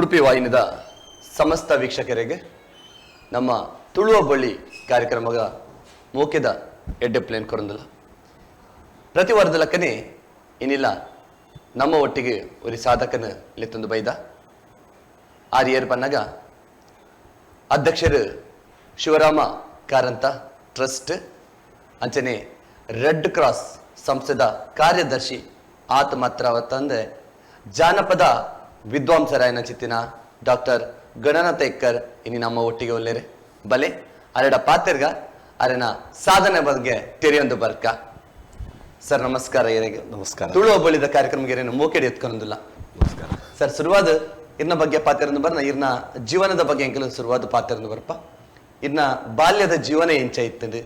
ಉಡುಪಿ ವಾಹಿನಿದ ಸಮಸ್ತ ವೀಕ್ಷಕರಿಗೆ ನಮ್ಮ ತುಳುವ ಬಳ್ಳಿ ಕಾರ್ಯಕ್ರಮದ ಮೋಕೆದ ಎಡ್ಡೆ ಪ್ಲೇನ್ ಕೊರಂದಲ್ಲ ಪ್ರತಿ ವಾರದ ಲೆಕ್ಕನೆ ಏನಿಲ್ಲ ನಮ್ಮ ಒಟ್ಟಿಗೆ ಒಂದು ಸಾಧಕನ ಲೆತ್ತೊಂದು ಬೈದ ಆರ್ಯರ್ ಬನ್ನಾಗ ಅಧ್ಯಕ್ಷರು ಶಿವರಾಮ ಕಾರಂತ ಟ್ರಸ್ಟ್ ಅಂಚನೆ ರೆಡ್ ಕ್ರಾಸ್ ಸಂಸ್ಥೆದ ಕಾರ್ಯದರ್ಶಿ ಆತ ಮಾತ್ರ ತಂದೆ ಜಾನಪದ ವಿದ್ವಾಂಸರಾಯನ ಚಿತ್ತಿನ ಡಾಕ್ಟರ್ ಗಣನಾಥ ಎಕ್ಕರ್ ಇನ್ನು ನಮ್ಮ ಒಟ್ಟಿಗೆ ಒಲ್ಲೇರೆ ಬಲೆ ಅರೆಡ ಪಾತೆರ್ಗ ಅರೆನ ಸಾಧನೆ ಬಗ್ಗೆ ತೆರೆಯೊಂದು ಬರ್ಕ ಸರ್ ನಮಸ್ಕಾರ ಏನಿಗೆ ನಮಸ್ಕಾರ ತುಳುವ ಬಳಿದ ಕಾರ್ಯಕ್ರಮಕ್ಕೆ ಏನೇನು ಮೋಕೆಡಿ ಎತ್ಕೊಂದಿಲ್ಲ ನಮಸ್ಕಾರ ಸರ್ ಶುರುವಾದ ಇರ್ನ ಬಗ್ಗೆ ಪಾತೆರಂದು ಬರ್ನ ಇರ್ನ ಜೀವನದ ಬಗ್ಗೆ ಎಂಕಲು ಶುರುವಾದ ಪಾತೆರಂದು ಬರ್ಪ ಇರ್ನ ಬಾಲ್ಯದ ಜೀವನ ಎಂಚ ಇತ್ತಂದು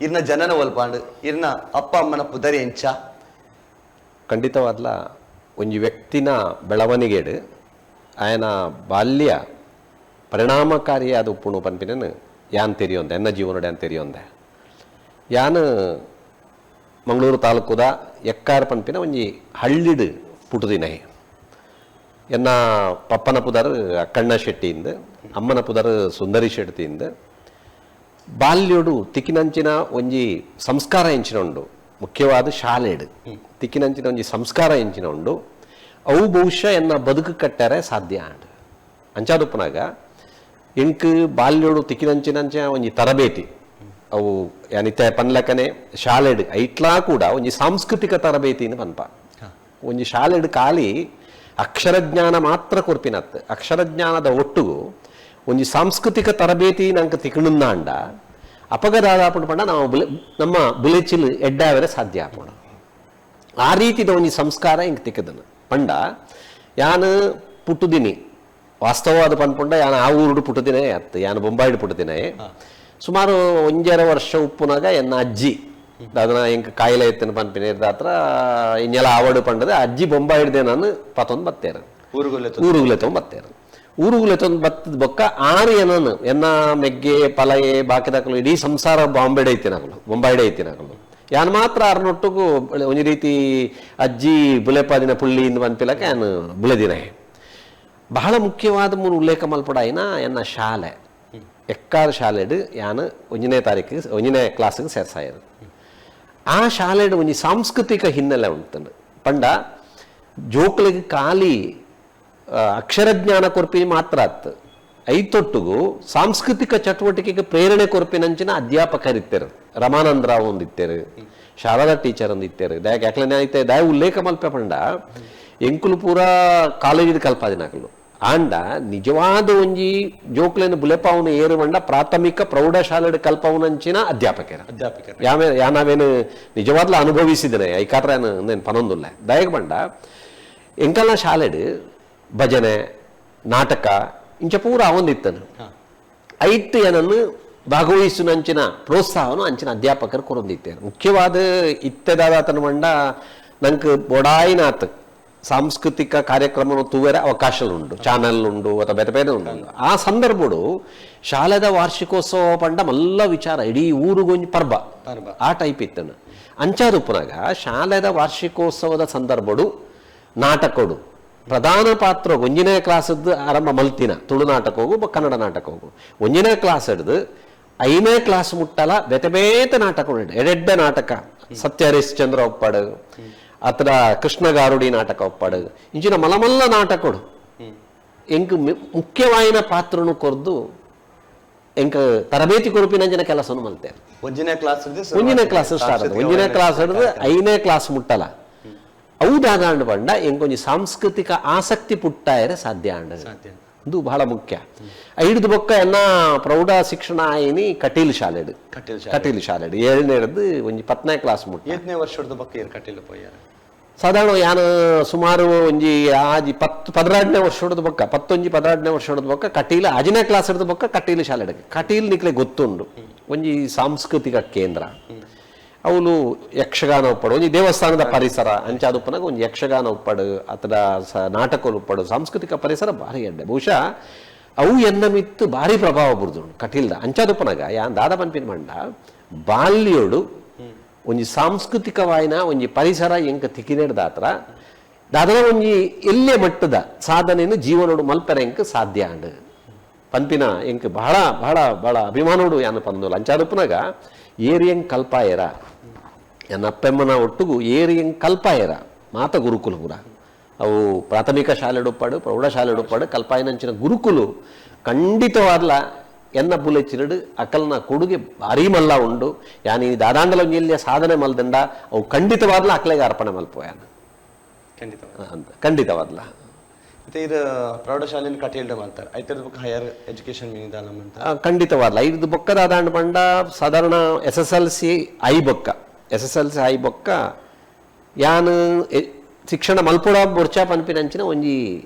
ಇರ್ನ ಜನನ ಒಲ್ಪಾಂಡು ಇರ್ನ ಅಪ್ಪ ಅಮ್ಮನ ಪುದರಿ ಎಂಚ ಖಂಡಿತವಾದ್ಲ ಒಂಜಿ ವ್ಯಕ್ತಿನ ಬೆಳವಣಿಗೆಡು ಆಯನ ಬಾಲ್ಯ ಪರಿಣಾಮಕಾರಿಯಾದ ಉಪ್ಪುಣು ಪನ್ಪಿನನು ಯಾನ್ ತೆರಿಯೊಂದೆ ಎನ್ನ ಜೀವನದ ಯಾನ್ ತೆರಿಯೊಂದೆ ಯಾನ್ ಮಂಗಳೂರು ತಾಲೂಕುದ ಎಕ್ಕಾರ್ ಪನ್ಪಿನ ಒಂಜಿ ಹಳ್ಳಿಡು ಪುಟುದಿನೈ ಎನ್ನ ಪಪ್ಪನ ಪುದರ್ ಅಕ್ಕಣ್ಣ ಶೆಟ್ಟಿಯಿಂದ ಅಮ್ಮನ ಪುದರ್ ಸುಂದರಿ ಶೆಟ್ಟಿಯಿಂದ ಬಾಲ್ಯೋಡು ತಿಕ್ಕಿನಂಚಿನ ಒಂಜಿ ಸಂಸ್ಕಾರ ಎಂಚಿನ ಉಂಡು ಮುಖ್ಯವಾದ ಶಾಲೆಡು ತಿಕ್ಕಿನಂಚಿನ ಒಂಜಿ ಸಂಸ್ಕಾರ ಎಂಚಿನ ಉಂಡು ಅವು ಬಹುಶಃ ಎನ್ನ ಬದುಕು ಕಟ್ಟರೆ ಸಾಧ್ಯ ಆಂಡು ಅಂಚಾದುಪ್ಪನಾಗ ಎಂಕ್ ಬಾಲ್ಯೋಡು ತಿಕ್ಕಿನಂಚಿನಂಚ ಒಂಜಿ ತರಬೇತಿ ಅವು ಯಾನಿತ್ತೆ ಪನ್ಲಕನೆ ಶಾಲೆಡು ಐಟ್ಲಾ ಕೂಡ ಒಂಜಿ ಸಾಂಸ್ಕೃತಿಕ ತರಬೇತಿನ ಪನ್ಪ ಒಂಜಿ ಶಾಲೆಡು ಖಾಲಿ ಅಕ್ಷರಜ್ಞಾನ ಮಾತ್ರ ಕೊರ್ಪಿನತ್ ಅಕ್ಷರಜ್ಞಾನದ ಒಟ್ಟುಗು ಒಂಜಿ ಸಾಂಸ್ಕೃತಿಕ ತರಬೇತಿ ನಂಗೆ ತಿಕ್ಕಣಂದಾಂಡ ಅಪಗದಾಪಣ ಪಂಡ ನಾವು ನಮ್ಮ ಬುಲೆಚಿಲ್ ಎಡ್ಡಾವರೆ ಸಾಧ್ಯ ಆಪಣ ಆ ರೀತಿದ ಒಂಜಿ ಸಂಸ್ಕಾರ ಹಿಂಗೆ ತಿಕ್ಕದನು ಪಂಡ ಯಾನು ಪುಟ್ಟುದಿನಿ ವಾಸ್ತವವಾದ ಪನ್ಪುಂಡ ಯಾನು ಆ ಊರುಡು ಪುಟ್ಟದಿನೇ ಅತ್ತು ಯಾನು ಬೊಂಬಾಯಿಡು ಪುಟ್ಟದಿನೇ ಸುಮಾರು 1.5 ವರ್ಷ ಉಪ್ಪುನಾಗ ಎನ್ನ ಅಜ್ಜಿ ಅದನ್ನ ಹೆಂಗೆ ಕಾಯಿಲೆ ಎತ್ತಿನ ಪನ್ಪಿನ ಇರ್ದಾತ್ರ ಇನ್ನೆಲ್ಲ ಆವಡು ಪಂಡದೆ ಅಜ್ಜಿ ಬೊಂಬಾಯಿಡ್ದೆ ನಾನು ಪತ್ತೊಂದು ಬತ್ತೇರು ಊರುಗುಲೆ ಬತ್ತೇರು ಊರುಗುಲೆ ಬತ್ತದ ಬೊಕ್ಕ ಆರು ಏನನು ಎನ್ನ ಮೆಗ್ಗೆ ಪಲಯೆ ಬಾಕಿದಾಕಲು ಇಡೀ ಸಂಸಾರ ಬಾಂಬೆಡೆ ಐತಿನಾಗಲು ಬೊಂಬಾಯಿಡೆ ಐತಿನಾಗಲು ಯಾನ್ ಮಾತ್ರ ಆರ್ನೊಟ್ಟಿಗೂ ಒಂಜಿ ರೀತಿ ಅಜ್ಜಿ ಬುಲೆಪಾದಿನ ಪುಳ್ಳಿಯಿಂದ ಪನ್ಪಿಲಕ ಯಾನು ಬುಲೆದಿನೇ ಬಹಳ ಮುಖ್ಯವಾದ ಮೂರು ಉಲ್ಲೇಖ ಮಲ್ಪಡಾಯಿನ ಎನ್ನ ಶಾಲೆ ಎಕ್ಕಾದ ಶಾಲೆಡು ಯಾನು 1ನೇ ಕ್ಲಾಸಿಗೆ ಸೇರ್ಸಾಯರು ಆ ಶಾಲೆಡು ಒಂಜಿ ಸಾಂಸ್ಕೃತಿಕ ಹಿನ್ನೆಲೆ ಉಂಟು ಪಂಡ ಜೋಕ್ಲಿಗೆ ಖಾಲಿ ಅಕ್ಷರಜ್ಞಾನ ಕೊರ್ಪಿನ ಮಾತ್ರ ಅತ್ತು ಐತೊಟ್ಟಿಗೂ ಸಾಂಸ್ಕೃತಿಕ ಚಟುವಟಿಕೆಗೆ ಪ್ರೇರಣೆ ಕೊರ್ಪಿನಂಚಿನ ಅಧ್ಯಾಪಕರಿತ್ತರು ರಮಾನಂದರಾವ್ ಒಂದಿತ್ತರು ಶಾರದಾ ಟೀಚರ್ ಒಂದಿತ್ತರು ದಯಕ್ಕೆ ಯಾಕಲೇ ಐತೆ ದಯ ಉಲ್ಲೇಖ ಮಲ್ಪೆ ಪಂಡ ಎಂಕುಲು ಪೂರ ಕಾಲೇಜಿದ ಕಲ್ಪಾದಿನಾಕಲು ಆಂಡ ನಿಜವಾದ ಒಂಜಿ ಜೋಕ್ಲೇನು ಬುಲೆಪಾವನ ಏರು ಬಂಡ ಪ್ರಾಥಮಿಕ ಪ್ರೌಢಶಾಲೆ ಕಲ್ಪವನಂಚಿನ ಅಧ್ಯಾಪಕರು ಯಾನಾವೇನು ನಿಜವಾದ್ಲ ಅನುಭವಿಸಿದ್ದೇನೆ ಐಕಾಟ್ರ నేను పనొందులే దయగ ಬಂಡ ಎಂಕಲ್ನ ಶಾಲೆಡು ಭಜನೆ ನಾಟಕ ಇಂಚ ಪೂರ ಅವೊಂದಿತ್ತನು ಐಟ್ ಏನನ್ನು ಭಾಗವಹಿಸುನಂಚಿನ ಪ್ರೋತ್ಸಾಹವನ್ನು ಅಂಚಿನ ಅಧ್ಯಾಪಕರು ಕೊರೊಂದಿತ್ತೇರು ಮುಖ್ಯವಾದ ಇತ್ತೆದಾದತನ ಬಂಡ ನಂಗೆ ಬೊಡಾಯಿನಾತ್ ಸಾಂಸ್ಕೃತಿಕ ಕಾರ್ಯಕ್ರಮ ತೂವರೆ ಅವಕಾಶಗಳು ಉಂಟು ಚಾನಲ್ ಉಂಡು ಅಥವಾ ಬೇರೆ ಬೇರೆ ಉಂಟು ಆ ಸಂದರ್ಭಡು ಶಾಲೆದ ವಾರ್ಷಿಕೋತ್ಸವ ಪಂಡ ಮಲ್ಲ ವಿಚಾರ ಇಡೀ ಊರಿಗೊಂಜಿ ಪರ್ಬ ಆ ಟೈಪ್ ಇತ್ತನು ಅಂಚಾದುಪ್ಪನಾಗ ಶಾಲೆದ ವಾರ್ಷಿಕೋತ್ಸವದ ಸಂದರ್ಭಡು ನಾಟಕಡು ಪ್ರಧಾನ ಪಾತ್ರ 1ನೇ ಕ್ಲಾಸದ್ದು ಆರಂಭ ಮಲ್ತಿನ ತುಳು ನಾಟಕ ಹೋಗು ಕನ್ನಡ ನಾಟಕ ಹೋಗು 1ನೇ ಕ್ಲಾಸ್ ಹಿಡಿದು 5ನೇ ಕ್ಲಾಸ್ ಮುಟ್ಟಲ ಬೇತೆ ಬೇತೆ ನಾಟಕಗಳು ಎಡೆಡ್ಡೆ ನಾಟಕ ಸತ್ಯ ಹರಿಶ್ಚಂದ್ರ ಒಪ್ಪಡು ಅತ್ರ ಕೃಷ್ಣಗಾರುಡಿ ನಾಟಕ ಒಪ್ಪಡು ಇಂಚಿನ ಮಲಮಲ್ಲ ನಾಟಕಡು ಎಂಕ್ ಮುಖ್ಯವಾಯಿನ ಪಾತ್ರನು ಕೊರ್ದು ಎಂಕ್ ತರಬೇತಿ ಕೊರಪಿನಂಚಿನ ಕೆಲಸವನ್ನು ಮಲ್ತೇನೆ 1ನೇ ಕ್ಲಾಸ್ ಸ್ಟಾರ್ಟ್ 1ನೇ ಕ್ಲಾಸ್ ಹಿಡಿದು 5ನೇ ಕ್ಲಾಸ್ ಮುಟ್ಟಲ ಔದಾದ ಅಂಡ್ ಬಂಡ ಎಂಕೊಂಜಿ ಸಾಂಸ್ಕೃತಿಕ ಆಸಕ್ತಿ ಪುಟ್ಟಾಯರೆ ಸಾಧ್ಯ ಅಂಡ ಇದು ಬಹಳ ಮುಖ್ಯ ಹಿಡಿದು ಬೊಕ್ಕ ಎನ್ನ ಪ್ರೌಢ ಶಿಕ್ಷಣ ಆಯಿನಿ ಕಟೀಲ್ ಶಾಲೆಡು 7ನೇ ಹಿಡಿದು ಒಂಜಿ 10ನೇ ಕ್ಲಾಸ್ ಮುಟ್ಟ 7ನೇ ವರ್ಷದ ಬಕ್ಕ ಕಟೀಲ್ ಪೋಯಾರ ಸಾಧಾರಣ ಯಾನು ಸುಮಾರು ಒಂಜಿ ಆಜಿ 16ನೇ ವರ್ಷದ ಬೊಕ್ಕ 16ನೇ ವರ್ಷದ ಬೊಕ್ಕ ಕಟೀಲ್ 5ನೇ ಕ್ಲಾಸ್ ಹಿಡಿದು ಬೊಕ್ಕ ಕಟೀಲ್ ಶಾಲೆಡು ಕಟೀಲ್ ನಿಕ್ಲೆ ಗೊತ್ತುಂಡು ಒಂಜಿ ಸಾಂಸ್ಕೃತಿಕ ಕೇಂದ್ರ ಅವಳು ಯಕ್ಷಗಾನ ಉಪ್ಪಡು ಒಂಜಿ ದೇವಸ್ಥಾನದ ಪರಿಸರ ಅಂಚಾದುಪ್ಪನಾಗ ಒಂದು ಯಕ್ಷಗಾನ ಉಪ್ಪಡು ಅಥವಾ ನಾಟಕ ಉಪ್ಪಡು ಸಾಂಸ್ಕೃತಿಕ ಪರಿಸರ ಭಾರಿ ಎಡ್ಡೆ ಬಹುಶಃ ಅವು ಎನ್ನ ಮಿತ್ತು ಭಾರಿ ಪ್ರಭಾವ ಬುರ್ದು ಕಟೀಲ್ದ ಅಂಚಾದುಪ್ಪನಾಗ ಯಾನ್ ದಾದ ಪನ್ಪಿನ ಮಂಡ ಬಾಲ್ಯೋಡು ಒಂಜಿ ಸಾಂಸ್ಕೃತಿಕವಾಯಿನ ಒಂಜಿ ಪರಿಸರ ಎಂಕ ತಿಕ್ಕಿನೆಡ್ದಾತ್ರ ದಾದನ ಒಂಜಿ ಎಲ್ಲೇ ಮಟ್ಟದ ಸಾಧನೆಯನ್ನು ಜೀವನೋಡು ಮಲ್ಪರೆ ಎಂಕ್ ಸಾಧ್ಯ ಅಂಡ್ ಪನ್ಪಿನ ಎಂಕ್ ಬಹಳ ಬಹಳ ಬಹಳ ಅಭಿಮಾನೋಡು ಯಾನು ಪಂದೋಲ್ಲ ಅಂಚಾದಪ್ಪನಾಗ ಏರಿಯಂಗ್ ಕಲ್ಪಾಯರ ನನ್ನ ಅಪ್ಪೆಮ್ಮನ ಒಟ್ಟಿಗೂ ಏರಿಯಂಗ್ ಕಲ್ಪಾಯರ ಮಾತ ಗುರುಕುಲು ಪೂರ ಅವು ಪ್ರಾಥಮಿಕ ಶಾಲೆ ಉಡುಪಾಡು ಪ್ರೌಢಶಾಲೆ ಉಡುಪಾಡು ಕಲ್ಪಾಯನಂಚಿನ ಗುರುಕುಲು ಖಂಡಿತವಾದ್ಲ ಎನ್ನ ಬುಲೆಚಿರಡು ಅಕಲ್ನ ಕೊಡುಗೆ ಭಾರಿ ಮಲ್ಲ ಉಂಡು ಯಾನಿ ದಾದಾಂಡಲ ಒಂಜಿಲ್ಯ ಸಾಧನೆ ಮಲ್ದಂಡ ಅವು ಖಂಡಿತವಾದ್ಲ ಅಕ್ಲೆಗೆ ಅರ್ಪಣೆ ಮಲ್ಪೋಯಾನ ಖಂಡಿತವಾದ್ಲ ಮತ್ತೆ ಇದು ಪ್ರೌಢಶಾಲೆಯಲ್ಲಿ ಕಟ್ಟಿಲ್ಡ ಮಾಡ್ತಾರೆ ಐತರದ ಬುಕ್ ಹೈಯರ್ ಎಜುಕೇಶನ್ ಮೀನಿದಾಲ ಅಂತ ಖಂಡಿತವಾದ್ಲ ಐದು ಬೊಕ್ಕ ದಾದಾಂಡ ಬಂಡ ಸಾಧಾರಣ SSLC ಐ ಬೊಕ್ಕ ಯಾನು ಶಿಕ್ಷಣ ಮಲ್ಪುಡ ಬೊರ್ಚಾ ಪನ್ಪಿನಂಚಿನ ಒಂಜಿ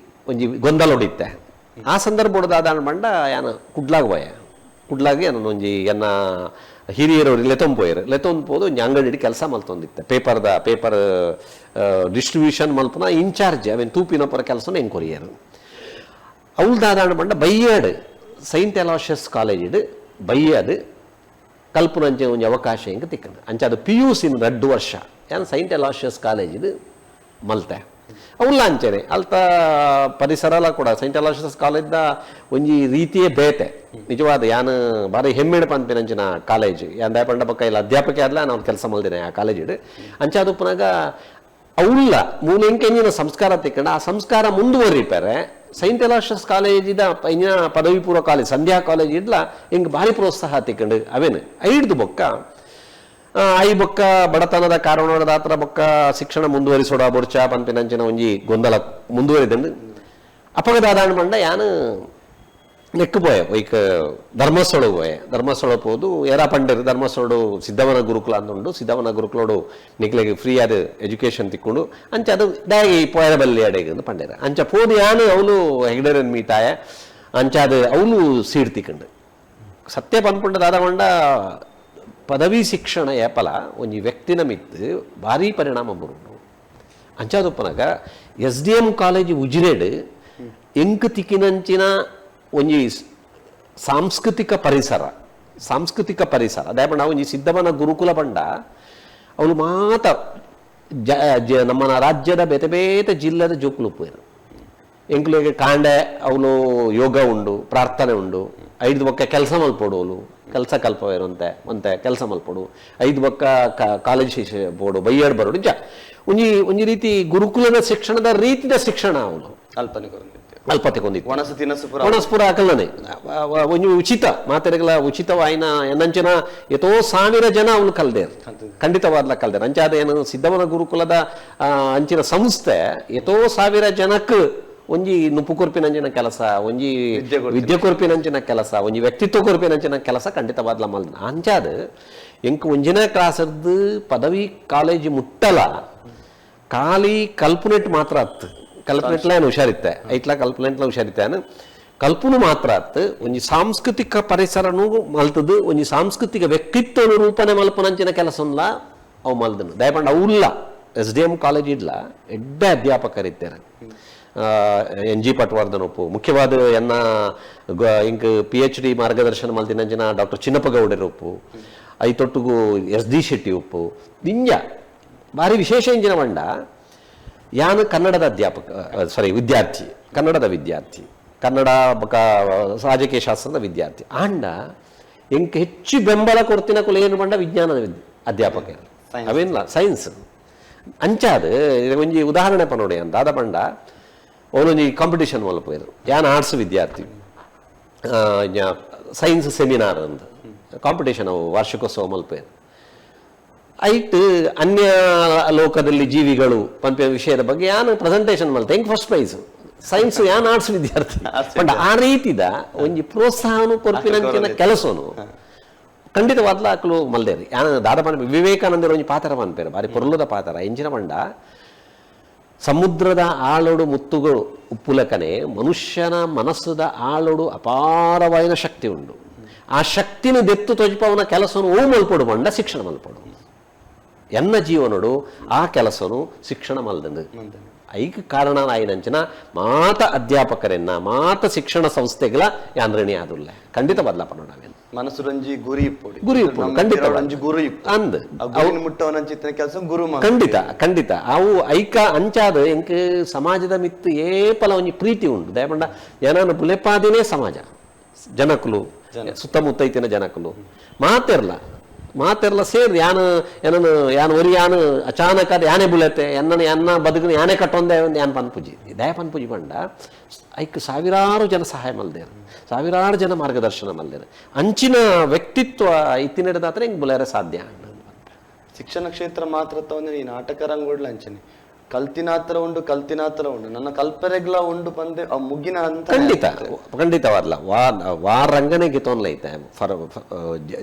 ಒಂಜಿ ಗೊಂದಲ ಹೊಡಿತ್ತೆ ಆ ಸಂದರ್ಭ ದಾದಾಂಡ ಬಂಡ ಯಾನು ಕುಡ್ಲಾಗಿ ನಾನು ಒಂಜಿ ಎನ್ನ ಹಿರಿಯರವ್ರು ಲೆತೊಂದು ಪೋದು ಒಂಜಿ ಅಂಗಡಿ ಕೆಲಸ ಮಲ್ತೊಂದಿತ್ತೆ ಪೇಪರ್ ಡಿಸ್ಟ್ರಿಬ್ಯೂಷನ್ ಮಲ್ಪನ ಇನ್ಚಾರ್ಜ್ ಅವೇನು ತೂಪಿನೊಪ್ಪರ ಕೆಲಸನ ಹೆಂಗೆ ಕೊರಿಯರು ಅವಳು ದಾದಾಂಡ ಬಂಡ ಬೈಯಾಡ್ ಸೈಂಟ್ ಅಲಾಷಿಯಸ್ ಕಾಲೇಜ್ ಬೈಯಾಡ್ ಕಲ್ಪನಂಚೆ ಒಂಜಿ ಅವಕಾಶ ಹೆಂಗೆ ತಿಕ್ಕಂಡು ಅಂಚೆ ಅದು PUC 2 ವರ್ಷ ಯಾನು ಸೈಂಟ್ ಅಲಾಷಿಯಸ್ ಕಾಲೇಜ್ ಮಲ್ತೆ ಅವಲ್ಲ ಅಂಚೆನೆ ಅಲ್ತ ಪರಿಸರಲ ಕೂಡ ಸೈಂಟ್ ಅಲಾಷಿಯಸ್ ಕಾಲೇಜ್ದ ಒಂಜಿ ರೀತಿಯೇ ಬೇತೆ ನಿಜವಾದ ಯಾನು ಬಾರಿ ಹೆಮ್ಮೆಡೆ ಪನ್ಪಿನಂಚಿನ ಕಾಲೇಜ್ ಯಾಂದ ಪಂಡ ಪಕ್ಕ ಇಲ್ಲ ಅಧ್ಯಾಪಕ ಆದ್ಲ ನಾನು ಕೆಲಸ ಮಲ್ದಿನಿ ಆ ಕಾಲೇಜ್ ಅಂಚೆ ಅದು ಪುನಗ ಅವಲ್ಲ ಮೂಲೆಂಕೆಂಜಿನ ಸಂಸ್ಕಾರ ತಿಕ್ಕಂಡು ಆ ಸಂಸ್ಕಾರ ಮುಂದುವರಿಪಾರೆ ಸೈಂಟ್ ಅಲಾಷಿಯಸ್ ಕಾಲೇಜಿದ ಇಂಜಿನ ಪದವಿ ಪೂರ್ವ ಕಾಲೇಜ್ ಸಂಧ್ಯಾ ಕಾಲೇಜ್ ಇಡ್ಲ ಹಿಂಗೆ ಭಾರಿ ಪ್ರೋತ್ಸಾಹ ತಿಕ್ಕಂಡು ಅವೇನು ಐಡ್ದು ಬೊಕ್ಕ ಐ ಬೊಕ್ಕ ಬಡತನದ ಕಾರಣದ ಹತ್ರ ಬೊಕ್ಕ ಶಿಕ್ಷಣ ಮುಂದುವರಿಸೋಡ ಬೊರ್ಚ ಪನ್ಪಿನಂಚಿನ ಒಂಜಿ ಗೊಂದಲ ಮುಂದುವರಿದಂಡು ಅಪಗದಾದಾಂಡ ಬಂಡ ಯಾನು ನೆಕ್ಕುಪೋಯ ಒಯ್ಕ ಧರ್ಮಸ್ಥಳ ಹೋದು ಎರಾ ಪಂಡರು ಧರ್ಮಸ್ಥಳಡು ಸಿದ್ಧವನ ಗುರುಕುಲ ಅಂದುಂಡು ಸಿದ್ಧವನ ಗುರುಕುಲೋಡು ನಿಕ್ಲೆಗೆ ಫ್ರೀ ಆದ ಎಜುಕೇಶನ್ ತಿಕ್ಕೊಂಡು ಅಂಚ ಅದು ಡಾಗಿ ಪೋಯರ ಬಲ್ಲಿ ಅಡೆಗೆ ಪಂಡೇರ ಅಂಚ ಪೋದು ಯಾನು ಅವಳು ಹೆಗ್ಡೇರನ್ ಮೀತಾಯ ಅಂಚ ಅದು ಅವಳು ಸೀಡ್ ತಿಕ್ಕಂಡು ಸತ್ಯ ಪನ್ಪುಂಡ ದಾದವಂಡ ಪದವಿ ಶಿಕ್ಷಣ ಏಪಲ ಒಂಜಿ ವ್ಯಕ್ತಿನ ಮಿತ್ತು ಭಾರಿ ಪರಿಣಾಮ ಬರುಂಡು ಅಂಚಾದಪ್ಪನಾಗ SDM ಕಾಲೇಜ್ ಉಜಿರೆಡ್ ಎಂಕ್ ತಿಕ್ಕಿನಂಚಿನ ಒಂಜಿ ಸಾಂಸ್ಕೃತಿಕ ಪರಿಸರ ಅದೇ ಪಂಡ ಒಂಜಿ ಸಿದ್ಧವನ ಗುರುಕುಲ ಪಂಡ ಅವಳು ಮಾತ ನಮ್ಮ ರಾಜ್ಯದ ಬೇತೆ ಬೇತೆ ಜಿಲ್ಲೆದ ಜೋಕುಲು ಉಪ್ಪೇರು ಎಂಕ್ಲೆಗೆ ಕಾಂಡೆ ಅವಳು ಯೋಗ ಉಂಡು ಪ್ರಾರ್ಥನೆ ಉಂಡು 5 ಬೊಕ್ಕ ಕೆಲಸ ಮಲ್ಪೋಡು ಕೆಲಸ ಕಲ್ಪವೇರು ಅಂತೆ ಕೆಲಸ ಮಲ್ಪೋಡು 5 ಬೊಕ್ಕ ಕಾಲೇಜ್ ಬೋಡು ಬೈಯಾಡ್ ಬರೋಡು ಒಂಜಿ ರೀತಿ ಗುರುಕುಲದ ಶಿಕ್ಷಣದ ರೀತಿಯ ಶಿಕ್ಷಣ ಅವನು ಅಲ್ಪತೆ ಕೊಂದಿತ್ತು ಒಣಸ್ಪುರ ಹಾಕಲ್ಲನೆ ಒಂಜಿ ಉಚಿತ ಮಾತೆರೆಗಳ ಉಚಿತವಾಯಿನ ಎನ್ನಂಚಿನ ಎಷ್ಟೋ 1000 ಜನ ಅವನು ಕಲ್ದೇರು ಖಂಡಿತವಾದ್ಲ ಕಲ್ದೇರು ಅಂಚಾದ ಏನು ಸಿದ್ಧವನ ಗುರುಕುಲದ ಅಂಚಿನ ಸಂಸ್ಥೆ ಎಷ್ಟೋ 1000 ಜನಕ್ಕೆ ಒಂಜಿ ನುಪ್ಪು ಕೊರ್ಪಿನಂಚಿನ ಕೆಲಸ ಒಂಜಿ ವಿದ್ಯೆ ಕೊರ್ಪಿನಂಚಿನ ಕೆಲಸ ಒಂಜಿ ವ್ಯಕ್ತಿತ್ವ ಕೊರ್ಪಿನಂಚಿನ ಕೆಲಸ ಖಂಡಿತವಾದ್ಲ ಮಲ್ದ ಅಂಚಾದ ಎಂಕ್ ಒಂಜಿನ ಕ್ಲಾಸರ್ದು ಪದವಿ ಕಾಲೇಜ್ ಮುಟ್ಟಲ ಖಾಲಿ ಕಲ್ಪನೆಟ್ ಮಾತ್ರ ಅತ್ತು ಕಲ್ಪನೆಟ್ಲೇನು ಹುಷಾರಿತ್ತೆ ಐಟ್ಲ ಕಲ್ಪನೆಟ್ಲ ಹುಷಾರಿತ್ತೆ ಕಲ್ಪನು ಮಾತ್ರ ಅತ್ತು ಒಂಜಿ ಸಾಂಸ್ಕೃತಿಕ ಪರಿಸರನೂ ಮಲ್ತದು ಒಂಜಿ ಸಾಂಸ್ಕೃತಿಕ ವ್ಯಕ್ತಿತ್ವ ರೂಪನೆ ಮಲ್ಪನಂಚಿನ ಕೆಲಸಲ್ಲ ಅವು ಮಲ್ದನು ದಯಪಂಡ ಅವಲ್ಲ SDM ಕಾಲೇಜ್ ಇಡ್ಲ ಎಡ್ಡೆ ಅಧ್ಯಾಪಕರಿದ್ದಾರೆ NG ಪಟ್ವರ್ಧನ್ ಒಪ್ಪು ಮುಖ್ಯವಾದ ಎನ್ನ ಇಂಕ್ PhD ಮಾರ್ಗದರ್ಶನ ಮಲ್ತಿನಂಚಿನ ಡಾಕ್ಟರ್ ಚಿನ್ನಪ್ಪ ಗೌಡರು ಒಪ್ಪು ಐತೊಟ್ಟುಗು SD ಶೆಟ್ಟಿ ಒಪ್ಪು ನಿಂಜ ಭಾರಿ ವಿಶೇಷ ಇಂಜಿನ ಬಂಡ ಯಾನು ಕನ್ನಡದ ವಿದ್ಯಾರ್ಥಿ ಕನ್ನಡ ರಾಜಕೀಯ ಶಾಸ್ತ್ರದ ವಿದ್ಯಾರ್ಥಿ ಆಂಡ ಎಂಕ್ ಹೆಚ್ಚು ಬೆಂಬಲ ಕೊಡ್ತಿನ ಕುಲ ಏನು ಬಂಡ ವಿಜ್ಞಾನದ ಅಧ್ಯಾಪಕ ಅವೇನಿಲ್ಲ ಸೈನ್ಸ್ ಅಂಚಾದ ಒಂಜಿ ಉದಾಹರಣೆ ಪನೋಡಿ ಅಂತ ಆದ ಬಂಡ ಅವನೊಂಜಿ ಕಾಂಪಿಟೇಷನ್ ಮಲ್ಪೋಯ್ರು ಯಾನ್ ಆರ್ಟ್ಸ್ ವಿದ್ಯಾರ್ಥಿ ಸೈನ್ಸ್ ಸೆಮಿನಾರ್ ಅಂತ ಕಾಂಪಿಟೇಷನ್ ಅವು ವಾರ್ಷಿಕೋತ್ಸವ ಮಲ್ಪೋಯ್ರು ಐಟ್ ಅನ್ಯ ಲೋಕದಲ್ಲಿ ಜೀವಿಗಳು ಪಂಪಿನ ವಿಷಯದ ಬಗ್ಗೆ ಯಾನು ಪ್ರೆಸೆಂಟೇಷನ್ ಮಲ್ತೆ ಹೆಂಗೆ ಫಸ್ಟ್ ಪ್ರೈಸ್ ಸೈನ್ಸ್ ಯಾನ್ ಆರ್ಟ್ಸ್ ವಿದ್ಯಾರ್ಥಿ ಬಟ್ ಆ ರೀತಿದ ಒಂಜಿ ಪ್ರೋತ್ಸಾಹನು ಕೊರ್ಪಿನಂಚಿನ ಕೆಲಸನು ಖಂಡಿತವಾದ್ಲ ಆಕಲು ಮಲ್ದೇರಿ ಯಾನ ದಾದ ವಿವೇಕಾನಂದರ ಒಂಜಿ ಪಾತ್ರ ಪನ್ಪೇರು ಬಾರಿ ಪೊರ್ಲುದ ಪಾತ್ರ ಎಂಚಿನ ಬಂಡ ಸಮುದ್ರದ ಆಳೋಡು ಮುತ್ತುಗಳು ಉಪ್ಪುಲಕನೆ ಮನುಷ್ಯನ ಮನಸ್ಸುದ ಆಳೋಡು ಅಪಾರವಾದ ಶಕ್ತಿ ಉಂಡು ಆ ಶಕ್ತಿನ ದೆತ್ತು ತೊಜ್ಪವನ ಕೆಲಸನು ಓ ಮಲ್ಪಡು ಬಂಡ ಶಿಕ್ಷಣ ಮಲ್ಪಡು ಎನ್ನ ಜೀವನಡು ಆ ಕೆಲಸನು ಶಿಕ್ಷಣ ಮಲ್ದಂದು ಐಕ್ ಕಾರಣ ಆಯ್ನಂಚಿನ ಮಾತ ಅಧ್ಯಾಪಕರೆನ್ನ ಮಾತ ಶಿಕ್ಷಣ ಸಂಸ್ಥೆಗಳ ಯಾನ್ ಋಣಿ ಆದುಲ್ಲ ಖಂಡಿತ ಬದಲಾಪನ ನಾವೇನು ಮನಸ್ಸು ರಂಜಿ ಗುರಿ ಇಪ್ಪುಡು ಗುರಿ ಇಪ್ಪುಡು ಖಂಡಿತ ರಂಜಿ ಗುರು ಇಪ್ಪು ಅಂದ್ ಮುಟ್ಟವನಂಚಿತ್ತಿನ ಕೆಲಸ ಗುರು ಖಂಡಿತ ಖಂಡಿತ ಅವು ಐಕ ಅಂಚಾದ ಎಂಕ್ ಸಮಾಜದ ಮಿತ್ತು ಏಪಲ ಒಂಜಿ ಪ್ರೀತಿ ಉಂಟು ದಯಪಂಡ ಏನನ್ನು ಬುಲೆಪಾದಿನೇ ಸಮಾಜ ಜನಕುಲು ಸುತ್ತಮುತ್ತ ಇತ್ತಿನ ಜನಕುಲು ಮಾತೆರ್ಲ ಸೇರಿ ಯಾನು ಒರಿ ಯಾನು ಅಚಾನಕ್ ಅದು ಯಾನೇ ಬುಲೆತೆ ಎನ್ನ ಬದುಕನ್ನು ಯಾನೇ ಕಟ್ಟೊಂದೆ ಯಾನ್ ಪನ್ಪುಜಿ ದಯ ಪನ್ಪುಜಿ ಪಂಡ ಐಕ್ ಸಾವಿರಾರು ಜನ ಸಹಾಯ ಮಲ್ದೇರು ಸಾವಿರಾರು ಜನ ಮಾರ್ಗದರ್ಶನ ಮಲ್ದೇರು ಅಂಚಿನ ವ್ಯಕ್ತಿತ್ವ ಇತ್ತಿನೆಡದಾದ್ರೆ ಹಿಂಗೆ ಬುಲೇರೆ ಸಾಧ್ಯ ಶಿಕ್ಷಣ ಕ್ಷೇತ್ರ ಮಾತ್ರ ತಗೊಂಡ್ರೆ ಈ ನಾಟಕ ರಂಗೋಡ್ಲ ಅಂಚನೆ ಕಲ್ತಿನಾತರ ಉಂಡು ನನ್ನ ಕಲ್ಪನೆಗಳ ಉಂಡು ಬಂದೆ ಆ ಮುಗಿನ ಅಂತ ಖಂಡಿತವಾದ್ಲ ವಾರ್ ರಂಗನೆಗೆ ತೊಂದ್ಲೈತೆ ಫರ್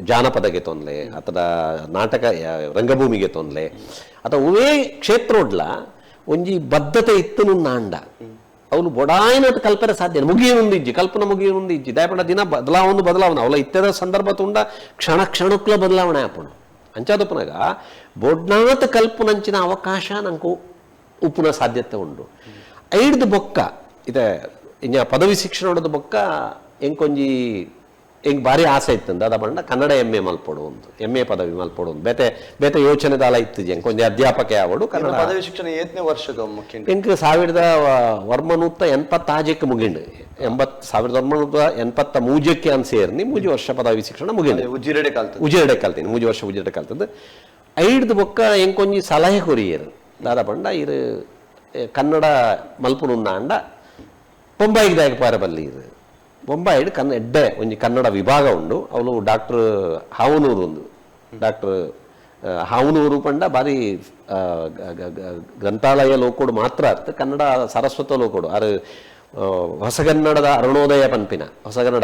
ಜಾನಪದಗೆ ತೊಂದ್ಲೆ ಅಥವಾ ನಾಟಕ ರಂಗಭೂಮಿಗೆ ತೊಂದ್ಲೆ ಅಥವಾ ಅವೇ ಕ್ಷೇತ್ರೋಡ್ಲ ಒಂಜಿ ಬದ್ಧತೆ ಇತ್ತು ನಾಂಡ ಅವಳು ಬೊಡಾಯಿನ ಕಲ್ಪನೆ ಸಾಧ್ಯ ಮುಗಿಯುಂದಿಜ್ಜಿ ಕಲ್ಪನೆ ಮುಗಿಯುಂದಿಜ್ಜಿ ದಯಪಂಡ ದಿನ ಬದಲಾವಣೆ ಅವಳ ಇತ್ಯದ ಸಂದರ್ಭ ತುಂಡ ಕ್ಷಣಕ್ಕಲ ಬದಲಾವಣೆ ಆಪುಂಡು ಅಂಚಾದಪ್ಪನಾಗ ಬೊಡ್ನಾತ ಕಲ್ಪನಂಚಿನ ಅವಕಾಶ ನಂಗೆ ಉಪ್ಪುನ ಸಾಧ್ಯತೆ ಉಂಡು ಐಡ್ದು ಬೊಕ್ಕ ಇದೆ ಇನ್ನ ಪದವಿ ಶಿಕ್ಷಣದ ಬೊಕ್ಕ ಎಂಕೊಂಜಿ ಹೆಂಗೆ ಭಾರಿ ಆಸೆ ಇತ್ತಂದ ಅದ ಬಂಡ ಕನ್ನಡ MA ಮಲ್ಪೊಡು ಒಂದು MA ಪದವಿ ಮಲ್ಪೊಡು ಒಂದು ಬೇತೆ ಯೋಚನೆ ದಾಲ ಇತ್ತು ಎಂಕೊಂಜಿ ಅಧ್ಯಾಪಕ ಯಾವಡು ಕನ್ನಡ ಪದವಿ ಶಿಕ್ಷಣ 8ನೇ ವರ್ಷದ ಎಂಕ್ 1980 ಮುಗಿಂಡು 1983 ಅನ್ ಸೇರ್ನಿ 3 ವರ್ಷ ಪದವಿ ಶಿಕ್ಷಣ ಮುಗಿಂಡು ಉಜಿರೆಡೆ ಕಲ್ತೀನಿ 3 ವರ್ಷ ಉಜಿರೆಡೆ ಕಲ್ತದ್ದು ಐಡ್ದು ಬೊಕ್ಕ ಎಂಕೊಂಜಿ ಸಲಹೆ ಕೊರಿಯರು ದಾದ ಪಂಡ ಇದು ಕನ್ನಡ ಮಲ್ಪುನುಂದ ಅಂಡ ಬೊಂಬಾಯಿಗೆ ದಾಯಕ ಪಾರಬಲ್ಲಿ ಇದು ಬೊಂಬಾಯಿಡ್ ಎಡ್ಡೆ ಒಂಜಿ ಕನ್ನಡ ವಿಭಾಗ ಉಂಡು ಅವಳು ಡಾಕ್ಟರ್ ಹಾವನೂರು ಒಂದು ಡಾಕ್ಟರ್ ಹಾವನೂರು ಪಂಡ ಬಾರಿ ಗ್ರಂಥಾಲಯ ಲೋಕೋಡು ಮಾತ್ರ ಅರ್ಥ ಕನ್ನಡ ಸರಸ್ವತ ಲೋಕೋಡು ಅದು ಹೊಸಗನ್ನಡದ ಅರುಣೋದಯ ಪನ್ಪಿನ ಹೊಸಗನ್ನಡ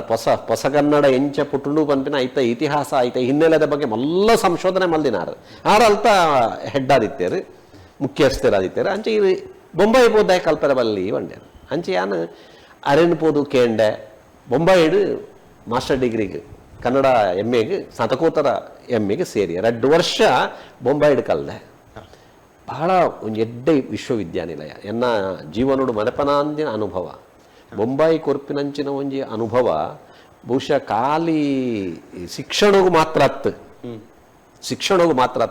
ಹೊಸಗನ್ನಡ ಎಂಚ ಪುಟುಂಡು ಪನ್ಪಿನ ಐತ ಇತಿಹಾಸ ಐತ ಹಿನ್ನೆಲೆದ ಬಗ್ಗೆ ಮಲ್ಲ ಸಂಶೋಧನೆ ಮಲ್ದಿನಾರು ಆರಲ್ತ ಹೆಡ್ ಆದಿತ್ಯರು ಮುಖ್ಯಸ್ಥರಾದಿತ್ಯರು ಅಂಚೆ ಇದು ಬೊಂಬಾಯಿ ಪೋದಾಯ ಕಲ್ಪನೆ ಬಲ್ಲಿ ಒಂಡ್ಯಾರು ಅಂಚೆ ಯಾನು ಅರೆನ್ ಪೋದು ಕೇಂಡೆ ಬೊಂಬಾಯಿಡು ಮಾಸ್ಟರ್ ಡಿಗ್ರಿಗೆ ಕನ್ನಡ MAಗೆ ಸ್ನಾತಕೋತ್ತರ MAಗೆ ಸೇರಿ 2 ವರ್ಷ ಬೊಂಬಾಯಿಡು ಕಲ್ದೆ ಬಹಳ ಒಂದು ಎಡ್ಡೆ ವಿಶ್ವವಿದ್ಯಾನಿಲಯ ಎನ್ನ ಜೀವನೋಡು ಮನೆಪನಾಂದಿನ ಅನುಭವ ಬೊಂಬಾಯಿ ಕೊರ್ಪಿನಂಚಿನ ಒಂಜಿ ಅನುಭವ ಬಹುಶಃ ಖಾಲಿ ಶಿಕ್ಷಣಗೂ ಮಾತ್ರ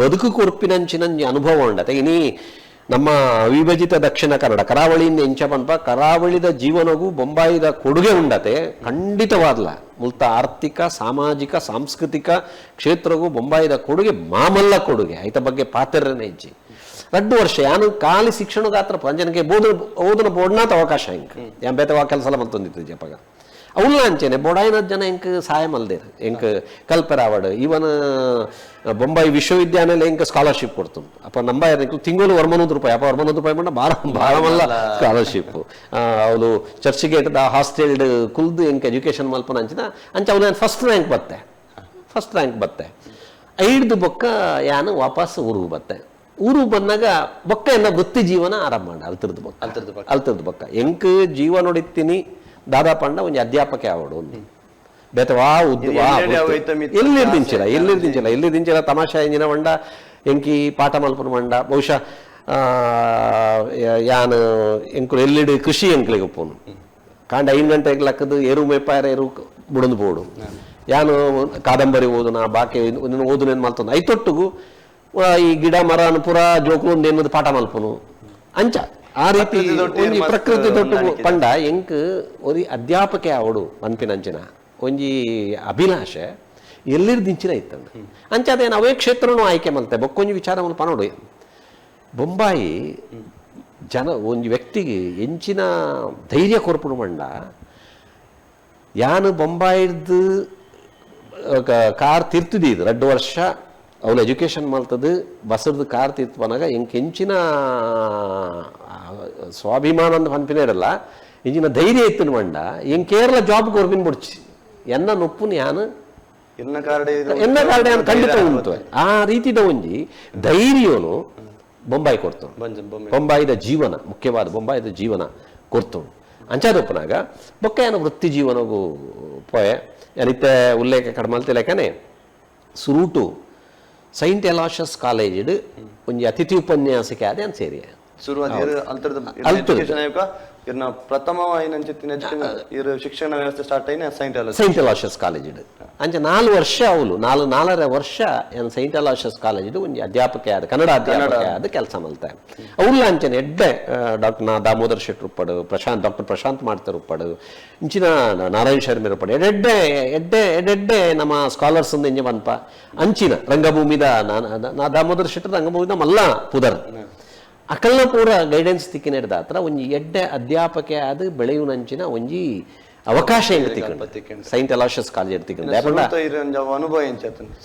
ಬದುಕು ಕೊರ್ಪಿನಂಚಿನಂಜಿ ಅನುಭವ ಉಂಡತೆ ಇನಿ ನಮ್ಮ ಅವಿಭಜಿತ ದಕ್ಷಿಣ ಕನ್ನಡ ಕರಾವಳಿಯಿಂದ ಎಂಚ ಪನ್ಪ ಕರಾವಳಿದ ಜೀವನಗೂ ಬೊಂಬಾಯಿದ ಕೊಡುಗೆ ಉಂಡತೆ ಖಂಡಿತವಾದ್ಲ ಮುಲ್ತ ಆರ್ಥಿಕ ಸಾಮಾಜಿಕ ಸಾಂಸ್ಕೃತಿಕ ಕ್ಷೇತ್ರಗೂ ಬೊಂಬಾಯಿದ ಕೊಡುಗೆ ಮಾಮಲ್ಲ ಕೊಡುಗೆ ಐತ ಬಗ್ಗೆ ಪಾತ್ರನೇ ಇಜ್ಜಿ 2 ವರ್ಷ ಯಾನು ಖಾಲಿ ಶಿಕ್ಷಣ ಗಾತ್ರ ಪಂಜನಕ್ಕೆ ಓದನ ಬೋಡ್ನಾತ ಅವಕಾಶ ಇಂಕ್ ಯಾನ್ ಬೇತವಾ ಕೆಲಸ ಮಲ್ತೊಂದಿತ್ತು ಜಪಗ ಅವಲ್ಲ ಅಂಚೆನೆ ಬೋಡಾಯಿನ ಜನ ಎಂಕ್ ಸಹಾಯ ಮಲ್ದೇರು ಎಂಕ್ ಕಲ್ಪರಾವಡ್ ಇವನ್ ಬೊಂಬಾಯಿ ವಿಶ್ವವಿದ್ಯಾನಿಲಯ ಎಂಕ್ ಸ್ಕಾಲರ್ಶಿಪ್ ಕೊಡ್ತು ಅಪ್ಪ ನಂಬಾಯ ತಿಂಗಳು ₹100 ಅಪ್ಪ ₹100 ಮಂಡ ಭಾರಮಲ್ಲ ಸ್ಕಾಲರ್ಶಿಪ್ ಅವಳು ಚರ್ಚ್ಗೇಟ್ ಹಾಸ್ಟೆಲ್ಡ್ ಕುಲ್ದು ಎಂಕ್ ಎಜುಕೇಶನ್ ಮಲ್ಪನ ಅಂಚ ಅವಳು ಫಸ್ಟ್ ರ್ಯಾಂಕ್ ಬತ್ತೆ ಐಡ್ದು ಬೊಕ್ಕ ಯಾನು ವಾಪಸ್ ಊರಿಗೆ ಬತ್ತೆ ಊರಿಗೆ ಬಂದಾಗ ಬೊಕ್ಕ ಎನ್ನ ವೃತ್ತಿ ಜೀವನ ಆರಂಭ ಮಾಡ ಅಲ್ತರ್ದು ಬೊಕ್ಕ ಎಂಕ್ ಜೀವ ನೋಡಿತ್ತೀನಿ ದಾದಾ ಪಂಡ ಒಂಜಿ ಅಧ್ಯಾಪಕ ಆವಡು ಒಂದು ಬೇತವಾ ಎಲ್ಲಿರ್ದಿಂಚಿಲ್ಲ ತಮಾಷೆ ಎಂಜಿನ ಮಂಡ ಎಂಕಿ ಪಾಠ ಮಲ್ಪನ ಮಂಡ ಬಹುಶಃ ಯಾನು ಎಂಕುಲು ಎಲ್ಲಿಡು ಕೃಷಿ ಎಂಕ್ಲಿಗೆ ಒಪ್ಪುನು ಕಾಂಡ 5 ಗಂಟೆಗೆ ಲಕ್ಕದು ಎರು ಮೇಪಾಯರ ಎರು ಬುಡಂದು ಬೋಡು ಯಾನು ಕಾದಂಬರಿ ಓದುನ ಬಾಕಿ ಓದುನೇನು ಮಲ್ತೊಂದು ಐತೊಟ್ಟಿಗೂ ಈ ಗಿಡ ಮರ ಪುರ ಜೋಕುಲು ಎನ್ನುವುದು ಪಾಠ ಮಲ್ಪನು ಅಂಚ ಆ ರೀತಿ ಪ್ರಕೃತಿ ದೊಡ್ಡ ಪಂಡ ಎಂಕ್ ಒರಿ ಅಧ್ಯಾಪಕ ಅವಡು ಮನ್ಪಿನಂಚಿನ ಒಂಜಿ ಅಭಿಲಾಷೆ ಎಲ್ಲಿರ್ದಿಂಚಿನ ಇತ್ತಂಡ ಅಂಚಾದೇನು ಅವೇ ಕ್ಷೇತ್ರನೂ ಆಯ್ಕೆ ಮಲ್ತೆ ಬೊಕ್ಕೊಂಜಿ ವಿಚಾರ ಮಲ್ಪ ನೋಡು ಬೊಂಬಾಯಿ ಒಂಜಿ ವ್ಯಕ್ತಿಗೆ ಎಂಚಿನ ಧೈರ್ಯ ಕೊರ್ಪುಡು ಮಂಡ ಯಾನು ಬೊಂಬಾಯಿಡ್ದು ಕಾರ್ ತಿರ್ತಿದ್ದು 2 ವರ್ಷ ಅವಳು ಎಜುಕೇಶನ್ ಮಲ್ತದ್ದು ಬಸರ್ದು ಕಾರ್ ತಿರ್ಪನಾಗ ಎಂಚಿನ ಸ್ವಾಭಿಮಾನ ಅಂತ ಪನ್ಪಿನೇರಲ್ಲ ಇಂಚಿನ ಧೈರ್ಯ ಇತ್ತು ಮಂಡ ಕೇರಳ ಜಾಬ್ ಕೊರ್ಪಿನ ಬಿಡ್ಚಿ ಎನ್ನ ನೊಪ್ಪುನ ಯಾನು ಎನ್ನ ಕಾರ್ಡೆ ಖಂಡಿತ ಉಂಟು ಆ ರೀತಿದ ಒಂಜಿ ಧೈರ್ಯನು ಬೊಂಬಾಯಿ ಕೊಡ್ತು ಬೊಂಬಾಯಿದ ಜೀವನ ಮುಖ್ಯವಾದ ಬೊಂಬಾಯಿದ ಜೀವನ ಕೊಡ್ತು ಅಂಚಾದಪ್ಪನಾಗ ಬೊಕ್ಕ ಏನು ವೃತ್ತಿ ಜೀವನಗೂ ಪೋಯೆ ಏನಿತ್ತೆ ಉಲ್ಲೇಖ ಕಡ್ಮಲ್ತಿ ಲೆಕ್ಕನೆ ಸುರೂಟು ಸೈಂಟ್ ಎಲಾಷಸ್ ಕಾಲೇಜ್ ಒಂಜಿ ಅತಿಥಿ ಉಪನ್ಯಾಸಕ್ಕೆ ಅದೇ ಅಂತ ಸೇರಿ ಶುರುವಾದ ಅಂತರದ ಅಲ್ತದ. ಎಜುಕೇಶನ್ ಆಯೋಗ ಇರ್ನ ಪ್ರಥಮ ಐನಂಚಿತ್ತಿನ ಇರು ಶಿಕ್ಷಣ ವ್ಯವಸ್ಥೆ ಸ್ಟಾರ್ಟ್ ಆಯ್ನ ಸೈಂಟ್ ಅಲಾಷಸ್ ಕಾಲೇಜ್ ಇಡು ಅಂಚೆ 4 ವರ್ಷ ಅವಳು 4.5 ವರ್ಷ ಏನು ಸೈಂಟ್ ಅಲಾಷಸ್ ಕಾಲೇಜ್ ಇಡು ಒಂದು ಅಧ್ಯಾಪಕ ಆದ ಕನ್ನಡ ಅಧ್ಯಾಪಕ ಆದ ಕೆಲಸ ಮಲ್ತೆ ಅವಳು ಅಂಚನೆ ಎಡ್ಡೆ ಡಾಕ್ಟರ್ ದಾಮೋದರ್ ಶೆಟ್ರು ಉಪ್ಪಡು ಡಾಕ್ಟರ್ ಪ್ರಶಾಂತ್ ಮಾಡ್ತಾರೆ ಉಪ್ಪಡು ಇಂಚಿನ ನಾರಾಯಣ್ ಶರ್ಮಿ ಉಪ್ಪಡು ಎಡ್ಡೆ ನಮ್ಮ ಸ್ಕಾಲರ್ಸ್ ಇಂಜ ಬನ್ಪ ಅಂಚಿನ ರಂಗಭೂಮಿದ ನಾ ದಾಮೋದರ್ ಶೆಟ್ರು ರಂಗಭೂಮಿದ ಮಲ್ಲ ಪುದರ್ ಅಕಲ್ನ ಪೂರ ಗೈಡೆನ್ಸ್ ತಿಕ್ಕಿನ ಹಿಡ್ದ ಹತ್ರ ಒಂಜಿ ಎಡ್ಡೆ ಅಧ್ಯಾಪಕ ಆದ ಬೆಳೆಯುನಂಚಿನ ಒಂಜಿ ಅವಕಾಶ ಹೆಂಗ್ ತಿಕ್ಕೊಂಡು ಸೈಂಟ್ ಅಲಾಷಸ್ ಕಾಲೇಜ್ ತಿಕ್ಕೊಂಡು ಅನುಭವ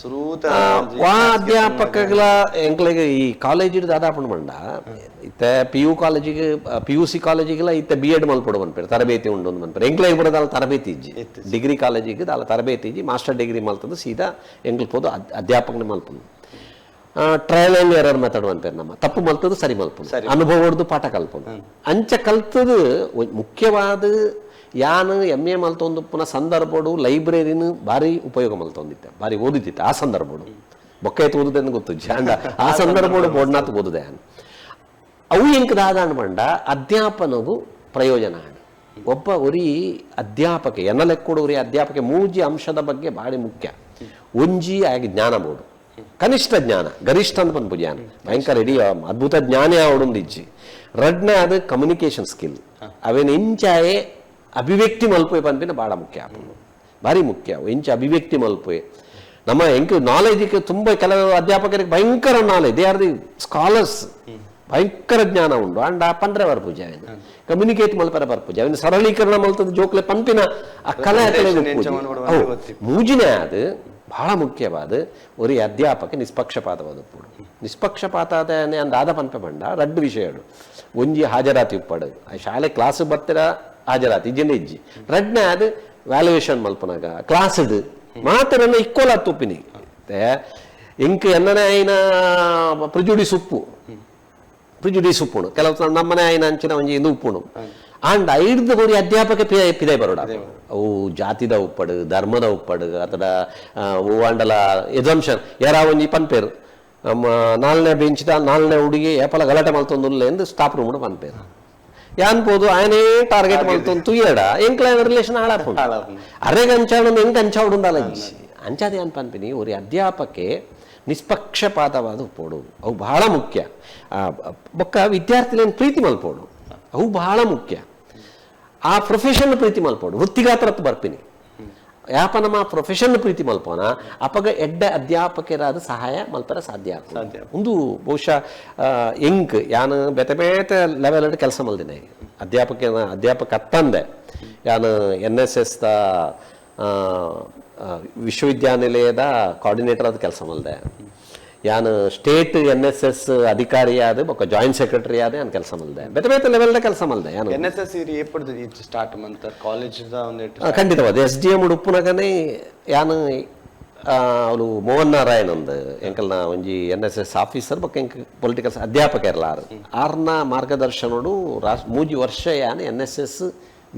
ಶುರುತ ಅಧ್ಯಾಪಕಗಳ ಎಂಕ್ಲೆಗೆ ಈ ಕಾಲೇಜ್ ಹಿಡಿದು ಅದಾಪಣ ಮಂಡ ಇತ್ತ PUC ಕಾಲೇಜಿಗೆಲ್ಲ ಇತ್ತ B.Ed ಮಲ್ಪಡು ಅನ್ಪೇರು ತರಬೇತಿ ಉಂಡು ಅನ್ಪೇರು ಎಂಕ್ಲೆಗೆ ಬರೋದಲ್ಲ ತರಬೇತಿ ಇಜ್ಜಿ ಡಿಗ್ರಿ ಕಾಲೇಜಿಗೆ ಅಲ್ಲ ತರಬೇತಿ ಇಜ್ಜಿ ಮಾಸ್ಟರ್ ಡಿಗ್ರಿ ಮಲ್ತದ್ದು ಸೀದಾ ಎಂಗ್ಲಪೋದು ಅಧ್ಯಾಪಕನೇ ಮಲ್ಪನು ಟ್ರಯಲ್ ಆ್ಯಂಡ್ ಎರರ್ ಮೆಥಡ್ ಅಂತಾರೆ ನಮ್ಮ ತಪ್ಪು ಮಲ್ತದ್ದು ಸರಿ ಮಲ್ಪನು ಅನುಭವ ಹೊಡೆದು ಪಾಠ ಕಲ್ಪನು ಅಂಚ ಕಲ್ತದು ಮುಖ್ಯವಾದ ಯಾನು MA ಮಲ್ತೊಂದು ಪುನಃ ಸಂದರ್ಭಡು ಲೈಬ್ರರಿನ ಭಾರಿ ಉಪಯೋಗ ಮಲ್ತೊಂದಿತ್ತೆ ಭಾರಿ ಓದಿದ್ದಿತ್ತು ಆ ಸಂದರ್ಭಡು ಬೊಕ್ಕ ಓದುದೆ ಗೊತ್ತು ಜಾಂಡ ಆ ಸಂದರ್ಭಡು ಬೋಡ್ನಾತ್ ಓದಿದೆ ಅವು ಎಂಕದಾದ ಅನ್ಬಂಡ ಅಧ್ಯಾಪನಗೂ ಪ್ರಯೋಜನ ಒಬ್ಬ ಉರಿ ಅಧ್ಯಾಪಕ ಎನ್ನಲೆಕ್ಕೊಡು ಉರಿ ಅಧ್ಯಾಪಕ ಮೂಜಿ ಅಂಶದ ಬಗ್ಗೆ ಭಾರಿ ಮುಖ್ಯ ಒಂಜಿ ಆಗಿ ಜ್ಞಾನ ಬೋಡು ಕನಿಷ್ಠ ಜ್ಞಾನ ಗರಿಷ್ಠ ಅಂತ ಬಂದ್ಬು ಜ್ಞಾನ ಭಯಂಕರ ಇಡೀ ಅದ್ಭುತ ಜ್ಞಾನ ಅವಡೊಂದಿಜ್ಜಿ ರಡ್ನೆ ಅದು ಕಮ್ಯುನಿಕೇಶನ್ ಸ್ಕಿಲ್ ಅವೇನು ಇಂಚಾಯೇ ಅಭಿವ್ಯಕ್ತಿ ಮಲ್ಪೆ ಬಂದ್ಬಿನ ಭಾಳ ಮುಖ್ಯ ಭಾರಿ ಮುಖ್ಯ ಇಂಚ ಅಭಿವ್ಯಕ್ತಿ ಮಲ್ಪೆ ನಮ್ಮ ಎಂಕ ನಾಲೆಜಿಗೆ ತುಂಬ ಕೆಲವು ಅಧ್ಯಾಪಕರಿಗೆ ಭಯಂಕರ knowledge they are the scholars ಭಯಂಕರ ಜ್ಞಾನ ಉಂಡು ಅಂಡ ಪಂದ್ರೆ ಬರ್ಪೂಜ ಅವೇನು ಕಮ್ಯುನಿಕೇಟ್ ಮಲ್ಪರ ಬರ್ಪೂಜ ಅವೇನು ಸರಳೀಕರಣ ಮಲ್ತದ ಜೋಕ್ಲೆ ಪಂಪಿನ ಆ ಕಲೆ ಮೂಜಿನೇ ಅದು ಬಹಳ ಮುಖ್ಯವಾದ ಒಂದು ಅಧ್ಯಾಪಕ ನಿಷ್ಪಕ್ಷಪಾತವಾದ ಪೂಡು ನಿಷ್ಪಕ್ಷಪಾತ ಅಂದಾದ ಪಂಪೆ ಬಂಡ ರಡ್ಡು ವಿಷಯಗಳು ಒಂಜಿ ಹಾಜರಾತಿ ಉಪ್ಪಡು ಶಾಲೆ ಕ್ಲಾಸ್ ಬರ್ತಿರ ಹಾಜರಾತಿ ಇಜ್ಜಿನ ಇಜ್ಜಿ ರಡ್ನೆ ಅದು ವ್ಯಾಲ್ಯೂಯೇಷನ್ ಮಲ್ಪನಾಗ ಕ್ಲಾಸ್ ಇದು ಮಾತ್ರ ಇಕ್ಕೋಲ ತುಪ್ಪಿನಿ ಎಂಕ್ ಎನ್ನನೆ ಆಯ್ನ ಪ್ರಿಜುಡಿಸ್ ಉಪ್ಪುಣು ಕೆಲವು ನಮ್ಮನೆ ಆಯ್ನ ಅಂಚಿನ ಒಂಜಿ ಇದು ಉಪ್ಪುಣು ಅಂಡ್ ಐಡ್ದು ಒಂದು ಅಧ್ಯಾಪಕ ಪಿದೆ ಬರೋಡ ಅವು ಜಾತಿದ ಉಪ್ಪಡು ಧರ್ಮದ ಉಪ್ಪಡು ಅತಡ ಅಂಡಲ ಎಜಂಪ್ಷನ್ ಯಾರ ಒಂಜಿ ಪನ್ಪೇರು ನಮ್ಮ 4ನೇ ಬೆಂಚಿದ 4ನೇ ಹುಡುಗಿ ಏಪಲ ಗಲಾಟೆ ಮಲ್ತೊಂದುಲ್ಲ ಎಂದು ಸ್ಟಾಫ್ ರೂಮ್ ಪನ್ಪೇರು ಯಾನ್ಬೋದು ఆయనే ಟಾರ್ಗೆಟ್ ಮಲ್ತೊಂದು ತುಯ್ಯಡ ಎಂಕ್ಲ ರಿಲೇಷನ್ ಹಾಳಾಪು ಅರೆಗೆ ಅಂಚಾಡು ಎಂಕ್ ಅಂಚಾವುಡುಂದಲ್ಲ ಅಂಚಾದೆ ಅನ್ ಪನ್ಪಿನಿ ಒಂದು ಅಧ್ಯಾಪಕೆ ನಿಷ್ಪಕ್ಷಪಾತವಾದ ಉಪ್ಪೋಡು ಅವು ಬಹಳ ಮುಖ್ಯ ಬೊಕ್ಕ ವಿದ್ಯಾರ್ಥಿಗಳನ್ನು ಪ್ರೀತಿ ಮಲ್ಪೋಡು ಅವು ಬಹಳ ಮುಖ್ಯ ಆ ಪ್ರೊಫೆಷನ್ ಪ್ರೀತಿ ಮಲ್ಪೋಡು ವೃತ್ತಿಗಾತ್ರತ್ತು ಬರ್ಪಿನಿ ಯಾಪ ನಮ್ಮ ಪ್ರೊಫೆಷನ್ ಪ್ರೀತಿ ಮಲ್ಪೋನ ಅಪಗ ಎಡ್ಡೆ ಅಧ್ಯಾಪಕರಾದ ಸಹಾಯ ಮಲ್ಪರ ಸಾಧ್ಯ ಒಂದು ಬಹುಶಃ ಎಂಕ್ ಯಾನು ಬೇತೆ ಬೇತೆ ಲೆವೆಲ್ ಕೆಲಸ ಮಲ್ದಿನ ಅಧ್ಯಾಪಕ ಅತ್ತಂದೆ ಯಾನು NSS ದ ವಿಶ್ವವಿದ್ಯಾನಿಲಯದ ಕೋಆರ್ಡಿನೇಟರ್ ಆದ ಕೆಲಸ ಮಲ್ದೆ ಯಾನು ಸ್ಟೇಟ್ NSS ಅಧಿಕಾರಿ ಆದ ಬೊಕ್ಕ ಜಾಯಿಂಟ್ ಸೆಕ್ರೆಟರಿ ಆದ ಯಾನು ಕೆಲಸ ಮಲ್ದೆ ಬೇತೆ ಬೇತೆ ಲೆವೆಲ್ದ ಕೆಲಸ ಮಲ್ದೆ ಯಾನು NSS ಎಪ್ಪಡ್ದು ಸ್ಟಾರ್ಟ್ ಮಂತ ಕಾಲೇಜ್ ಖಂಡಿತವಾದ SDM ಉಪ್ಪುನಗನೇ ಯಾನು ಅವಳು ಮೋಹನ್ ನಾರಾಯಣ್ ಒಂದು ಎಂಕಲ್ನ ಒಂಜಿ NSS ಆಫೀಸರ್ ಬೊಕ್ಕ ಎಂಕ್ ಪೊಲಿಟಿಕಲ್ ಅಧ್ಯಾಪಕ ಇರಲಾರು ಆರ್ನ ಮಾರ್ಗದರ್ಶನೋಡು ಮೂಜಿ ವರ್ಷ ಯಾನು NSS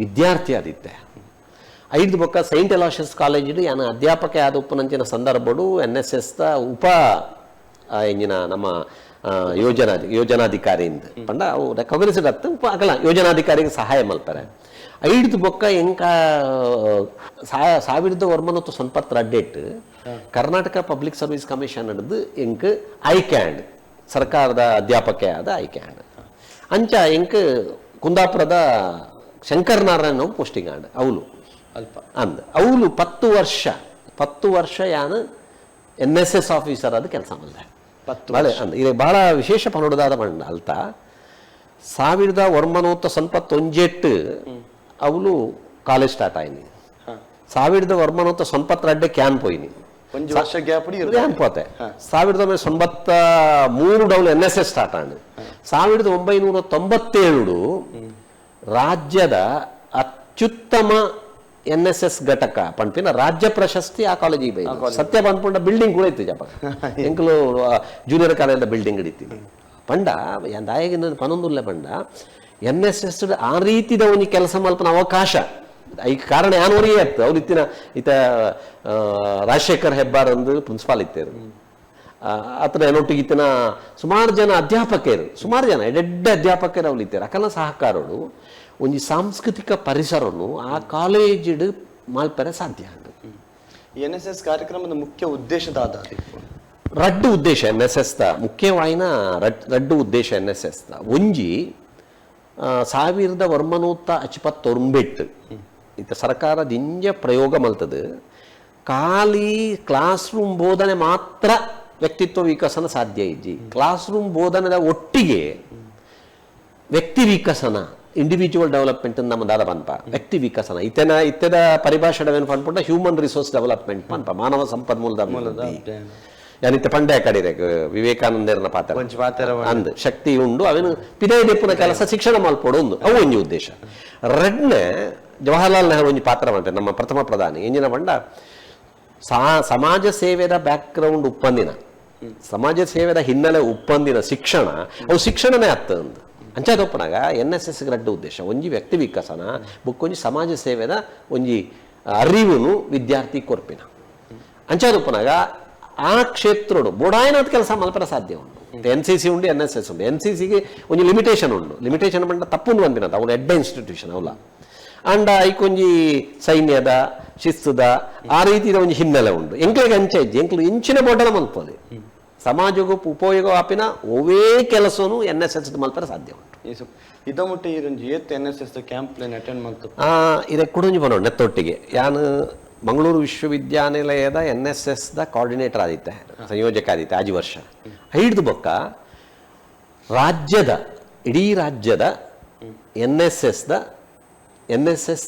ವಿದ್ಯಾರ್ಥಿ ಆದಿತ್ತೆ ಐದು ಬೊಕ್ಕ ಸೈಂಟ್ ಅಲಾಷಸ್ ಕಾಲೇಜ್ ಯಾನು ಅಧ್ಯಾಪಕ ಆದ ಉಪ್ಪುನಂಚಿನ ಸಂದರ್ಭಡು NSS ದ ಉಪ ಎಂಜಿನ ನಮ್ಮ ಯೋಜನಾಧಿಕಾರಿಯಿಂದ ಪಂಡ ಅವು ರೆಕಗ್ನೈಸ್ಡ್ ಅತ್ತು ಅಗಲ ಯೋಜನಾಧಿಕಾರಿಗೆ ಸಹಾಯ ಮಲ್ಪರೆ ಐದು ಬೊಕ್ಕ ಎಂಕ 1990 ಅಡ್ಡೇಟ್ ಕರ್ನಾಟಕ ಪಬ್ಲಿಕ್ ಸರ್ವಿಸ್ ಕಮಿಷನ್ ಹಿಡಿದು ಎಂಕ್ ಐಕ್ಯಾಂಡ್ ಸರ್ಕಾರದ ಅಧ್ಯಾಪಕ ಆದ ಐಕ್ಯಾಂಡ್ ಅಂಚ ಎಂಕ್ ಕುಂದಾಪುರದ ಶಂಕರ್ ನಾರಾಯಣ ಪೋಸ್ಟಿಂಗ್ ಆಂಡ್ ಅವಳು ಅಲ್ಪ ಅಂದ ಅವಳು 10 ವರ್ಷ ಯಾನು NSS ಆಫೀಸರ್ ಆದ ಕೆಲಸ ಮಲ್ದೆ ಇದು ಬಹಳ ವಿಶೇಷ ಪನೋಡದಾದ ಬಣ್ಣ ಅಲ್ತ 1991 ಅವಳು ಕಾಲೇಜ್ ಸ್ಟಾರ್ಟ್ ಆಯ್ನಿ 1992 ಕ್ಯಾನ್ ಪೋಯ್ನಿ ಕ್ಯಾನ್ ಪೋತೆ 1993 ಡೌಲ್ NSS ಸ್ಟಾರ್ಟ್ ಆಂಡ್ 1997 ರಾಜ್ಯದ ಅತ್ಯುತ್ತಮ NSS ಘಟಕ ಪಂಪಿನ ರಾಜ್ಯ ಪ್ರಶಸ್ತಿ ಆ ಕಾಲೇಜಿಗೆ ಬೈದು ಸತ್ಯ ಬಂದ್ಪಂಡ ಬಿಲ್ಡಿಂಗ್ ಕೂಡ ಇತ್ತು ಜಪ ಎಂಕಲು ಜೂನಿಯರ್ ಕಾಲೇಜ್ ಬಿಲ್ಡಿಂಗ್ ಹಿಡಿತೀನಿ ಪಂಡ ದಾಯಗಿನ ಪನೊಂದುಲ್ಲ ಪಂಡ NSS ಆ ರೀತಿದ ಒಂದು ಕೆಲಸ ಮಲ್ಪನ ಅವಕಾಶ ಈ ಕಾರಣ ಯಾನವರಿಗೆ ಇತ್ತು ಅವ್ರು ಇತ್ತಿನ ಈತ ರಾಜಶೇಖರ್ ಹೆಬ್ಬಾರ್ ಒಂದು ಪ್ರಿನ್ಸಿಪಾಲ್ ಇತ್ತೇರು ಅತ್ರ ಏನೊಟ್ಟಿಗಿತ್ತಿನ ಸುಮಾರು ಜನ ಅಧ್ಯಾಪಕರು ಸುಮಾರು ಜನ ಎಡ್ಡೆ ಅಧ್ಯಾಪಕರು ಅವಲಿದ್ದಾರೆ ಅಕಲ ಸಹಕಾರಗಳು ಒಂಜಿ ಸಾಂಸ್ಕೃತಿಕ ಪರಿಸರನು ಆ ಕಾಲೇಜಿಡ್ ಮಾಲ್ಪರೆ ಸಾಧ್ಯ NSS ಕಾರ್ಯಕ್ರಮದ ಮುಖ್ಯ ಉದ್ದೇಶದ ರಡ್ಡು ಉದ್ದೇಶ NSS ದ ಮುಖ್ಯವಾಯಿನ ರಡ್ಡು ಉದ್ದೇಶ NSS ದ ಒಂಜಿ 1949 ಇತ್ತ ಸರ್ಕಾರದ ಇಂಜ ಪ್ರಯೋಗ ಮಲ್ತದು ಖಾಲಿ ಕ್ಲಾಸ್ ರೂಮ್ ಬೋಧನೆ ಮಾತ್ರ ವ್ಯಕ್ತಿತ್ವ ವಿಕಸನ ಸಾಧ್ಯ ಇಜ್ಜಿ ಕ್ಲಾಸ್ ರೂಮ್ ಬೋಧನೆದ ಒಟ್ಟಿಗೆ ವ್ಯಕ್ತಿ ವಿಕಸನ ಇಂಡಿವಿಜುವಲ್ ಡೆವಲಪ್ಮೆಂಟ್ ನಮ್ಮ ದಾದ ಪನ್ಪ ವ್ಯಕ್ತಿ ವಿಕಸನ ಇತ್ತೆದ ಪರಿಭಾಷೆಡವೇನು ಪನ್ಪುಂಡ ಹ್ಯೂಮನ್ ರಿಸೋರ್ಸ್ ಡೆವಲಪ್ಮೆಂಟ್ ಪನ್ಪ ಮಾನವ ಸಂಪನ್ಮೂಲದ ಯಾನಿತ್ತ ಪಂಡೆ ಕಡಿರೆ ವಿವೇಕಾನಂದರ್ನ ಪಾತ್ರ ಅಂದ್ ಶಕ್ತಿ ಉಂಡು ಅವನು ಪಿದೈ ದೆಪ್ಪುನ ಕೆಲಸ ಶಿಕ್ಷಣ ಮಲ್ಪೋಡು ಒಂದು ಅವು ಒಂಜಿ ಉದ್ದೇಶ ರೆಡ್ನೆ ಜವಾಹರ್ಲಾಲ್ ನೆಹರು ಒಂಜಿ ಪಾತ್ರ ಮಾಡ್ತಾರೆ ನಮ್ಮ ಪ್ರಥಮ ಪ್ರಧಾನಿ ಎಂಜಿನ ಪಂಡ ಸಮಾಜ ಸೇವೆದ ಬ್ಯಾಕ್ಗ್ರೌಂಡ್ ಉಪ್ಪಂದಿನ ಸಮಾಜ ಸೇವೆದ ಹಿನ್ನೆಲೆ ಉಪ್ಪಂದಿನ ಶಿಕ್ಷಣ ಅವು ಶಿಕ್ಷಣನೇ ಆಗ್ತದೆ ಅಂಚಾದೊಪ್ಪನಾಗ NSS ರಡ್ಡು ಉದ್ದೇಶ ಒಂಜಿ ವ್ಯಕ್ತಿ ವಿಕಸನ ಬುಕ್ಕೊಂಜಿ ಸಮಾಜ ಸೇವೆದ ಒಂಜಿ ಅರಿವುನು ವಿದ್ಯಾರ್ಥಿ ಕೊರ್ಪಿನ ಅಂಚಾದೊಪ್ಪನಾಗ ಆ ಕ್ಷೇತ್ರಡು ಬೋಡಾಯನದ ಕೆಲಸ ಮಲ್ಪರ ಸಾಧ್ಯ ಉಂಟು NCC ಉಂಡು NSS ಉಂಡು NCCಗೆ ಒಂಜಿ ಲಿಮಿಟೇಷನ್ ಉಂಡು ಲಿಮಿಟೇಷನ್ ಬಂದ ತಪ್ಪುಂಡು ಬಂದಿನದ ಅವನು ಎಡ್ಡ ಇನ್ಸ್ಟಿಟ್ಯೂಷನ್ ಅವಲ ಅಂಡ ಐಕೊಂಜಿ ಸೈನ್ಯದ ಶಿಸ್ತುದ ಆ ರೀತಿಯ ಒಂಜಿ ಹಿನ್ನೆಲೆ ಉಂಡು ಎಂಕ್ಲೆಗೆ ಅಂಚೆ ಇಜ್ಜಿ ಎಂಕ್ಲು ಇಂಚಿನ ಬೋಟಲ ಮಲ್ಪೋದೆ ಸಮಾಜಕ್ಕೂ ಉಪಯೋಗ ಆಪಿನ ಒವೇ ಕೆಲಸನು NSS ಮಲ್ಪರ ಸಾಧ್ಯ ಉಂಟು ಇದ ಮುಟ್ಟ ಇರಂಜಿ NSS ಕ್ಯಾಂಪ್ ಅಟೆಂಡ್ ಮಾಡ್ತು ಇದಕ್ಕೆ ಕುಡಂಜಿ ಬರೋಣ ನೆತ್ತೊಟ್ಟಿಗೆ ಯಾನು ಮಂಗಳೂರು ವಿಶ್ವವಿದ್ಯಾನಿಲಯದ NSS ದ ಕೋಆರ್ಡಿನೇಟರ್ ಆದಿತ್ತೆ ಸಂಯೋಜಕ ಆದಿತ್ತೆ ಆಜಿ ವರ್ಷ ಹಿಡ್ದು ಬೊಕ್ಕ ರಾಜ್ಯದ ಇಡೀ ರಾಜ್ಯದ NSS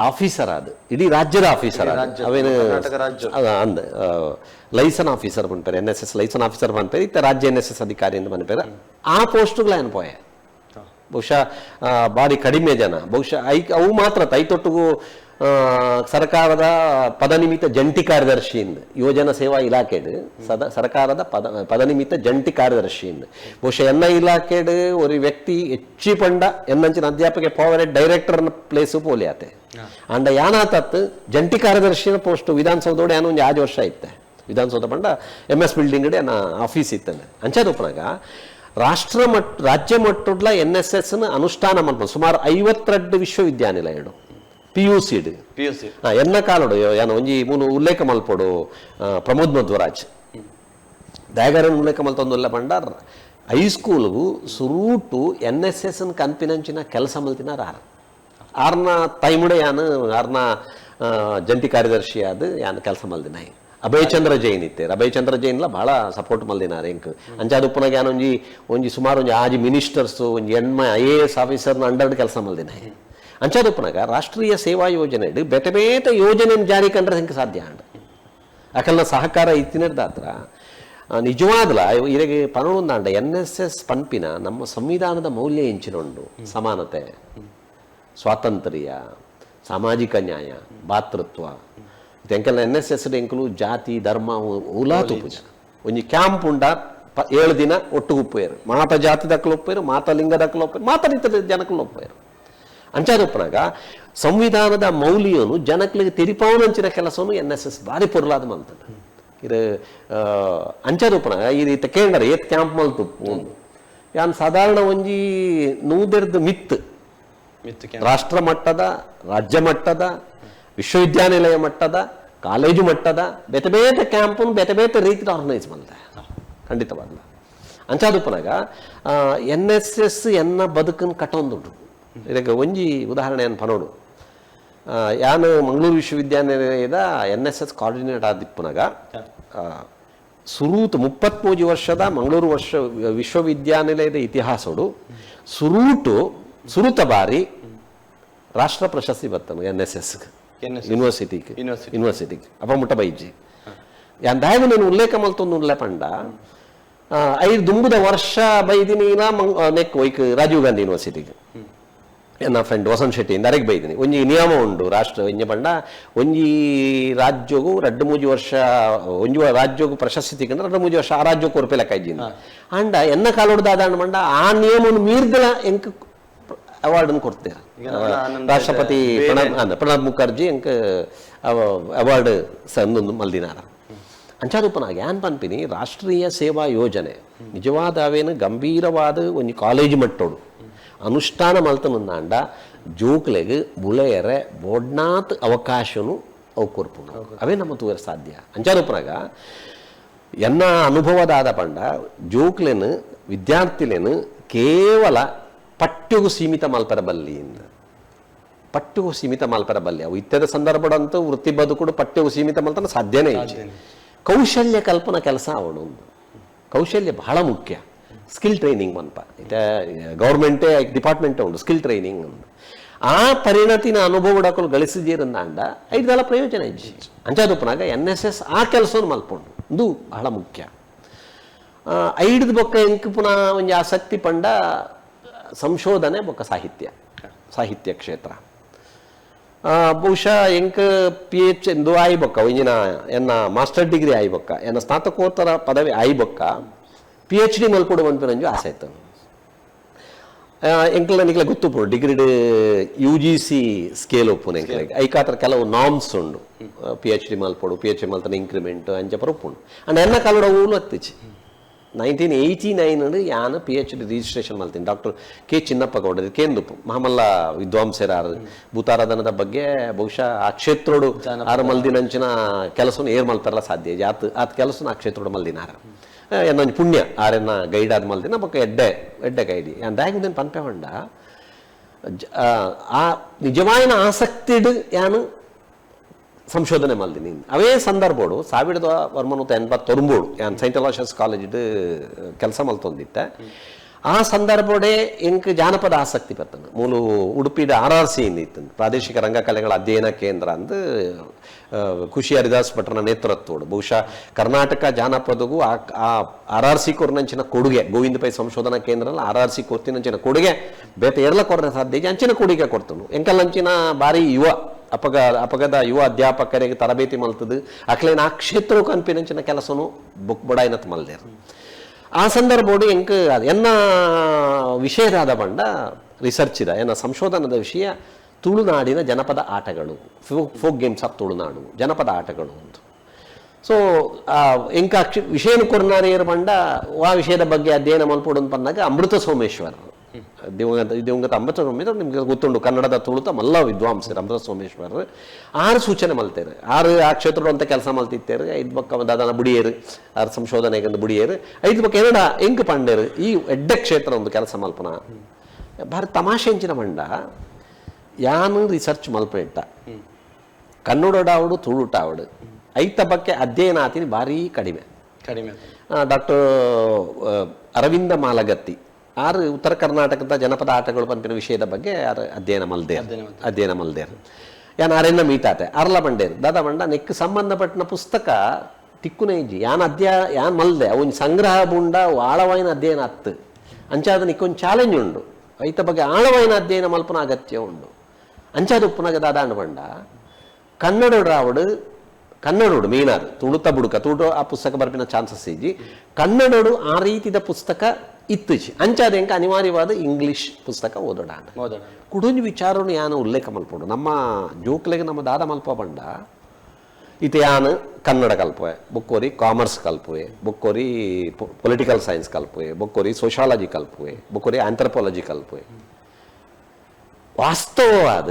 ಆಫೀಸರ್ ಆದ ಇಡೀ ರಾಜ್ಯದ ಆಫೀಸರ್ ಅವೇನು ಅಂದ ಲೈಸನ್ ಆಫೀಸರ್ ಬಂದ್ಪೇರು NSS ಲೈಸನ್ ಆಫೀಸರ್ ಬಂದ್ಪೇರು ಇತ್ತ ರಾಜ್ಯ NSS ಅಧಿಕಾರಿ ಅಂತ ಬಂದ್ಪೇರು ಆ ಪೋಸ್ಟ್ಗಳ ಏನು ಪೋಯ ಬಹುಶಃ ಭಾರಿ ಕಡಿಮೆ ಜನ ಬಹುಶಃ ಅವು ಮಾತ್ರ ತೈತೊಟ್ಟಿಗೂ ಸರ್ಕಾರದ ಪದನಿಮಿತ್ತ ಜಂಟಿ ಕಾರ್ಯದರ್ಶಿಯಿಂದ ಯೋಜನಾ ಸೇವಾ ಇಲಾಖೆಡ್ ಸರ್ಕಾರದ ಪದನಿಮಿತ್ತ ಜಂಟಿ ಕಾರ್ಯದರ್ಶಿಯಿಂದ ಬಹುಶಃ ಇಲಾಖೆಡ್ ಒಂದು ವ್ಯಕ್ತಿ ಹೆಚ್ಚಿ ಪಂಡ ಎನ್ನಂಚಿನ ಅಧ್ಯಾಪಕ ಪವರ್ ಡೈರೆಕ್ಟರ್ ಪ್ಲೇಸು ಪೋಲಿಯಾತೆ ಅಂಡ ಯಾನಾತತ್ ಜಂಟಿ ಕಾರ್ಯದರ್ಶಿನ ಪೋಸ್ಟ್ ವಿಧಾನಸೌಧೋಡೆ ಏನೋ ಒಂದು 5 ವರ್ಷ ಇತ್ತೆ ವಿಧಾನಸೌಧ ಪಂಡ MS ಬಿಲ್ಡಿಂಗ್ ಆಫೀಸ್ ಇತ್ತಂದೆ ಅಂಚದೊಪ್ಪನಾಗ ರಾಜ್ಯ ಮಟ್ಟದ NSS ಅನುಷ್ಠಾನ ಮಾಡ್ಬೋದು ಸುಮಾರು 52 ವಿಶ್ವವಿದ್ಯಾನಿಲಯಗಳು PUC ಎನ್ನ ಕಾಲಡು ಏನು ಒಂಜಿ ಮೂನು ಉಲ್ಲೇಖ ಮಲ್ಪೋಡು ಪ್ರಮೋದ್ ಮಧ್ವರಾಜ್ ದಯಾಗರನ್ ಉಲ್ಲೇಖ ಮಲ್ತೊಂದುಲ್ಲ ಪಂಡ ಹೈಸ್ಕೂಲ್ಗೂ ಸುರೂಟು NSS ಕನ್ಪಿನಂಚಿನ ಕೆಲಸ ಮಲ್ತಿನಾರ ಆರ್ನ ತೈಮುಡೆ ಯಾನು ಆರ್ನ ಜಂಟಿ ಕಾರ್ಯದರ್ಶಿ ಆದ ಯಾನು ಕೆಲಸ ಮಲ್ದಿನ ಅಭಯಚಂದ್ರ ಜೈನ್ ಇತ್ತೆ ಅಭಯಚಂದ್ರ ಜೈನ್ಲ ಬಹಳ ಸಪೋರ್ಟ್ ಮಲ್ದಿನಾರ ಎಂಕ್ ಅಂಚಾದುಪ್ಪನಾಗ ಯಾನು ಒಂಜಿ ಸುಮಾರು ಒಂಜಿ ಆಜಿ ಮಿನಿಸ್ಟರ್ಸ್ ಒಂಜಿ IAS ಆಫೀಸರ್ನ ಅಂಡರ್ ಕೆಲಸ ಮಲ್ದಿನ ಅಂಚಾದೊಪ್ಪನಾಗ ರಾಷ್ಟ್ರೀಯ ಸೇವಾ ಯೋಜನೆ ಬೇತೆ ಬೇತೆ ಯೋಜನೆ ಜಾರಿ ಕಂಡ್ರೆ ಹೆಂಗೆ ಸಾಧ್ಯ ಅಂಡ ಅಕಲ್ನ ಸಹಕಾರ ಇತ್ತಿನದಾತ್ರ ನಿಜವಾದ್ಲ ಇರಗೆ ಪನೊಂದಾಂಡ NSS ಪನ್ಪಿನ ನಮ್ಮ ಸಂವಿಧಾನದ ಮೌಲ್ಯ ಎಂಚಿನೊಂಡು ಸಮಾನತೆ ಸ್ವಾತಂತ್ರ್ಯ ಸಾಮಾಜಿಕ ನ್ಯಾಯ ಭಾತೃತ್ವ ಎಂಕೆಲ್ಲ NSS ಎಂಕಲು ಜಾತಿ ಧರ್ಮ ಉಲಾತು ಪೂಜ ಒಂಜಿ ಕ್ಯಾಂಪ್ ಉಂಡ 7 ದಿನ ಒಟ್ಟಿಗೆ ಉಪ್ಪೇರು ಮಾತ ಜಾತಿ ದಕ್ಕಲು ಒಪ್ಪೇರು ಮಾತ ಲಿಂಗ ದಕ್ಕಲು ಒಪ್ಪೇರು ಮಾತ ರೀತಿಯ ಜನಕ್ಕಲು ಒಪ್ಪೇರು ಅಂಚಾದೊಪ್ಪನಾಗ ಸಂವಿಧಾನದ ಮೌಲ್ಯನು ಜನಕ್ಕೆ ತಿರಿಪಾವನಂಚಿನ ಕೆಲಸವನ್ನು NSS ಭಾರಿ ಪೊರ್ಲಾದ ಮಲ್ತದೆ ಇದು ಅಂಚಾದೊಪ್ಪನಾಗ ಈ ರೀತಿ ಕೇಂದ್ರ ಏತ್ ಕ್ಯಾಂಪ್ ಮಲ್ತುಪ್ಪು ಯಾನ್ ಸಾಧಾರಣ ಒಂಜಿ ನೂದೆರ್ದು ಮಿತ್ ರಾಷ್ಟ್ರ ಮಟ್ಟದ ರಾಜ್ಯ ಮಟ್ಟದ ವಿಶ್ವವಿದ್ಯಾನಿಲಯ ಮಟ್ಟದ ಕಾಲೇಜು ಮಟ್ಟದ ಬೇತೆ ಬೇತೆ ಕ್ಯಾಂಪನ್ನು ಬೇತೆ ಬೇತೆ ರೀತಿಯ ಆರ್ಗನೈಸ್ ಮಾಡ್ತಾರೆ ಖಂಡಿತವಾಗ್ಲ ಅಂಚಾದೊಪ್ಪನಾಗ NSS ಎನ್ನ ಬದುಕನ್ನು ಕಟ್ಟೊಂದುಂಟು ಇದಕ್ಕೆ ಒಂಜಿ ಉದಾಹರಣೆಯನ್ನು ಪನೋಡು ಯಾನು ಮಂಗಳೂರು ವಿಶ್ವವಿದ್ಯಾನಿಲಯದ NSS ಕೋಆರ್ಡಿನೇಟರ್ ಆದಿಪ್ಪನಾಗ ಸುರೂತು 33 ವರ್ಷದ ಮಂಗಳೂರು ವಿಶ್ವವಿದ್ಯಾನಿಲಯದ ಇತಿಹಾಸಡು ಸುರುತ ಬಾರಿ ರಾಷ್ಟ್ರ ಪ್ರಶಸ್ತಿ ಬರ್ತನು NSS ಯೂನಿವರ್ಸಿಟಿಗೆ ಅಪ್ಪ ಮುಟ್ಟ ಬೈಜಿ ಯಾನ್ ದಾಯಗ నేను ಉಲ್ಲೇಖ ಮಲ್ತೊಂದು ಪಂಡ 5 ದುಂಬುದ ವರ್ಷ ಬೈದಿನ ನೆಕ್ ವೈಕ್ ರಾಜೀವ್ ಗಾಂಧಿ ಯೂನಿವರ್ಸಿಟಿಗೆ ನನ್ನ ಫ್ರೆಂಡ್ ವಸಂತ್ ಶೆಟ್ಟಿ ಇಂದರೆಗೆ ಬೈದಿನಿ ಒಂಜಿ ನಿಯಮ ಉಂಡು ರಾಷ್ಟ್ರ ಇಂಜ ಪಂಡ ಒಂಜಿ ರಾಜ್ಯಗೂ 2-3 ವರ್ಷ ಒಂಜಿ ರಾಜ್ಯಗೂ ಪ್ರಶಸ್ತಿ ತಿಕ್ಕಂಡ್ರೆ 2-3 ವರ್ಷ ಆ ರಾಜ್ಯಕ್ಕೆ ಕೊರಪೆ ಲೆಕ್ಕ ಇದ್ದೀನಿ ಅಂಡ ಎನ್ನ ಕಾಲೋಡ್ದಾದ ಮಂಡ ಆ ನಿಯಮವನ್ನು ಮೀರ್ದಲ ಎಂಕ್ ಅವಾರ್ಡನ್ನು ಕೊಡ್ತಾರೆ ರಾಷ್ಟ್ರಪತಿ ಪ್ರಣಬ್ ಮುಖರ್ಜಿ ಎಂಕ್ ಅವಾರ್ಡ್ ಸಂದೊಂದು ಮಲ್ದಿನಾರ ಅಂಚಾದುಪ್ಪನಾಗ ಏನು ಪನ್ಪಿನಿ ರಾಷ್ಟ್ರೀಯ ಸೇವಾ ಯೋಜನೆ ನಿಜವಾದ ಅವೇನು ಗಂಭೀರವಾದ ಒಂದು ಕಾಲೇಜ್ ಮಟ್ಟೋಡು ಅನುಷ್ಠಾನ ಮಲ್ತನಂದಾಂಡ ಜೋಕ್ಲೆಗೆ ಬುಳೆಯರೆ ಬೋಡ್ನಾತ್ ಅವಕಾಶನು ಅವು ಕೊರ್ಪುಂಡು ಅವೇ ನಮ್ಮ ತೂರ ಸಾಧ್ಯ ಅಂಚಾದುಪ್ಪನಾಗ ಎನ್ನ ಅನುಭವದಾದ ಪಂಡ ಜೋಕ್ಲೆನು ವಿದ್ಯಾರ್ಥಿಲೇನು ಕೇವಲ ಪಠ್ಯಗೂ ಸೀಮಿತ ಮಲ್ಪರಬಲ್ಲಿಯಿಂದ ಪಠ್ಯಗೂ ಸೀಮಿತ ಮಲ್ಪರಬಲ್ಲಿ ಅವು ಇತ್ಯದ ಸಂದರ್ಭದಂತೂ ವೃತ್ತಿ ಬದುಕುಡು ಪಠ್ಯಗೂ ಸೀಮಿತ ಮಲ್ತನ ಸಾಧ್ಯನೇ ಇಲ್ಲ ಕೌಶಲ್ಯ ಕಲ್ಪನಾ ಕೆಲಸ ಅವನು ಕೌಶಲ್ಯ ಬಹಳ ಮುಖ್ಯ ಸ್ಕಿಲ್ ಟ್ರೈನಿಂಗ್ ಮನ್ಪ ಇತ್ತೆ ಗೌರ್ಮೆಂಟೇ ಡಿಪಾರ್ಟ್ಮೆಂಟೇ ಉಂಟು ಸ್ಕಿಲ್ ಟ್ರೈನಿಂಗ್ ಉಂಟು ಆ ಪರಿಣತಿನ ಅನುಭವ ಡಾಕಲು ಗಳಿಸಿದ್ದೀರಂದಾಂಡ ಐದೆಲ್ಲ ಪ್ರಯೋಜನ ಇಜ್ಜಿ ಅಂಚಾದುಪ್ಪನಾಗ NSS ಆ ಕೆಲಸವನ್ನು ಮಲ್ಪುಂಡು ಇದು ಬಹಳ ಮುಖ್ಯ ಐಡ್ದ ಬೊಕ್ಕ ಎಂಕ್ ಪುನಃ ಒಂದು ಆಸಕ್ತಿ ಪಂಡ ಸಂಶೋಧನೆ ಬೊಕ್ಕ ಸಾಹಿತ್ಯ ಕ್ಷೇತ್ರ ಬಹುಶಃ ಎಂಕ್ PH ಎಂದು ಆಯ್ಬೊಕ್ಕ ಒಂಜಿನ ಎನ್ನ ಮಾಸ್ಟರ್ ಡಿಗ್ರಿ ಆಯ್ಬೊಕ್ಕ ಎನ್ನ ಸ್ನಾತಕೋತ್ತರ ಪದವಿ ಆಯ್ಬೊಕ್ಕ PhD ಮಲ್ಪೊಡು ಬಂತು ಆಸೆ ಇತ್ತು ಎಂಕ್ಲ ನಿಕ್ಲೆ ಗೊತ್ತು ಡಿಗ್ರಿಡ್ UGC ಸ್ಕೇಲ್ ಒಪ್ಪುನು ಎಂಕ್ಲೆಗೆ ಐಕಾತ್ರ ಕೆಲವು ನಾರ್ಮ್ಸ್ ಉಂಡು PhD ಮಲ್ಪೊಡು PhD ಮಲ್ತನ ಇಂಕ್ರಿಮೆಂಟ್ ಅಂಚಪರ ಒಪ್ಪುಂಡು ಅಂಡ್ ಎನ್ನ ಕಲ್ಲಡ ಊಲು ಹತ್ತಿಚ್ಚಿ 1989 ಯಾನು PhD ರಿಜಿಸ್ಟ್ರೇಷನ್ ಮಾಡ್ತೀನಿ ಡಾಕ್ಟರ್ K ಚಿನ್ನಪ್ಪ ಗೌಡರು ಕೇಂದುಪ್ಪು ಮಹಮಲ್ಲ ವಿದ್ವಾಂಸರಾರು ಭೂತಾರಾಧನದ ಬಗ್ಗೆ ಬಹುಶಃ ಆ ಕ್ಷೇತ್ರೋಡು ಆರು ಮಲ್ದಿನಂಚಿನ ಕೆಲಸವನ್ನು ಏರ್ ಮಲ್ತಾರಲ್ಲ ಸಾಧ್ಯ ಆತ ಕೆಲಸನ ಆ ಕ್ಷೇತ್ರೋಡು ಮಲ್ದಿನಾರ ಏನೊಂದು ಪುಣ್ಯ ಆರೆನ್ನ ಗೈಡ್ ಆದ ಮಲ್ದಿನ ಬೊಕ್ಕ ಎಡ್ಡೆ ಗೈಡಿ ದಾಗಿಂದೇನು ಪನ್ಪೆ ಹೊಂಡ ಆ ನಿಜವಾಯಿನ ಆಸಕ್ತಿಡ್ ಯಾನು ಸಂಶೋಧನೆ ಮಲ್ದಿನಿ ಅವೇ ಸಂದರ್ಭಡು 1989 ಯಾನ್ ಸೈಂಟ್ ಅಲೋಷಿಯಸ್ ಕಾಲೇಜ್ ಕೆಲಸ ಮಲ್ತೊಂದಿತ್ತೆ ಆ ಸಂದರ್ಭಡೆ ಎಂಕ್ ಜಾನಪದ ಆಸಕ್ತಿ ಬರ್ತದೆ ಮೂಲು ಉಡುಪಿದ RRC ಇತ್ತು ಪ್ರಾದೇಶಿಕ ರಂಗಕಲೆಗಳ ಅಧ್ಯಯನ ಕೇಂದ್ರ ಅಂದು ಖುಷಿ ಹರಿದಾಸ್ ಭಟ್ರನ ನೇತೃತ್ವಡು ಬಹುಶಃ ಕರ್ನಾಟಕ ಜಾನಪದಗೂ ಆ RRC ಕೊರ್ನಂಚಿನ ಕೊಡುಗೆ ಗೋವಿಂದ ಪೈ ಸಂಶೋಧನಾ ಕೇಂದ್ರ RRC ಕೊರ್ತಿನಂಚಿನ ಕೊಡುಗೆ ಬೇತೆ ಎರಲ ಕೊರನ ಸಾಧ್ಯ ಅಂಚಿನ ಕೊಡುಗೆ ಕೊಡ್ತನು ಎಂಕಲ್ಲಂಚಿನ ಬಾರಿ ಅಪಗದ ಯುವ ಅಧ್ಯಾಪಕರಿಗೆ ತರಬೇತಿ ಮಲ್ತದು ಅಕ್ಲೇನ ಆ ಕ್ಷೇತ್ರ ಕನ್ಪಿನಂಚಿನ ಕೆಲಸನು ಬುಕ್ ಬಡಾಯಿನತ್ ಮಲ್ದೇರು ಆ ಸಂದರ್ಭಡು ಎಂಕ್ ಎನ್ನ ವಿಷಯದಾದ ಬಂಡ ರಿಸರ್ಚ್ ಇದೆ ಎನ್ನ ಸಂಶೋಧನದ ವಿಷಯ ತುಳುನಾಡಿನ ಜನಪದ ಆಟಗಳು ಫೋಕ್ ಗೇಮ್ಸ್ ಆಫ್ ತುಳುನಾಡು ಜನಪದ ಆಟಗಳು ಅಂತ ಸೊ ಎಂಕ ವಿಷಯನ ಕೊರ್ನಾರಿಯರು ಬಂಡ ಆ ವಿಷಯದ ಬಗ್ಗೆ ಅಧ್ಯಯನ ಮಲ್ಪಡು ಅಂತ ಬಂದಾಗ ಅಮೃತ ಸೋಮೇಶ್ವರ್ ದಿವಂಗತ ಅಮೃತ ಸೋಮೇಶ್ವರ್ ನಿಮ್ಗೆ ಗೊತ್ತುಂಡು ಕನ್ನಡದ ತುಳುತ ಮಲ್ಲ ವಿದ್ವಾಂಸರು ಅಮೃತ ಸೋಮೇಶ್ವರ್ 6 ಸೂಚನೆ ಮಲ್ತೇರು 6 ಆ ಕ್ಷೇತ್ರಗಳು ಅಂತ ಕೆಲಸ ಮಲ್ತಿತ್ತೇರು 5 ಬಕ್ಕ ದಾದನ ಬುಡಿಯೇರು 6 ಸಂಶೋಧನೆಗೆ ಬುಡಿಯೇರು 5 ಬಕ್ಕ ಎರಡ ಎಂಕ್ ಪಂಡೇರು ಈ ಎಡ್ಡೆ ಕ್ಷೇತ್ರ ಒಂದು ಕೆಲಸ ಮಲ್ಪನ ಭಾರಿ ತಮಾಷೆ ಅಂಚಿನ ಮಂಡ ಯಾನು ರಿಸರ್ಚ್ ಮಲ್ಪೆಟ್ಟ ಕನ್ನಡಾವಡು ತುಳುಟಾವಡು ಐತ ಬಗ್ಗೆ ಅಧ್ಯಯನ ಆತೀನಿ ಭಾರಿ ಕಡಿಮೆ ಡಾಕ್ಟರ್ ಅರವಿಂದ ಮಾಲಗತ್ತಿ ಆರು ಉತ್ತರ ಕರ್ನಾಟಕದ ಜನಪದ ಆಟಗಳು ಪಂಪಿನ ವಿಷಯದ ಬಗ್ಗೆ ಯಾರು ಅಧ್ಯಯನ ಮಲ್ದೇರು ಯಾನ್ ಆರೆನ್ನ ಮೀಟಾತೆ ಅರ್ಲ ಬಂಡೇರು ದಾದಾ ಬಂಡ ನೆಕ್ ಸಂಬಂಧಪಟ್ಟ ಪುಸ್ತಕ ತಿಕ್ಕುನೇ ಇಜ್ಜಿ ಯಾನ್ ಮಲ್ದೆ ಅವನ್ ಸಂಗ್ರಹ ಬುಂಡ ಆಳವಾಯಿನ ಅಧ್ಯಯನ ಅತ್ತು ಅಂಚಾದ ನಿಕ್ಕೊಂದು ಚಾಲೆಂಜ್ ಉಂಡು ಐತ ಬಗ್ಗೆ ಆಳವಾಯಿನ ಅಧ್ಯಯನ ಮಲ್ಪನ ಅಗತ್ಯ ಉಂಡು ಅಂಚಾದ ಉಪ್ಪುನಾಗ ದಾದಾಂಡ ಬಂಡ ಕನ್ನಡೋಡು ಮೀನಾರು ತುಳುತ ಬುಡುಕ ಆ ಪುಸ್ತಕ ಬರ್ಪಿನ ಚಾನ್ಸಸ್ ಇಜ್ಜಿ ಕನ್ನಡೋಡು ಆ ರೀತಿದ ಪುಸ್ತಕ ಇತ್ತುಜಿ ಅಂಚಾದ ಎಂಕ ಅನಿವಾರ್ಯವಾದ ಇಂಗ್ಲಿಷ್ ಪುಸ್ತಕ ಓದೋಡ ಕುಡೊಂದು ವಿಚಾರವನ್ನು ಯಾನು ಉಲ್ಲೇಖ ಮಲ್ಪೋಡು ನಮ್ಮ ಜೋಕ್ಲೆಗೆ ನಮ್ಮ ದಾದ ಮಲ್ಪ ಬಂಡ ಇತ ಯಾನು ಕನ್ನಡ ಕಲ್ಪುವೆ ಬುಕ್ಕೋರಿ ಕಾಮರ್ಸ್ ಕಲ್ಪುವೆ ಬುಕ್ಕೋರಿ ಪೊಲಿಟಿಕಲ್ ಸೈನ್ಸ್ ಕಲ್ಪುವೆ ಬುಕ್ಕೋರಿ ಸೋಶಾಲಜಿ ಕಲ್ಪುವೆ ಬುಕ್ಕೋರಿ ಆಂಥ್ರಪಾಲಜಿ ಕಲ್ಪುವೆ ವಾಸ್ತವವಾದ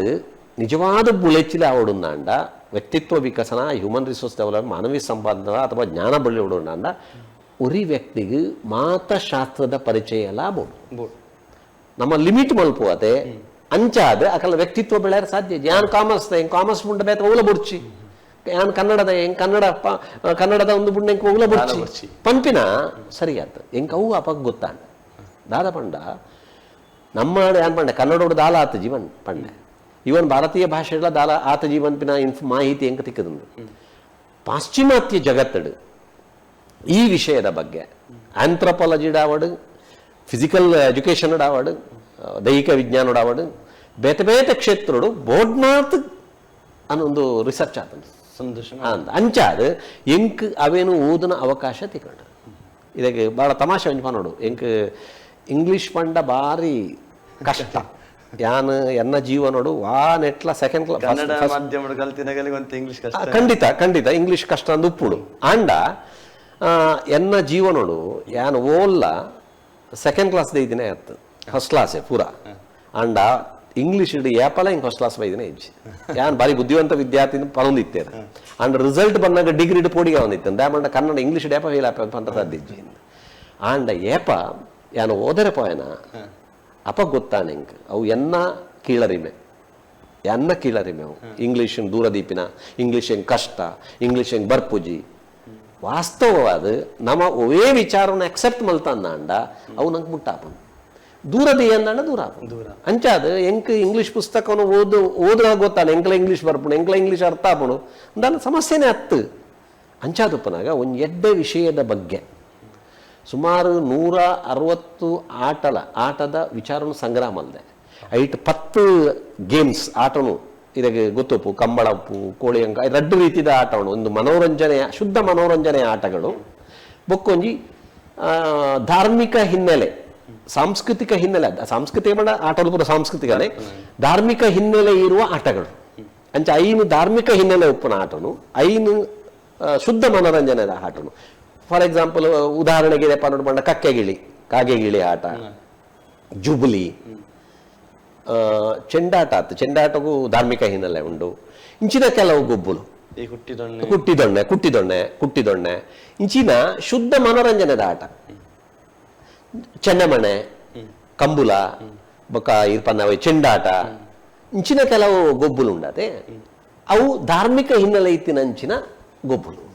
ನಿಜವಾದ ಬುಳೆಚ್ಚಿಲ ಆವಡುಂದಾಂಡ ವ್ಯಕ್ತಿತ್ವ ವಿಕಸನ ಹ್ಯೂಮನ್ ರಿಸೋರ್ಸ್ ಡೆವಲಪ್ಮೆಂಟ್ ಮಾನವೀಯ ಸಂಪಾದನೆ ಅಥವಾ ಜ್ಞಾನ ಬಳ್ಳಿ ಉಡುಂದಾಂಡ ಒರಿ ವ್ಯಕ್ತಿಗೆ ಮಾತಶಾಸ್ತ್ರದ ಪರಿಚಯ ಎಲ್ಲ ಬೋಡು ನಮ್ಮ ಲಿಮಿಟ್ ಮಲ್ಪುವತೆ ಅಂಚಾದ ಅಕಲ ವ್ಯಕ್ತಿತ್ವ ಬೆಳೆಯರ ಸಾಧ್ಯ ಯಾನ್ ಕಾಮರ್ಸ್ ಮುಂಡ ಬೇತ ಓಲ ಬುಡ್ಚಿ ಯಾನ್ ಕನ್ನಡದ ಒಂದು ಬುಂಡ ಎಂಕ ಓಲ ಬುಡ್ಚಿ ಪಂಪಿನ ಸರಿಯಾದ ಎಂಕ ಅವು ಅಪಗ ಗೊತ್ತಾಂಡ ದಾದ ಪಂಡ ನಮ್ಮ ಯಾನ್ ಪಂಡ ಕನ್ನಡೋಡು ದಾಲ ಆತ ಜೀವನ್ ಪಂಡೆ ಇವನ್ ಭಾರತೀಯ ಭಾಷೆಗಳ ದಾಲ ಆತ ಜೀವನ್ಪಿನ ಮಾಹಿತಿ ಎಂಕ ತಿಕ್ಕದಂದು ಪಾಶ್ಚಿಮಾತ್ಯ ಜಗತ್ತಡು ಈ ವಿಷಯದ ಬಗ್ಗೆ ಆಂಥ್ರಪಾಲಜಿ ಡಾವಡು ಫಿಸಿಕಲ್ ಎಜುಕೇಷನ್ ಡಾವಡು ದೈಹಿಕ ವಿಜ್ಞಾನ ಡಾವಡು ಬೇತೆ ಕ್ಷೇತ್ರಡು ಬೋಡ್ನಾಥ್ ಅನ್ನೊಂದು ರಿಸರ್ಚ್ ಆತ ಅಂಚಾದ ಎಂಕ್ ಅವೇನು ಓದಿನ ಅವಕಾಶ ತಿಕೊಂಡ ಇದಕ್ಕೆ ಭಾಳ ತಮಾಷೆ ಅಂಜಪ ನೋಡು ಎಂಕ್ ಇಂಗ್ಲೀಷ್ ಪಂಡ ಭಾರಿ ಕಷ್ಟ ಯಾನ್ ಎನ್ನ ಜೀವನೋಡು ವಾ ನೆಟ್ಲ ಸೆಕೆಂಡ್ ಕನ್ನಡ ಕ್ಲಾಸ್ ಮಾಧ್ಯಮ ಕಲ್ತಿನಾಗಲಿ ಒಂದು ಇಂಗ್ಲಿಷ್ ಕಷ್ಟ ಖಂಡಿತ ಇಂಗ್ಲಿಷ್ ಕಷ್ಟ ಅಂದು ಉಪ್ಪುಡು ಆಂಡ ಎನ್ನ ಜೀವನೋಡು ಯಾನ್ ಓಲ್ಲ ಸೆಕೆಂಡ್ ಕ್ಲಾಸ್ ದೈದಿನೇ ಆಯ್ತು ಫಸ್ಟ್ ಕ್ಲಾಸೇ ಪೂರ ಅಂಡ ಇಂಗ್ಲಿಷ್ ಇಡು ಏಪಲ ಹಿಂಗೆ ಫಸ್ಟ್ ಕ್ಲಾಸ್ ಬೈದಿನೇ ಇಜ್ಜಿ ಯಾನ್ ಬಾರಿ ಬುದ್ಧಿವಂತ ವಿದ್ಯಾರ್ಥಿ ಪರೊಂದಿತ್ತೇನೆ ಅಂಡ್ ರಿಸಲ್ಟ್ ಬಂದಾಗ ಡಿಗ್ರಿ ಪೋಡಿಗೆ ಒಂದಿತ್ತು ದಾಮಂಡ ಕನ್ನಡ ಇಂಗ್ಲಿಷ್ ಏಪ ಫೇಲ್ ಆಪ ಪಂತದ್ದಿಜ್ಜಿ ಆಂಡ ಏಪ ಯಾನು ಓದರೆ ಪೋಯನ ಅಪ್ಪ ಗೊತ್ತಾನೆ ಇಂಕ್ ಅವು ಎನ್ನ ಕೀಳರಿಮೆ ಅವು ಇಂಗ್ಲೀಷ್ ದೂರದೀಪಿನ ಇಂಗ್ಲೀಷ್ ಹೆಂಗೆ ಕಷ್ಟ ಇಂಗ್ಲೀಷ್ ಹೆಂಗೆ ಬರ್ಪುಜಿ ವಾಸ್ತವವಾದ ನಮ್ಮ ಒವೇ ವಿಚಾರನ ಅಕ್ಸೆಪ್ಟ್ ಮಲ್ತಾನ ಅಂಡ ಅವು ನಂಗೆ ಮುಟ್ಟಾಪನು ದೂರದಿ ಅಂದಂಡ ದೂರ ಅಂಚಾದ ಎಂಕ್ ಇಂಗ್ಲೀಷ್ ಪುಸ್ತಕವನ್ನು ಓದ್ರ ಗೊತ್ತಾನೆ ಎಂಕ್ಲ ಇಂಗ್ಲೀಷ್ ಬರ್ಪುಣು ಎಂಕ್ಲ ಇಂಗ್ಲೀಷ್ ಅರ್ಥ ಆಪುಣು ಅಂದಾನ ಸಮಸ್ಯೆನೇ ಹತ್ತು ಅಂಚಾದಪ್ಪನಾಗ ಒಂದು ಎಡ್ಡೆ ವಿಷಯದ ಬಗ್ಗೆ ಸುಮಾರು 160 ಆಟದ ವಿಚಾರನು ಸಂಗ್ರಹ ಮಲ್ದೆ ಐಟ್ 10 ಗೇಮ್ಸ್ ಆಟನು ಇದಕ್ಕೆ ಗೊತ್ತುಪ್ಪು ಕಂಬಳಪ್ಪು ಕೋಳಿ ಅಂಕ ಎರಡು ರೀತಿಯ ಆಟಗಳು ಒಂದು ಮನೋರಂಜನೆಯ ಶುದ್ಧ ಮನೋರಂಜನೆಯ ಆಟಗಳು ಬೊಕ್ಕೊಂಜಿ ಧಾರ್ಮಿಕ ಹಿನ್ನೆಲೆ ಸಾಂಸ್ಕೃತಿಕ ಹಿನ್ನೆಲೆ ಸಾಂಸ್ಕೃತಿಕ ಆಟಗಳು ಪೂರ ಸಾಂಸ್ಕೃತಿಕನೇ ಧಾರ್ಮಿಕ ಹಿನ್ನೆಲೆ ಇರುವ ಆಟಗಳು ಅಂಚ ಐನು ಧಾರ್ಮಿಕ ಹಿನ್ನೆಲೆ ಉಪ್ಪನ ಆಟನು ಐನು ಶುದ್ಧ ಮನೋರಂಜನೆಯ ಆಟನು ಫಾರ್ ಎಕ್ಸಾಂಪಲ್ ಉದಾಹರಣೆಗೆ ಪಂಡ ಕಕ್ಕೆಗಿಳಿ ಕಾಗೆಗಿಳಿ ಆಟ ಜುಬುಲಿ ಚೆಂಡಾಟ ಚೆಂಡಾಟಗೂ ಧಾರ್ಮಿಕ ಹಿನ್ನೆಲೆ ಉಂಡು ಇಂಚಿನ ಕೆಲವು ಗೊಬ್ಬುಲು ಕುಟ್ಟಿದೊಣ್ಣೆ ಇಂಚಿನ ಶುದ್ಧ ಮನೋರಂಜನೆದ ಆಟ ಚೆನ್ನಮಣೆ ಕಂಬುಲ ಬೊಕ್ಕ ಇರ್ಪನ್ನ ಚೆಂಡಾಟ ಇಂಚಿನ ಕೆಲವು ಗೊಬ್ಬುಲು ಉಂಡತೆ ಅವು ಧಾರ್ಮಿಕ ಹಿನ್ನೆಲೆ ಇತ್ತಿನ ಅಂಚಿನ ಗೊಬ್ಬುಲು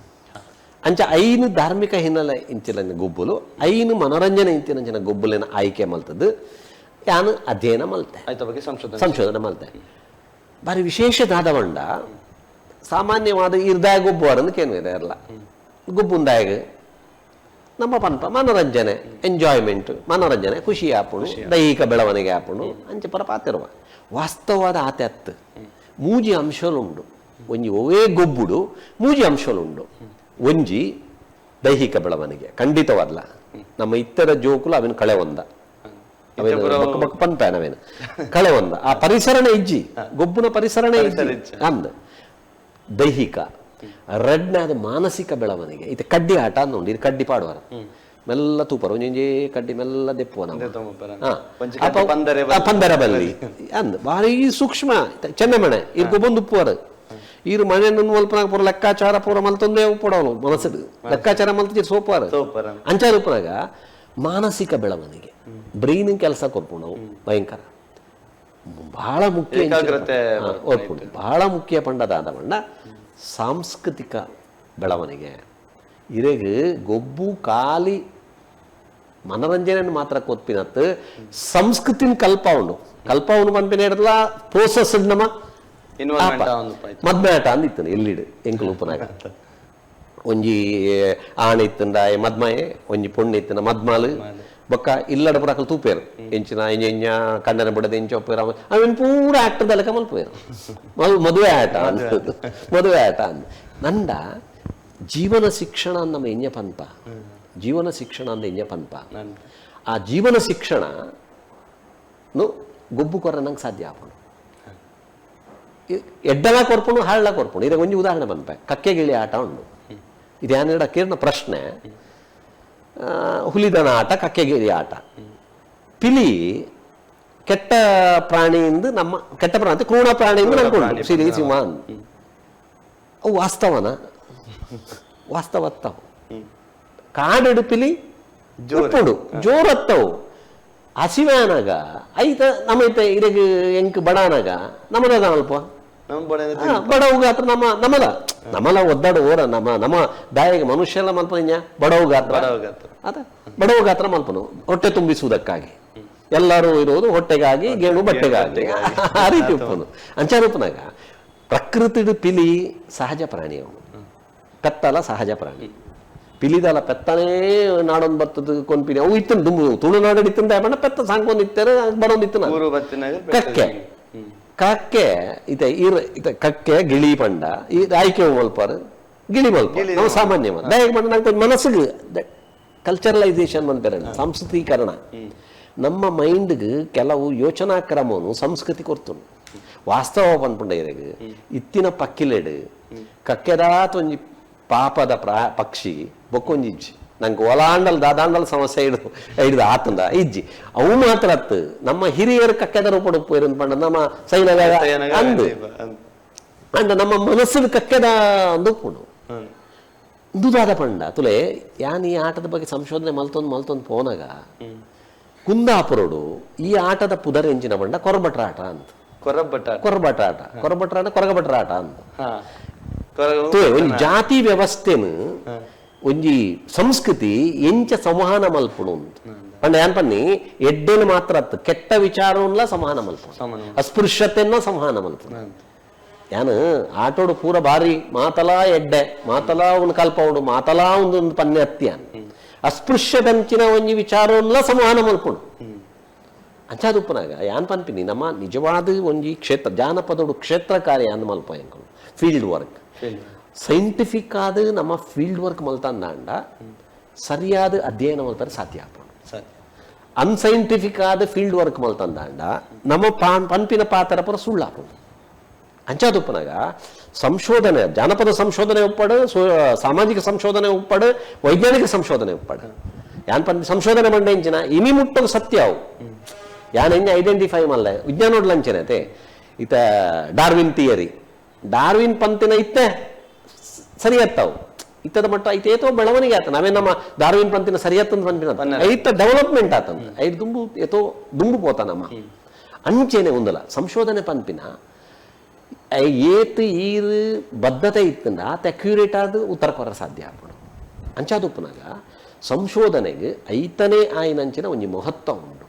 ಅಂಚ ಐನು ಧಾರ್ಮಿಕ ಹಿನ್ನೆಲೆ ಇಂಚಿನ ಗೊಬ್ಬುಲು ಐನು ಮನೋರಂಜನೆ ಇಂಚಿನ ಗೊಬ್ಬುಲಿನ ಆಯ್ಕೆ ಮಲ್ತದ್ದು ಯಾನು ಅಧ್ಯಯನ ಮಲ್ತೆ ಸಂಶೋಧನೆ ಮಲ್ತೆ ಬಾರಿ ವಿಶೇಷದಾದವಂಡ ಸಾಮಾನ್ಯವಾದ ಇರ್ದಾಯ ಗೊಬ್ಬುವರನ್ನು ಕೇಳಿದೆ ಎಲ್ಲ ಗೊಬ್ಬುಂದಾಯ ನಮ್ಮ ಪನ್ಪ ಮನೋರಂಜನೆ ಎಂಜಾಯ್ಮೆಂಟ್ ಮನೋರಂಜನೆ ಖುಷಿ ಆಪುಣು ದೈಹಿಕ ಬೆಳವಣಿಗೆ ಆಪುಣು ಅಂಚೆ ಪರಪಾತಿರುವ ವಾಸ್ತವವಾದ ಆತೆ ಅತ್ತು ಮೂಜಿ ಅಂಶಲುಂಡು ಒಂಜಿ ಒವೇ ಗೊಬ್ಬುಡು ಮೂಜಿ ಅಂಶಲುಂಡು ಒಂಜಿ ದೈಹಿಕ ಬೆಳವಣಿಗೆ ಖಂಡಿತವಲ್ಲ ನಮ್ಮ ಇತರ ಜೋಕುಲು ಅವಿನ ಕಳೆ ಒಂದ ಪನ್ಪೇನವೇನು ಕಳೆ ಒಂದ ಆ ಪರಿಸರನೇ ಇಜ್ಜಿ ಗೊಬ್ಬುನ ಪರಿಸರನೇ ಇಜ್ಜಿ ಅಂದ ದೈಹಿಕ ರೆಡ್ನಾದ ಮಾನಸಿಕ ಬೆಳವಣಿಗೆ ಇದು ಕಡ್ಡಿ ಆಟ ಅಂದು ಇದು ಕಡ್ಡಿ ಪಾಡುವಾರ ಮೆಲ್ಲ ತೂಪರು ಒಂಜೊಂಜೇ ಕಡ್ಡಿ ಮೆಲ್ಲ ದೆಪ್ಪುವ ಪಂದರ ಬಲ್ಲಿ ಅಂದ್ ಭಾರಿ ಸೂಕ್ಷ್ಮ ಚೆನ್ನಮಣೆ ಇರ್ಗೊ ಬಂದು ಉಪ್ಪುವರು ಇರು ಮನೆಯನ್ನು ಮಲ್ಪನಾಗ ಪೂರ ಲೆಕ್ಕಾಚಾರ ಪೂರ ಮಲ್ತೊಂದೇ ಉಪ್ಪಡವನು ಮನಸ್ಸು ಲೆಕ್ಕಾಚಾರ ಮಲ್ತ ಸೋಪಾರ ಅಂಚಾರ ಉಪ್ಪನಾಗ ಮಾನಸಿಕ ಬೆಳವಣಿಗೆ ಬ್ರೈನ್ ಕೆಲಸ ಕೊರ್ಪುಣವು ಭಯಂಕರ ಬಹಳ ಮುಖ್ಯ ಬಹಳ ಮುಖ್ಯ ಪಂಡದಾದ ಬಣ್ಣ ಸಾಂಸ್ಕೃತಿಕ ಬೆಳವಣಿಗೆ ಇರೆಗೆ ಗೊಬ್ಬು ಕಾಲಿ ಮನೋರಂಜನೆ ಮಾತ್ರ ಕೊತ್ಪಿನತ್ ಸಂಸ್ಕೃತಿನ ಕಲ್ಪ ಉಂಡು ಪಂಪಿನ ಹಿಡಿದ್ಲ ಪ್ರೋಸೆಸ್ ನಮ್ಮ ಮದ್ಮೆ ಆಟ ಅಂದಿತ್ತು ಎಲ್ಲಿಡು ಎಂಕುಲು ಉಪ್ಪನಾಗ ಒಂಜಿ ಆಣೆ ಇತ್ತಂದಾಯ ಮದ್ಮಯೆ ಒಂಜಿ ಪೊಣ್ಣು ಇತ್ತನ ಮದ್ಮಾಲು ಬೊಕ್ಕ ಇಲ್ಲಡ ಪುರಾಕಲು ತೂಪೇರು ಎಂಚಿನ ಎಂಜ ಕಣ್ಣನ ಬಿಡದೆ ಎಂಚ ಒಪ್ಪೇರ ಅವನ್ ಪೂರ ಆಕ್ಟದ ಲೆಕ್ಕ ಮಲ್ಪೇರು ಮದುವೆ ಆಟ ಅಂದ್ ನಂದ ಜೀವನ ಶಿಕ್ಷಣ ನಮ್ಮ ಎಂಜ ಪನ್ಪ ಜೀವನ ಶಿಕ್ಷಣ ಅಂದ ಎಂಜ ಪನ್ಪ ಆ ಜೀವನ ಶಿಕ್ಷಣ ಗೊಬ್ಬು ಕೊರ ನಂಗೆ ಸಾಧ್ಯ ಆಪಣು ಎಡ್ಡಲ ಕೊರ್ಪುಣು ಹಾಳ ಕೊರ್ಪುಣು ಇದಾಗ ಒಂಜಿ ಉದಾಹರಣೆ ಪನ್ಪೆ ಕಕ್ಕೆಗಿಳಿ ಆಟ ಉಂಡು ಇದೇನಿಡ ಕೇರ್ನ ಪ್ರಶ್ನೆ ಹುಲಿದನ ಆಟ ಕಕ್ಕೆಗಿಳಿ ಆಟ ಪಿಲಿ ಕೆಟ್ಟ ಪ್ರಾಣಿಯಿಂದ ನಮ್ಮ ಕೆಟ್ಟ ಪ್ರಾಣಿ ಕ್ರೂಣ ಪ್ರಾಣಿಯಿಂದ ನಮ್ಕೊಂಡು ಸಿರಿ ಸಿಂಹ ಅವು ವಾಸ್ತವತ್ತವು ಕಾಡಿಡು ಪಿಲಿ ಜೋರು ಜೋರತ್ತವು ಹಸಿವಾನಾಗ ಐತ ನಮ್ಮೈತ ಇರಗ ಎಂಕ್ ಬಡಾನಾಗ ನಮ್ಮದ ಅಲ್ಪ ಬಡವು ಗಾತ್ರ ನಮ್ಮಲ ಒದ್ದಾಡು ಓರ ನಮ್ಮ ದಾಯಿಗೆ ಮನುಷ್ಯ ಎಲ್ಲ ಮಲ್ಪನ ಬಡವು ಗಾತ್ರ ಮಲ್ಪನು ಹೊಟ್ಟೆ ತುಂಬಿಸುವುದಕ್ಕಾಗಿ ಎಲ್ಲರೂ ಇರುವುದು ಹೊಟ್ಟೆಗಾಗಿ ಗೇಣು ಬಟ್ಟೆಗಾಗಿ ಆ ರೀತಿ ಉಪ್ಪನು ಅಂಚಾರೂಪನಾಗ ಪ್ರಕೃತಿ ಪಿಲಿ ಸಹಜ ಪ್ರಾಣಿ ಅವನು ಪೆತ್ತಲ ಸಹಜ ಪ್ರಾಣಿ ಪಿಲಿದಲ್ಲ ಪೆತ್ತನೇ ನಾಡೊಂದು ಬರ್ತದ ಕೊಂಪಿನಿ ಅವು ಇತ್ತನ ದುಂಬು ತುಳುನಾಡು ಇತ್ತಂದ ಬಣ್ಣ ಪೆತ್ತ ಸಾಂಕೊಂಡ್ ಇತ್ತಾರೆ ಬಡೊಂದು ಇತ್ತನ ಕಕ್ಕೆ ಕಕ್ಕೆ ಗಿಳಿ ಪಂಡ ಈ ಆಯ್ಕೆ ಮಲ್ಪಾರು ಗಿಳಿ ಮಲ್ಪ ನಾವು ಸಾಮಾನ್ಯ ದಯಗೆ ಬಂದ ನಂಗೆ ಮನಸ್ಸಿಗೆ ಕಲ್ಚರಲೈಸೇಷನ್ ಅಂತಾರೆ ಸಾಂಸ್ಕೃತೀಕರಣ ನಮ್ಮ ಮೈಂಡ್ಗೆ ಕೆಲವು ಯೋಚನಾ ಕ್ರಮವನ್ನು ಸಂಸ್ಕೃತಿ ಕೊಡ್ತುಂಡು ವಾಸ್ತವ ಪನ್ಪುಂಡೈರೆಗ್ ಇತ್ತಿನ ಪಕ್ಕಿಲೆಡ್ ಕಕ್ಕೆದಾತ ಒಂಜಿ ಪಾಪದ ಪಕ್ಷಿ ಬೊಕ್ಕೊಂಜಿಜ್ಜಿ ನಂಗೆ ಒಲಾಂಡಲ್ ದಾದಾಂಡಲ್ ಸಮಸ್ಯೆ ಹಿಡಿದು ಆತಂದ ಇಜ್ಜಿ ಅವು ಮಾತ್ರ ಅತ್ತು ನಮ್ಮ ಹಿರಿಯರು ಕಕ್ಕೆದ ರೂಪಡು ಪೋಯಿರಂದು ಪಂಡ ನಮ್ಮ ಸೈನಗ ಅಂದು ಅಂಡ ನಮ್ಮ ಮನಸ್ಸಿನ ಕಕ್ಕೆದ ಅಂದುಕೊಂಡು ದುದಾದ ಪಂಡ ತುಲೆ ಯಾನ್ ಈ ಆಟದ ಬಗ್ಗೆ ಸಂಶೋಧನೆ ಮಲ್ತೊಂದು ಪೋನಾಗ ಕುಂದಾಪುರಡು ಈ ಆಟದ ಪುದರೆಂಚಿನ ಬಂಡ ಕೊರಬಟ್ರ ಆಟ ಅಂತ ಕೊರಬಟ್ರ ಆಟ ಕೊರಗಭಟ್ರ ಆಟ ಅಂತ ಒಂಜಿ ಜಾತಿ ವ್ಯವಸ್ಥೆನು ಒಂಜಿ ಸಂಸ್ಕೃತಿ ಎಂಚ ಸಂವಹನ ಮಲ್ಪುಡು ಪಂಡ ಯಾನ್ ಪನ್ನಿ ಎಡ್ಡೆನು ಮಾತ್ರ ಅತ್ತು ಕೆಟ್ಟ ವಿಚಾರವನ್ಲ ಸಂವಹನ ಮಲ್ಪುಡು ಅಸ್ಪೃಶ್ಯತೆಯನ್ನ ಸಂವಹನ ಮಲ್ಪುಡು ಯಾನು ಆಟೋಡು ಪೂರ ಬಾರಿ ಮಾತಲಾ ಎಡ್ಡೆ ಮಾತಲಾ ಒಂದು ಕಲ್ಪವುಡು ಮಾತಲಾ ಒಂದು ಪನ್ನೆ ಅತ್ಯಾನ್ ಅಸ್ಪೃಶ್ಯದಂಚಿನ ಒಂಜಿ ವಿಚಾರವನ್ಲ ಸಂವಹನ ಮಲ್ಪುಡು ಅಂಚಾದುಪ್ಪನಾಗ ಯಾನ್ ಪನ್ಪಿನಿ ನಮ್ಮ ನಿಜವಾದ ಒಂಜಿ ಕ್ಷೇತ್ರ ಜಾನಪದೋಡು ಕ್ಷೇತ್ರ ಕಾರ್ಯ ಅಂದ್ ಮಲ್ಪ ಎಂಕಲು ಫೀಲ್ಡ್ ವರ್ಕ್ ಸೈಂಟಿಫಿಕ್ ಆದ ನಮ್ಮ ಫೀಲ್ಡ್ ವರ್ಕ್ ಮಲ್ತಂದಾಂಡ ಸರಿಯಾದ ಅಧ್ಯಯನ ಮಲ್ತಾರೆ ಸಾಧ್ಯ ಆಪುಂಡು ಅನ್ಸೈಂಟಿಫಿಕ್ ಆದ ಫೀಲ್ಡ್ ವರ್ಕ್ ಮಲ್ತಂದಾಂಡ ನಮ್ಮ ಪನ್ಪಿನ ಪಾತ್ರ ಪರ ಸುಳ್ಳಾಪುಂಡು ಅಂಚಾದುಪ್ಪನಾಗ ಸಂಶೋಧನೆ ಜಾನಪದ ಸಂಶೋಧನೆ ಉಪ್ಪಡು ಸಾಮಾಜಿಕ ಸಂಶೋಧನೆ ಉಪ್ಪಡು ವೈಜ್ಞಾನಿಕ ಸಂಶೋಧನೆ ಉಪ್ಪಡು ಯಾನ್ ಪನ್ ಸಂಶೋಧನೆ ಮಂಡೆ ಇಂಚಿನ ಇನಿ ಮುಟ್ಟೋದು ಸತ್ಯ ಅವು ಯಾನ್ ಹೆಂಗೆ ಐಡೆಂಟಿಫೈ ಮಲ್ಲ ವಿಜ್ಞಾನೋಡ್ ಲಂಚನತೆ ಈತ ಡಾರ್ವಿನ್ ಥಿಯರಿ ಡಾರ್ವಿನ್ ಪಂತಿನ ಇತ್ತೆ ಸರಿ ಅತ್ತವು ಇತ್ತದ ಮಟ್ಟ ಐತೇತೋ ಬೆಳವಣಿಗೆ ಆತ ನಾವೇ ನಮ್ಮ ಡಾರ್ವಿನ್ ಪಂತಿನ ಸರಿಯತ್ತಂದು ಪಂಪಿನ ಐತ ಡೆವಲಪ್ಮೆಂಟ್ ಆತಂದ ಐದು ದುಂಬು ಏತೋ ದುಂಬು ಪೋತ ನಮ್ಮ ಅಂಚೆನೆ ಒಂದಲ್ಲ ಸಂಶೋಧನೆ ಪಂಪಿನ ಏತ್ ಈರು ಬದ್ಧತೆ ಇತ್ತಂದ ಆತ ಅಕ್ಯುರೇಟ್ ಆದ ಉತ್ತರ ಕೊರ ಸಾಧ್ಯ ಆಗ್ಬೋದು ಅಂಚಾದುಪ್ಪನಾಗ ಸಂಶೋಧನೆಗೆ ಐತನೇ ಆಯ್ನಂಚಿನ ಒಂಜಿ ಮಹತ್ವ ಉಂಟು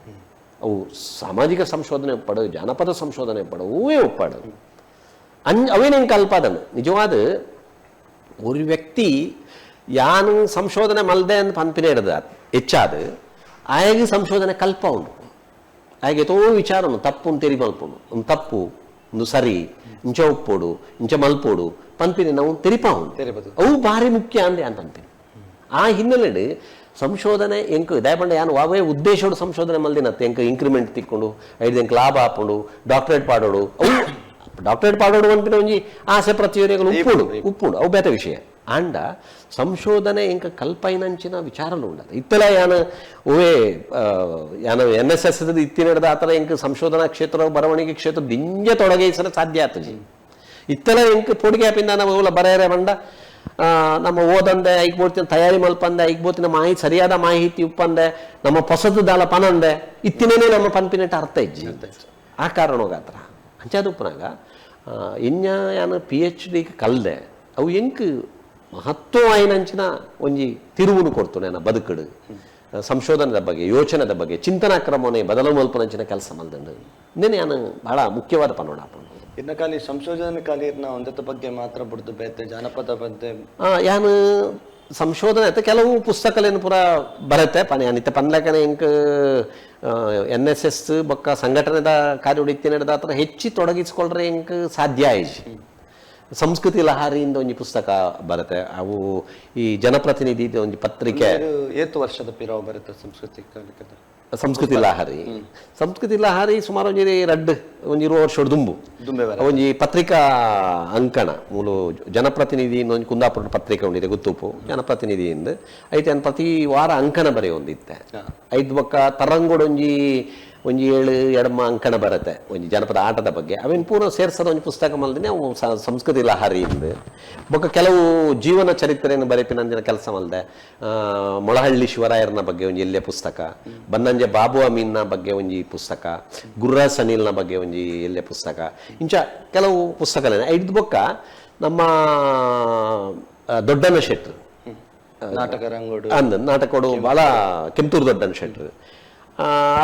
ಅವು ಸಾಮಾಜಿಕ ಸಂಶೋಧನೆ ಉಪ್ಪಡು ಜಾನಪದ ಸಂಶೋಧನೆ ಉಪ್ಪಡು ಹೂವೇ ಉಪ್ಪಡು ಅವೇನೇನು ಕಲ್ಪದನು ನಿಜವಾದ ഒരു വ്യക്തി ಯಾನು ಸಂಶೋಧನೆ ಮಲ್ದೆ ಅಂತ ಪನ್ಪಿನ ಹಿಡ್ದ ಹೆಚ್ಚಾದ ಆಯಗೆ ಸಂಶೋಧನೆ ಕಲ್ಪ ಉಂಟು ಆಯಗೆ ಎಷ್ಟೋ ವಿಚಾರನು ತಪ್ಪು ತೆರಿ ಮಲ್ಪುಡು ಒಂದು ತಪ್ಪು ಒಂದು ಸರಿ ಇಂಚ ಉಪ್ಪೋಡು ಇಂಚ ಮಲ್ಪೋಡು ಪನ್ಪಿನ ನಾವು ತೆರಿಪ ಉಂಟು ಅವು ಭಾರಿ ಮುಖ್ಯ ಅಂದೆ ಅಂತ ಪನ್ಪಿನ ಆ ಹಿನ್ನೆಲೆ ಸಂಶೋಧನೆ ಎಂಕ್ ದಯಪಂಡ ಯಾನು ವಾವೇ ಉದ್ದೇಶೋಡು ಸಂಶೋಧನೆ ಮಲ್ದಿನತ್ತೆ ಎಂಕ್ ಇಂಕ್ರಿಮೆಂಟ್ ತಿಕ್ಕೊಂಡು ಐದು ಎಂಕ್ ಲಾಭ ಹಾಕೊಂಡು ಡಾಕ್ಟರೇಟ್ ಪಾಡೋಡು ಅವು ಡಾಕ್ಟರೇಟ್ ಪಾಡೋಡು ಅನ್ಪಿನ ಒಂಜಿ ಆಸೆ ಪ್ರತಿಯೊರಿಗಳು ಉಪ್ಪುಡು ಅವು ಬೇತ ವಿಷಯ ಆಂಡ ಸಂಶೋಧನೆ ಎಂಕ ಕಲ್ಪೈನಂಚಿನ ವಿಚಾರಲು ಉಂಡದು ಇತ್ತಲ ಯಾನು ಓವೇ ಯಾನು NSS ಇತ್ತಿ ನಡೆದ ಆ ಥರ ಎಂಕ್ ಸಂಶೋಧನಾ ಕ್ಷೇತ್ರ ಬರವಣಿಗೆ ಕ್ಷೇತ್ರ ದಿಂಜ ತೊಡಗೈಸಲು ಸಾಧ್ಯ ಆಗ್ತದೆ ಇತ್ತಲ ಎಂಕ್ ಪೊಡಿಗೆ ಆಪಿಂದ ನಾವು ಬರೆಯರೆ ಬಂಡ ನಮ್ಮ ಓದಂದೆ ಐಕ್ಬೋತಿನ ತಯಾರಿ ಮಲ್ಪಂದೆ ಐಕ್ಬೋತಿನ ಮಾಹಿತಿ ಸರಿಯಾದ ಮಾಹಿತಿ ಉಪ್ಪಂದೆ ನಮ್ಮ ಹೊಸದು ದಾಲ ಪನಂದೆ ಇತ್ತಿನೇ ನಮ್ಮ ಪನ್ಪಿನೆಟ್ ಅರ್ಥ ಇಜ್ಜಿ ಆ ಕಾರಣೋಗಾತ್ರ ಅಂಚಾದುಪ್ಪನಾಗ ಇನ್ನ ಯಾನು PhD ಕಲ್ದೆ ಅವು ಎಂಕ್ ಮಹತ್ವ ಆಯ್ನಂಚಿನ ಒಂಜಿ ತಿರುವುನು ಕೊಡ್ತು ನನ್ನ ಬದುಕಡು ಸಂಶೋಧನೆದ ಬಗ್ಗೆ ಯೋಚನೆದ ಬಗ್ಗೆ ಚಿಂತನಾ ಕ್ರಮವೇ ಬದಲು ಮಲ್ಪನಂಚಿನ ಕೆಲಸ ಮಲ್ದಂಡು ಇನ್ನೇನು ಯಾನು ಬಹಳ ಮುಖ್ಯವಾದ ಪನ್ನೋಡಾಪ ಇನ್ನು ಖಾಲಿ ಸಂಶೋಧನೆ ಖಾಲಿ ಒಂದತ್ತ ಬಗ್ಗೆ ಮಾತ್ರ ಬಿಡ್ದು ಬೇತೆ ಜಾನಪದ ಬಗ್ಗೆ ಯಾನು ಸಂಶೋಧನೆ ಐತೆ ಕೆಲವು ಪುಸ್ತಕಲೇನು ಪೂರ ಬರುತ್ತೆ ಅನಿತ ಪನ್ಲೇಖನ ಎಂಕ್ NSS ಬೊಕ್ಕ ಸಂಘಟನೆದ ಕಾರ್ಯ ಉಡಿತಿ ನಡೆದ ಹತ್ರ ಹೆಚ್ಚಿ ತೊಡಗಿಸ್ಕೊಳ್ರೆ ಎಂಕ್ ಸಾಧ್ಯ ಆಯ್ತು ಸಂಸ್ಕೃತಿ ಲಹಾರಿಯಿಂದ ಒಂದು ಪುಸ್ತಕ ಬರುತ್ತೆ ಅವು ಈ ಜನಪ್ರತಿನಿಧಿ ಒಂದು ಪತ್ರಿಕೆ ಏತು ವರ್ಷದ ಪಿರಾವ್ ಬರುತ್ತೆ ಸಂಸ್ಕೃತಿ ಲಹಾರಿ ಸುಮಾರು ಒಂಜಿ 20 ವರ್ಷ ದುಂಬು ಒಂಜಿ ಪತ್ರಿಕಾ ಅಂಕಣ ಮೂಲು ಜನಪ್ರತಿನಿಧಿ ಒಂದು ಕುಂದಾಪುರ ಪತ್ರಿಕೆ ಉಂಡಿದೆ ಗುತ್ತೂಪು ಜನಪ್ರತಿನಿಧಿಯಿಂದ ಐತೆ ಪ್ರತಿ ವಾರ ಅಂಕಣ ಬರೆಯೊಂದಿತ್ತೆ ಐದು ಬೊಕ್ಕ ತರಂಗೋಡು ಒಂಜಿ 7 ಎಡಮ ಅಂಕಣ ಬರುತ್ತೆ ಒಂಜಿ ಜನಪದ ಆಟದ ಬಗ್ಗೆ ಅವೇನು ಪೂರ ಸೇರ್ಸೋದು ಒಂದು ಪುಸ್ತಕ ಮಲ್ದಿನಿ ಅವು ಸಂಸ್ಕೃತಿ ಲಹಾರಿಯಿಂದ ಬೊಕ್ಕ ಕೆಲವು ಜೀವನ ಚರಿತ್ರೆಯನ್ನು ಬರೆಪಿನಂದಿನ ಕೆಲಸ ಮಲ್ದೆ ಮೊಳಹಳ್ಳಿ ಶಿವರಾಯರ್ನ ಬಗ್ಗೆ ಒಂಜಿ ಎಲ್ಲೆ ಪುಸ್ತಕ ಬನ್ನಂಜೆ ಬಾಬು ಅಮೀನ್ನ ಬಗ್ಗೆ ಒಂಜಿ ಪುಸ್ತಕ ಗುರ್ರಾಜ್ ಸನೀಲ್ನ ಬಗ್ಗೆ ಒಂಜಿ ಎಲ್ಲೆ ಪುಸ್ತಕ ಇಂಚ ಕೆಲವು ಪುಸ್ತಕಗಳೇನೆ ಐದು ಬೊಕ್ಕ ನಮ್ಮ ದೊಡ್ಡಣ್ಣ ಶೆಟ್ರು ನಾಟಕೋಡು ಭಾಳ ಕೆಂಪೂರು ದೊಡ್ಡಣ್ಣ ಶೆಟ್ರು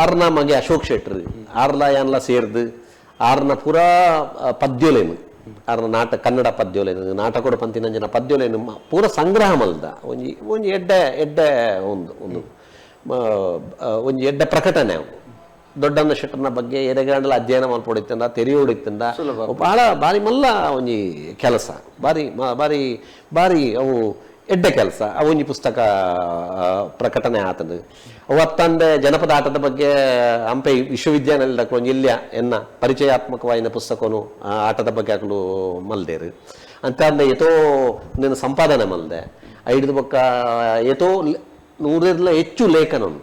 ಆರ್ನ ಮಗೆ ಅಶೋಕ್ ಶೆಟ್ರು ಆರ್ಲ ಯಾನ್ಲ ಸೇರ್ದು ಆರ್ನ ಪೂರಾ ಪದ್ಯೋಲೇನು ಆರ್ನ ಕನ್ನಡ ಪದ್ಯೋಲೇನು ನಾಟಕೋಡು ಪಂತಿನಂಜನ ಪದ್ಯೋಲೇನು ಪೂರ ಸಂಗ್ರಹ ಮಲ್ದ ಒಂಜಿ ಎಡ್ಡೆ ಒಂಜಿ ಎಡ್ಡೆ ಪ್ರಕಟಣೆ ಅವು ದೊಡ್ಡಣ್ಣ ಶೆಟ್ಟರ್ನ ಬಗ್ಗೆ ಎದೆಗಾಂಡಲ ಅಧ್ಯಯನ ಮಲ್ಪೊಡಿತ್ತಂದ ತೆರೆಯೋಡಿತ್ತಂದ ಭಾಳ ಬಾರಿ ಮಲ್ಲ ಒಂಜಿ ಕೆಲಸ ಬಾರಿ ಬಾರಿ ಬಾರಿ ಅವು ಎಡ್ಡೆ ಕೆಲಸ ಒಂಜಿ ಪುಸ್ತಕ ಪ್ರಕಟಣೆ ಆತದು ಅವತ್ತಂದೆ ಜನಪದ ಆಟದ ಬಗ್ಗೆ ಹಂಪೆ ವಿಶ್ವವಿದ್ಯಾನಿಲಯದ ಒಂಜಿ ಇಲ್ಯ ಎನ್ನ ಪರಿಚಯಾತ್ಮಕವಾಯಿನ ಪುಸ್ತಕನು ಆಟದ ಬಗ್ಗೆ ಹಾಕಲು ಮಲ್ದೇರು ಅಂತ ಅಂದ ಏತೋ ನೀನು ಸಂಪಾದನೆ ಮಲ್ದೆ ಐದು ಬೊಕ್ಕ ಏತೋ 100 ಹೆಚ್ಚು ಲೇಖನನು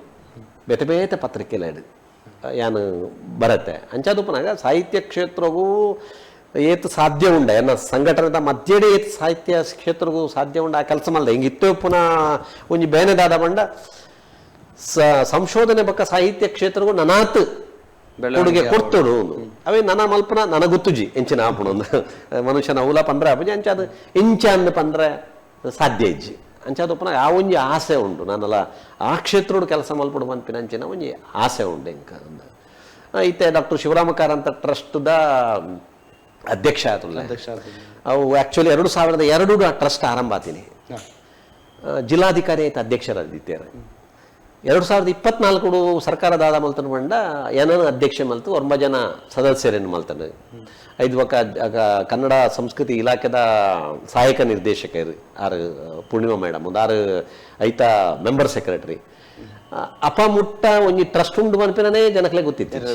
ಬೇತೆ ಬೇತೆ ಪತ್ರಿಕೆಲ್ಲ ಹಿಡಿದು ಯಾನು ಬರತ್ತೆ ಅಂಚಾದುಪ್ಪನಾಗ ಸಾಹಿತ್ಯ ಕ್ಷೇತ್ರಗೂ ಏತು ಸಾಧ್ಯ ಉಂಡ ಎನ್ನ ಸಂಘಟನೆದ ಮಧ್ಯೆ ಏತು ಸಾಹಿತ್ಯ ಕ್ಷೇತ್ರಗೂ ಸಾಧ್ಯ ಉಂಡ ಆ ಕೆಲಸ ಮಲ್ದ ಹಿಂಗಿತ್ತು ಪುನಃ ಒಂಜಿ ಬೇನೆದಾದ ಬಂಡ ಸಂಶೋಧನೆ ಬಕ್ಕ ಸಾಹಿತ್ಯ ಕ್ಷೇತ್ರಗೂ ನನಾತ್ ಕೊಡುಗೆ ಕೊಡ್ತೋಡು ಅವೇ ನನ ಮಲ್ಪನ ನನಗೊತ್ತುಜಿ ಎಂಚಿನ ಆಪುಣ ಮನುಷ್ಯನ ಅವಲ ಪಂದ್ರೆ ಅಪಜಿ ಅಂಚಾದ ಎಂಚ ಅಂದ ಪಂದ್ರೆ ಸಾಧ್ಯ ಇಜ್ಜಿ ಅಂಚಾದಪ್ಪನ ಆ ಒಂಜಿ ಆಸೆ ಉಂಡು ನಾನಲ್ಲ ಆ ಕ್ಷೇತ್ರೋಡು ಕೆಲಸ ಮಲ್ಪಡು ಮನ್ಪಿನ ಅಂಚಿನ ಒಂಜಿ ಆಸೆ ಉಂಡು ಇಂಕ ಇತ್ತೆ ಡಾಕ್ಟರ್ ಶಿವರಾಮ ಕಾರಂತ ಟ್ರಸ್ಟ್ದ ಅಧ್ಯಕ್ಷ ಆತುಲ್ಲ ಅವು ಆ್ಯಕ್ಚುಲಿ 2002 ಟ್ರಸ್ಟ್ ಆರಂಭ ಆತೀನಿ ಜಿಲ್ಲಾಧಿಕಾರಿ ಆಯ್ತು ಅಧ್ಯಕ್ಷರಾದಿತ್ಯಾರ 2024 ಸರ್ಕಾರದಾದ ಮಲ್ತನ ಬಂಡ ಏನೋ ಅಧ್ಯಕ್ಷ ಮಲ್ತು 9 ಜನ ಸದಸ್ಯರೇನು ಮಲ್ತಾನೆ 5 ಕನ್ನಡ ಸಂಸ್ಕೃತಿ ಇಲಾಖೆದ ಸಹಾಯಕ ನಿರ್ದೇಶಕರು ಆರು ಪೂರ್ಣಿಮಾ ಮೇಡಮ್ ಒಂದು 6 ಐತ ಮೆಂಬರ್ ಸೆಕ್ರೆಟರಿ ಅಪಮುಟ್ಟ ಒಂಜಿ ಟ್ರಸ್ಟ್ ಉಂಡು ಮನ್ಪಿನೇ ಜನಕ್ಲೆ ಗೊತ್ತಿತ್ತು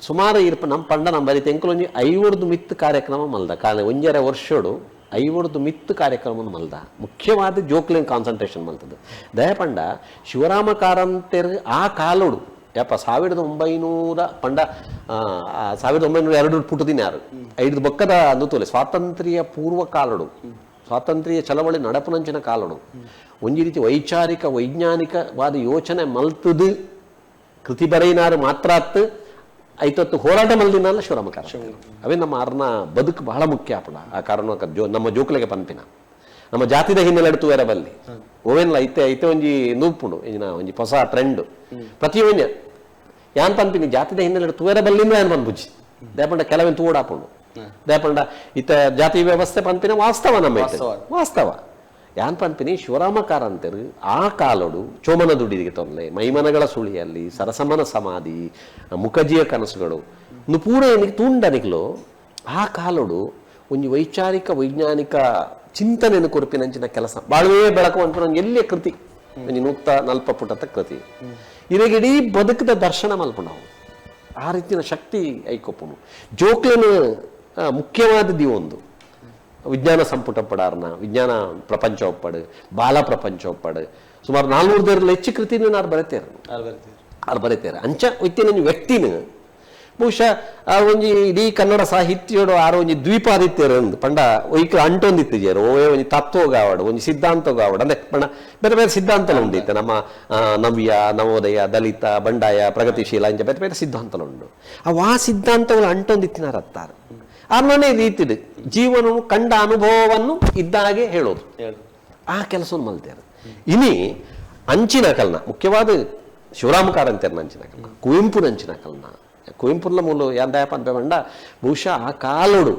ಸುಮಾರು ನಮ್ಮ ಪಂಡ ನಮ್ಮ ಬರೀತೆ ಎಂಕಲು ಒಂಜಿ 500 ಮಿತ್ತು ಕಾರ್ಯಕ್ರಮ ಮಲ್ದ ಕಾಲ 1.5 ವರ್ಷೋಡು 500 ಮಿತ್ತು ಕಾರ್ಯಕ್ರಮ ಮಲ್ದ ಮುಖ್ಯವಾದ ಜೋಕ್ಲಿನ್ ಕಾನ್ಸಂಟ್ರೇಷನ್ ಮಲ್ತದ್ದು ದಯಪಂಡ ಶಿವರಾಮ ಕಾರಂತರು ಆ ಕಾಲೋಡು ಯಪ್ಪ 1900 ಪಂಡ 1902 ಪುಟದಿನ ಯಾರು 5 ಬೊಕ್ಕದ ಅಂದುತೋಲೆ ಸ್ವಾತಂತ್ರ್ಯ ಪೂರ್ವ ಕಾಲಡು ಸ್ವಾತಂತ್ರ್ಯ ಚಳವಳಿ ನಡಪುನಂಚಿನ ಕಾಲಡು ಒಂಜಿ ರೀತಿ ವೈಚಾರಿಕ ವೈಜ್ಞಾನಿಕವಾದ ಯೋಚನೆ ಮಲ್ತದು ಕೃತಿ ಬರೆಯಿನಾರು ಮಾತ್ರ ಐತತ್ತು ಹೋರಾಟ ಮಲ್ದಿನಲ್ಲ ಶಿವರಾಮ ಕಾರಂತ ಅವೇ ನಮ್ಮ ಆರ್ನ ಬದುಕು ಬಹಳ ಮುಖ್ಯ ಆಪಡ ಆ ಕಾರಣ ನಮ್ಮ ಜೋಕ್ಲೆಗೆ ಪಂಪಿನ ನಮ್ಮ ಜಾತಿದ ಹಿನ್ನೆಲೆ ಎಡ್ತು ಬೇರೆ ಬಲ್ಲಿ ಓವೆನ್ಲ ಐತೆ ಒಂಜಿ ನೂಪುಂಡು ಒಂಜಿ ಹೊಸ ಟ್ರೆಂಡ್ ಪ್ರತಿಯೊಂದು ಯಾನ್ ಪಂಪಿನಿ ಜಾತಿದ ಹಿನ್ನೆಲೆ ಎಡ್ತು ಬೇರೆ ಬಲ್ಲಿಂದ ಏನ್ ಪಂಪುಜಿ ದಯಪಂಡ ಕೆಲವೆಂದು ತೂಡಾಪುಂಡು ದಯಪಂಡ ಇತ್ತ ಜಾತಿ ವ್ಯವಸ್ಥೆ ಪಂಪಿನ ವಾಸ್ತವ ನಮ್ಮ ವಾಸ್ತವ ಯಾನ್ ಪಂಪಿನಿ ಶಿವರಾಮ ಕಾರಂತರು ಆ ಕಾಲಡು ಚೋಮನ ದುಡಿದಿಗೆ ತೊಂದಲೆ ಮೈಮನಗಳ ಸುಳಿಯಲ್ಲಿ ಸರಸಮನ ಸಮಾಧಿ ಮುಖಜಿಯ ಕನಸುಗಳು ಪೂರ ಏನಿಗೆ ತುಂಡನಿಗ್ಲು ಆ ಕಾಲಡು ಒಂಜಿ ವೈಚಾರಿಕ ವೈಜ್ಞಾನಿಕ ಚಿಂತನೆಯನ್ನು ಕೊರಪಿನಂಚಿನ ಕೆಲಸ ಬಾಳುವೆ ಬೆಳಕು ಅಂತ ನಂಗೆ ಎಲ್ಲಿಯ ಕೃತಿ ಒಂಜಿ 140 ಪುಟದ ಕೃತಿ ಇವಾಗ ಇಡೀ ಬದುಕದ ದರ್ಶನ ಮಲ್ಪ ನಾವು ಆ ರೀತಿಯ ಶಕ್ತಿ ಐಕೊಪ್ಪನು ಜೋಕ್ಲೇನು ಮುಖ್ಯವಾದದ್ದು ಒಂದು ವಿಜ್ಞಾನ ಸಂಪುಟ ಪಡಾರ್ನ ವಿಜ್ಞಾನ ಪ್ರಪಂಚ ಒಪ್ಪಡು ಬಾಲ ಪ್ರಪಂಚ ಒಪ್ಪಡು ಸುಮಾರು 400 ಹೆಚ್ಚು ಕೃತಿನ ನಾನು ಬರೀತೇರೆ ಅಂಚ ಇತ್ತಿನ ವ್ಯಕ್ತಿನ ಬಹುಶಃ ಒಂಜಿ ಇಡೀ ಕನ್ನಡ ಸಾಹಿತ್ಯೋಡು ಆರು ಒಂಜಿ ದ್ವೀಪಾದಿತ್ಯರು ಪಂಡ ಒಯ್ಕ ಅಂಟೊಂದಿತ್ತಿಜೇರು ಓವೇ ಒಂಜಿ ತತ್ವಗಾವಡು ಒಂಜಿ ಸಿದ್ಧಾಂತಗಾವಡು ಅಂದ್ರೆ ಪಂಡ ಬೇರೆ ಬೇರೆ ಸಿದ್ಧಾಂತಲು ಉಂಡಿತ್ತೆ ನಮ್ಮ ನವ್ಯ ನವೋದಯ ದಲಿತ ಬಂಡಾಯ ಪ್ರಗತಿಶೀಲ ಇಂಚ ಬೇರೆ ಬೇರೆ ಸಿದ್ಧಾಂತಲು ಉಂಡು ಆ ಸಿದ್ಧಾಂತಗಳು ಅಂಟೊಂದಿತ್ತಿನಾರತ್ತಾರೆ ಆರ್ನೇ ರೀತಿಡು ಜೀವನವು ಕಂಡ ಅನುಭವವನ್ನು ಇದ್ದಾಗೆ ಹೇಳೋದು ಆ ಕೆಲಸವನ್ನು ಮಲ್ತಾರೆ ಇನಿ ಅಂಚಿನ ಕಲ್ನ ಮುಖ್ಯವಾದ ಶಿವರಾಮ ಕಾರಂತರ್ನ ಅಂಚಿನ ಕಲ್ನ ಕುವೆಂಪುನ ಅಂಚಿನ ಕಲ್ನ ಕುವೆಂಪುನ ಮೂಲ ಯಾಂದಾಯಪ್ಪ ಅಂತ ಬಂಡ ಬಹುಶಃ ಆ ಕಾಲೋಡು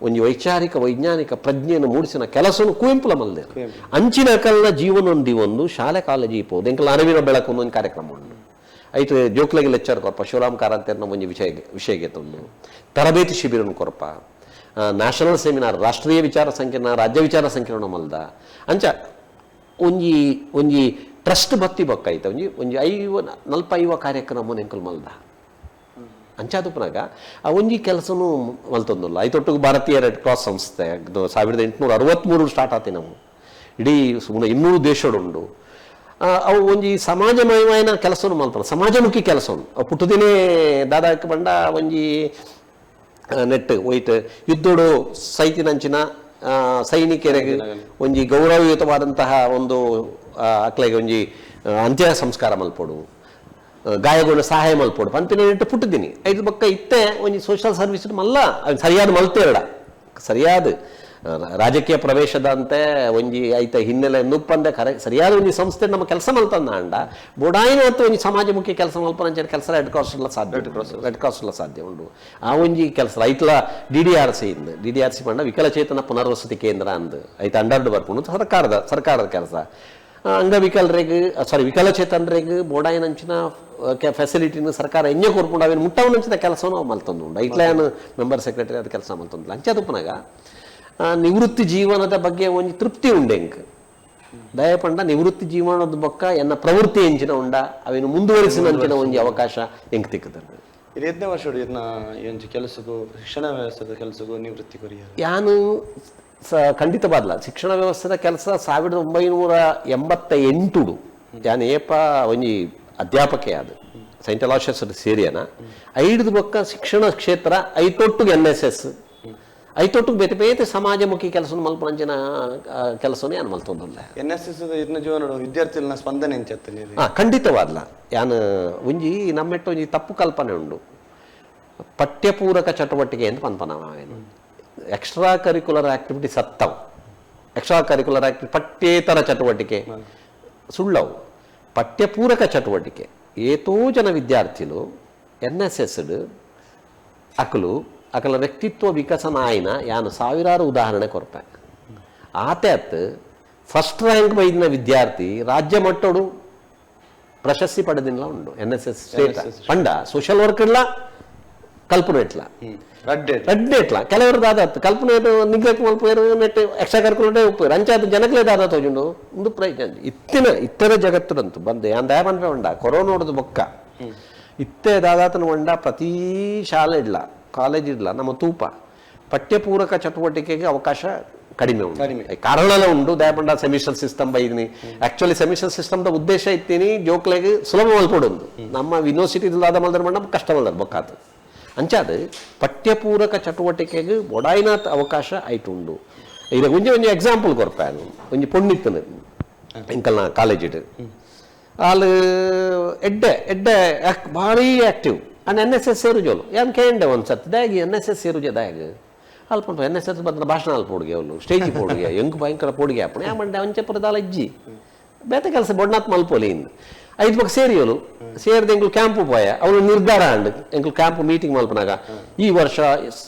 ಒಂಜಿ ವೈಚಾರಿಕ ವೈಜ್ಞಾನಿಕ ಪ್ರಜ್ಞೆಯನ್ನು ಮೂಡಿಸಿನ ಕೆಲಸವನ್ನು ಕುವೆಂಪುಲ ಮಲ್ದೇರು ಅಂಚಿನ ಕಲ್ನ ಜೀವನೊಂದಿ ಒಂದು ಶಾಲೆ ಕಾಲೇಜಿ ಇಪ್ಪೋದು ಎಂಕಲ್ ಅರಿವಿನ ಬೆಳಕು ಒಂದು ಕಾರ್ಯಕ್ರಮ ಉಂಟು ಐತು ಜೋಕ್ಲೆಗೆ ಲೆಕ್ಚರ್ ಕೊರಪ ಶಿವರಾಮ ಕಾರಂತರ್ನ ಒಂಜಿ ವಿಷಯಗೆ ತಂದು ತರಬೇತಿ ಶಿಬಿರನು ಕೊರಪ ನ್ಯಾಷನಲ್ ಸೆಮಿನಾರ್ ರಾಷ್ಟ್ರೀಯ ವಿಚಾರ ಸಂಕಿರಣ ರಾಜ್ಯ ವಿಚಾರ ಸಂಕಿರಣ ಮಲ್ದ ಅಂಚ ಒಂಜಿ ಟ್ರಸ್ಟ್ ಬತ್ತಿ ಬೊಕ್ಕ ಒಂಜಿ 45 ಕಾರ್ಯಕ್ರಮ ಎಂಕಲ್ ಮಲ್ದ ಅಂಚಾದುಪ್ಪನಾಗ ಆ ಒಂಜಿ ಕೆಲಸನೂ ಮಲ್ತೊಂದಲ್ಲ ಐತೊಟ್ಟಿಗೆ ಭಾರತೀಯ ರೆಡ್ ಕ್ರಾಸ್ ಸಂಸ್ಥೆ 1863 ಸ್ಟಾರ್ಟ್ ಆತಿ ನಾವು ಇಡೀ 200 ದೇಶಡುಂಡು ಅವು ಒಂಜಿ ಸಮಾಜಮಯವಾಯಿನ ಕೆಲಸವನ್ನು ಮಲ್ಪನ ಸಮಾಜಮುಖಿ ಕೆಲಸವನ್ನು ಅವು ಪುಟ್ಟದಿನೇ ದಾದಾಕ್ಕೆ ಬಂಡ ಒಂಜಿ ನೆಟ್ ಒಯ್ತು ಯುದ್ಧೋಡು ಸೈತಿನಂಚಿನ ಸೈನಿಕರಿಗೆ ಒಂಜಿ ಗೌರವಯುತವಾದಂತಹ ಒಂದು ಅಕ್ಲೆಗೆ ಒಂಜಿ ಅಂತ್ಯ ಸಂಸ್ಕಾರ ಮಲ್ಪೋಡು ಗಾಯಗೊಂಡ ಸಹಾಯ ಮಲ್ಪೋಡು ಪಂಪಿನ ನೆಟ್ಟು ಪುಟ್ಟಿದ್ದೀನಿ 5 ಬೊಕ್ಕ ಇತ್ತೆ ಒಂಜಿ ಸೋಷಿಯಲ್ ಸರ್ವಿಸ್ ಮಲ್ಲ ಸರಿಯಾದ ಮಲ್ತೇರಡ ಸರಿಯಾದ ರಾಜಕೀಯ ಪ್ರವೇಶದಂತೆ ಒಂಜಿ ಐತ ಹಿನ್ನೆಲೆ ನುಪ್ಪಂದೆ ಸರಿಯಾದ ಒಂಜಿ ಸಂಸ್ಥೆ ನಮ್ಮ ಕೆಲಸ ಮಲ್ತಂದ ಅಂಡ ಬೊಡಾಯಿನ ಮತ್ತು ಒಂಜಿ ಸಮಾಜಮುಖಿ ಕೆಲಸ ಮಲ್ಪನ ಕೆಲಸ ರೆಡ್ ಕ್ರಾಸ್ ಸಾಧ್ಯ ಉಂಡು ಆ ಒಂಜಿ ಕೆಲಸ ಐತ್ಲ DDRC ಪಂಡ ವಿಕಲಚೇತನ ಪುನರ್ವಸತಿ ಕೇಂದ್ರ ಅಂದ್ ಐತ ಅಂಡರ್ಡ್ ಬರ್ಪುಂಡು ಸರ್ಕಾರದ ಕೆಲಸ ವಿಕಲಚೇತನರಿಗೆ ಬೋಡಾಯಿನಂಚಿನ ಫೆಸಿಲಿಟಿನ ಸರ್ಕಾರ ಎಂಜೆ ಕೊರ್ಪುಂಡು ಅವೇನು ಮುಟ್ಟವನಂಚಿನ ಕೆಲಸವನ್ನು ಮಲ್ತೊಂದುಂಡು ಐತ್ಲ ಮೆಂಬರ್ ಸೆಕ್ರೆಟರಿ ಅದು ಕೆಲಸ ಮಲ್ತೊಂದಿಲ್ಲ ಅಂಚೆ ತುಪ್ಪನಾಗ ನಿವೃತ್ತಿ ಜೀವನದ ಬಗ್ಗೆ ಒಂದು ತೃಪ್ತಿ ಉಂಡೆ ಎಂಕ್ ದಯಪಂಡ ನಿವೃತ್ತಿ ಜೀವನದ ಬೊಕ್ಕ ಎನ್ನ ಪ್ರವೃತ್ತಿ ಎಂಚಿನ ಉಂಡ ಅವೇನು ಮುಂದುವರಿಸಿನಂಚಿನ ಒಂದು ಅವಕಾಶ ಎಂಕ್ ತಿಕ್ಕದ ಇದು 8ನೇ ವರ್ಷ ಇರ್ನ ಎಂಚ ಕೆಲಸಕ್ಕೂ ಶಿಕ್ಷಣ ವ್ಯವಸ್ಥೆದ ಕೆಲಸಕ್ಕೂ ನಿವೃತ್ತಿ ಕೊರಿಯ ಯಾನು ಖಂಡಿತವಾದ್ಲ ಶಿಕ್ಷಣ ವ್ಯವಸ್ಥೆದ ಕೆಲಸ 1988 ಯಾನ್ ಏಪ ಒಂಜಿ ಅಧ್ಯಾಪಕೆ ಅದು ಸೈಂಟ್ ಅಲಾಷಿಯಸ್ ಸೇರಿಯನ ಐದು ಬೊಕ್ಕ ಶಿಕ್ಷಣ ಕ್ಷೇತ್ರ ಐತೊಟ್ಟಿಗೆ NSS ಐತೊಟ್ಟಿಗೆ ಬೇತೆ ಬೇತೆ ಸಮಾಜಮುಖಿ ಕೆಲಸ ಮಲ್ಪಂಚಿನ ಕೆಲಸನೇ ಯಾನು ಮಲ್ತೊಂದಲ್ಲ NSS ಇರ್ನ ಜೀವನ ವಿದ್ಯಾರ್ಥಿಗಳ ಸ್ಪಂದನೆ ಎಂಚತ್ತನೆ ಖಂಡಿತವಾದ್ಲ ಯಾನು ಒಂಜಿ ನಮ್ಮೆಟ್ಟು ಒಂಜಿ ತಪ್ಪು ಕಲ್ಪನೆ ಉಂಡು ಪಠ್ಯಪೂರಕ ಚಟುವಟಿಕೆ ಅಂತ ಪನ್ಪನವೇನು ಎಕ್ಸ್ಟ್ರಾ ಕರಿಕ್ಯುಲರ್ ಆಕ್ಟಿವಿಟಿ ಸತ್ತವು ಎಕ್ಸ್ಟ್ರಾ ಕರಿಕ್ಯುಲರ್ ಆಕ್ಟಿವಿಟಿ ಪಠ್ಯೇತರ ಚಟುವಟಿಕೆ ಸುಳ್ಳವು ಪಠ್ಯಪೂರಕ ಚಟುವಟಿಕೆ ಏತೋ ಜನ ವಿದ್ಯಾರ್ಥಿಗಳು NSS ಅಕಲ ವ್ಯಕ್ತಿತ್ವ ವಿಕಸನ ಆಯ್ನ ಯಾನು ಸಾವಿರಾರು ಉದಾಹರಣೆ ಕೊರ್ಪೆ ಆತತ್ ಫಸ್ಟ್ ರ್ಯಾಂಕ್ ಬೈದಿನ ವಿದ್ಯಾರ್ಥಿ ರಾಜ್ಯ ಮಟ್ಟಡು ಪ್ರಶಸ್ತಿ ಪಡೆದಿಲ್ಲ ಉಂಡು NSS ಸ್ಟೇಟ್ ಪಂಡ ಸೋಷಿಯಲ್ ವರ್ಕ್ ಇಲ್ಲ ಕಲ್ಪನೆ ಇಟ್ಲ ರಡ್ಡೆ ಇಟ್ಲ ಕೆಲವರು ದಾದತ್ ಕಲ್ಪನೆ ನಿಗ್ಲೆಕ್ಟ್ ಮಲ್ಪೇರು ನೆಟ್ ಎಕ್ಸ್ಟ್ರಾ ಕರಿಕ್ಯುಲರ್ ಉಪ್ಪೇರು ಅಂಚಾದ ಜನಕ್ಲೆ ದಾದತ್ ಹೋಜುಂಡು ಒಂದು ಇತ್ತರ ಜಗತ್ತದಂತು ಬಂದೆ ಯಾನ್ ದಯ ಪನ್ಪೆ ಉಂಡ ಕೊರೋನಾ ಹೊಡೆದು ಬೊಕ್ಕ ಇತ್ತೆ ದಾದಾತನ ಉಂಡ ಪ್ರತಿ ಶಾಲೆ ಇಡ್ಲ ಕಾಲೇಜ್ ಇಡ್ಲ ನಮ್ಮ ತೂಪ ಪಠ್ಯಪೂರಕ ಚಟುವಟಿಕೆಗೆ ಅವಕಾಶ ಕಡಿಮೆ ಉಂಟು ಕಾರಣ ಉಂಡು ದಯಪಂಡ ಸೆಮಿಸ್ಟರ್ ಸಿಸ್ಟಮ್ ಬೈದಿನಿ ಆಕ್ಚುಲಿ ಸೆಮಿಸ್ಟರ್ ಸಿಸ್ಟಮ್ದ ಉದ್ದೇಶ ಇತ್ತೀನಿ ಜೋಕ್ಲೆಗೆ ಸುಲಭ ಮಲ್ಪಡೊಂದು ನಮ್ಮ ಯೂನಿವರ್ಸಿಟಿ ದಾದ ಮಲ್ದರ್ ಮಂಡ ಕಷ್ಟ ಮಲ್ದರ್ ಬೊಕ್ಕಾತು ಅಂಚಾದ ಪಠ್ಯಪೂರಕ ಚಟುವಟಿಕೆಗೆ ಒಡಾಯಿನಾತ್ ಅವಕಾಶ ಆಯ್ತುಂಡು ಈಗ ಒಂಜಿ ಎಕ್ಸಾಂಪಲ್ ಕೊರ್ಪಾನು ಒಂಜಿ ಪೊಣ್ಣಿತ್ತನು ಎಂಕಲ್ನ ಕಾಲೇಜ್ ಇಡು ಆಳು ಎಡ್ಡೆ ಭಾರಿ ಆಕ್ಟಿವ್ ಅಂಡ್ NSS ಸೇರುಜೋಲು ಯಾನ್ ಕೇಂಡೆ ಒಂದ್ಸತಿ ದಾಗಿ NSS ಸೇರುಜೆ ದಾಗಿ ಅಲ್ಪ NSS ಬಂದ ಭಾಷಣ ಅಲ್ಪ ಪೋಡಿಗೆ ಅವಳು ಸ್ಟೇಜ್ ಪೋಡಿಗೆ ಎಂಕ್ ಭಯಂಕರ ಪೋಡಿಗೆ ಆಪಣೆ ಆ ಮಂಡೆ ಅಂಚೆಪುರದಾಲ ಇಜ್ಜಿ ಬೇತೆ ಕೆಲಸ ಬೊಡ್ನಾತ್ ಮಲ್ಪೋಲಿ ಇಂದು 5 ಪಕ್ಕ ಸೇರಿಯೋಲು ಸೇರಿದ ಎಂಕ್ಲು ಕ್ಯಾಂಪು ಪೋಯ ಅವಳು ನಿರ್ಧಾರ ಅಂಡ್ ಎಂಕ್ಲು ಕ್ಯಾಂಪು ಮೀಟಿಂಗ್ ಮಲ್ಪನಾಗ ಈ ವರ್ಷ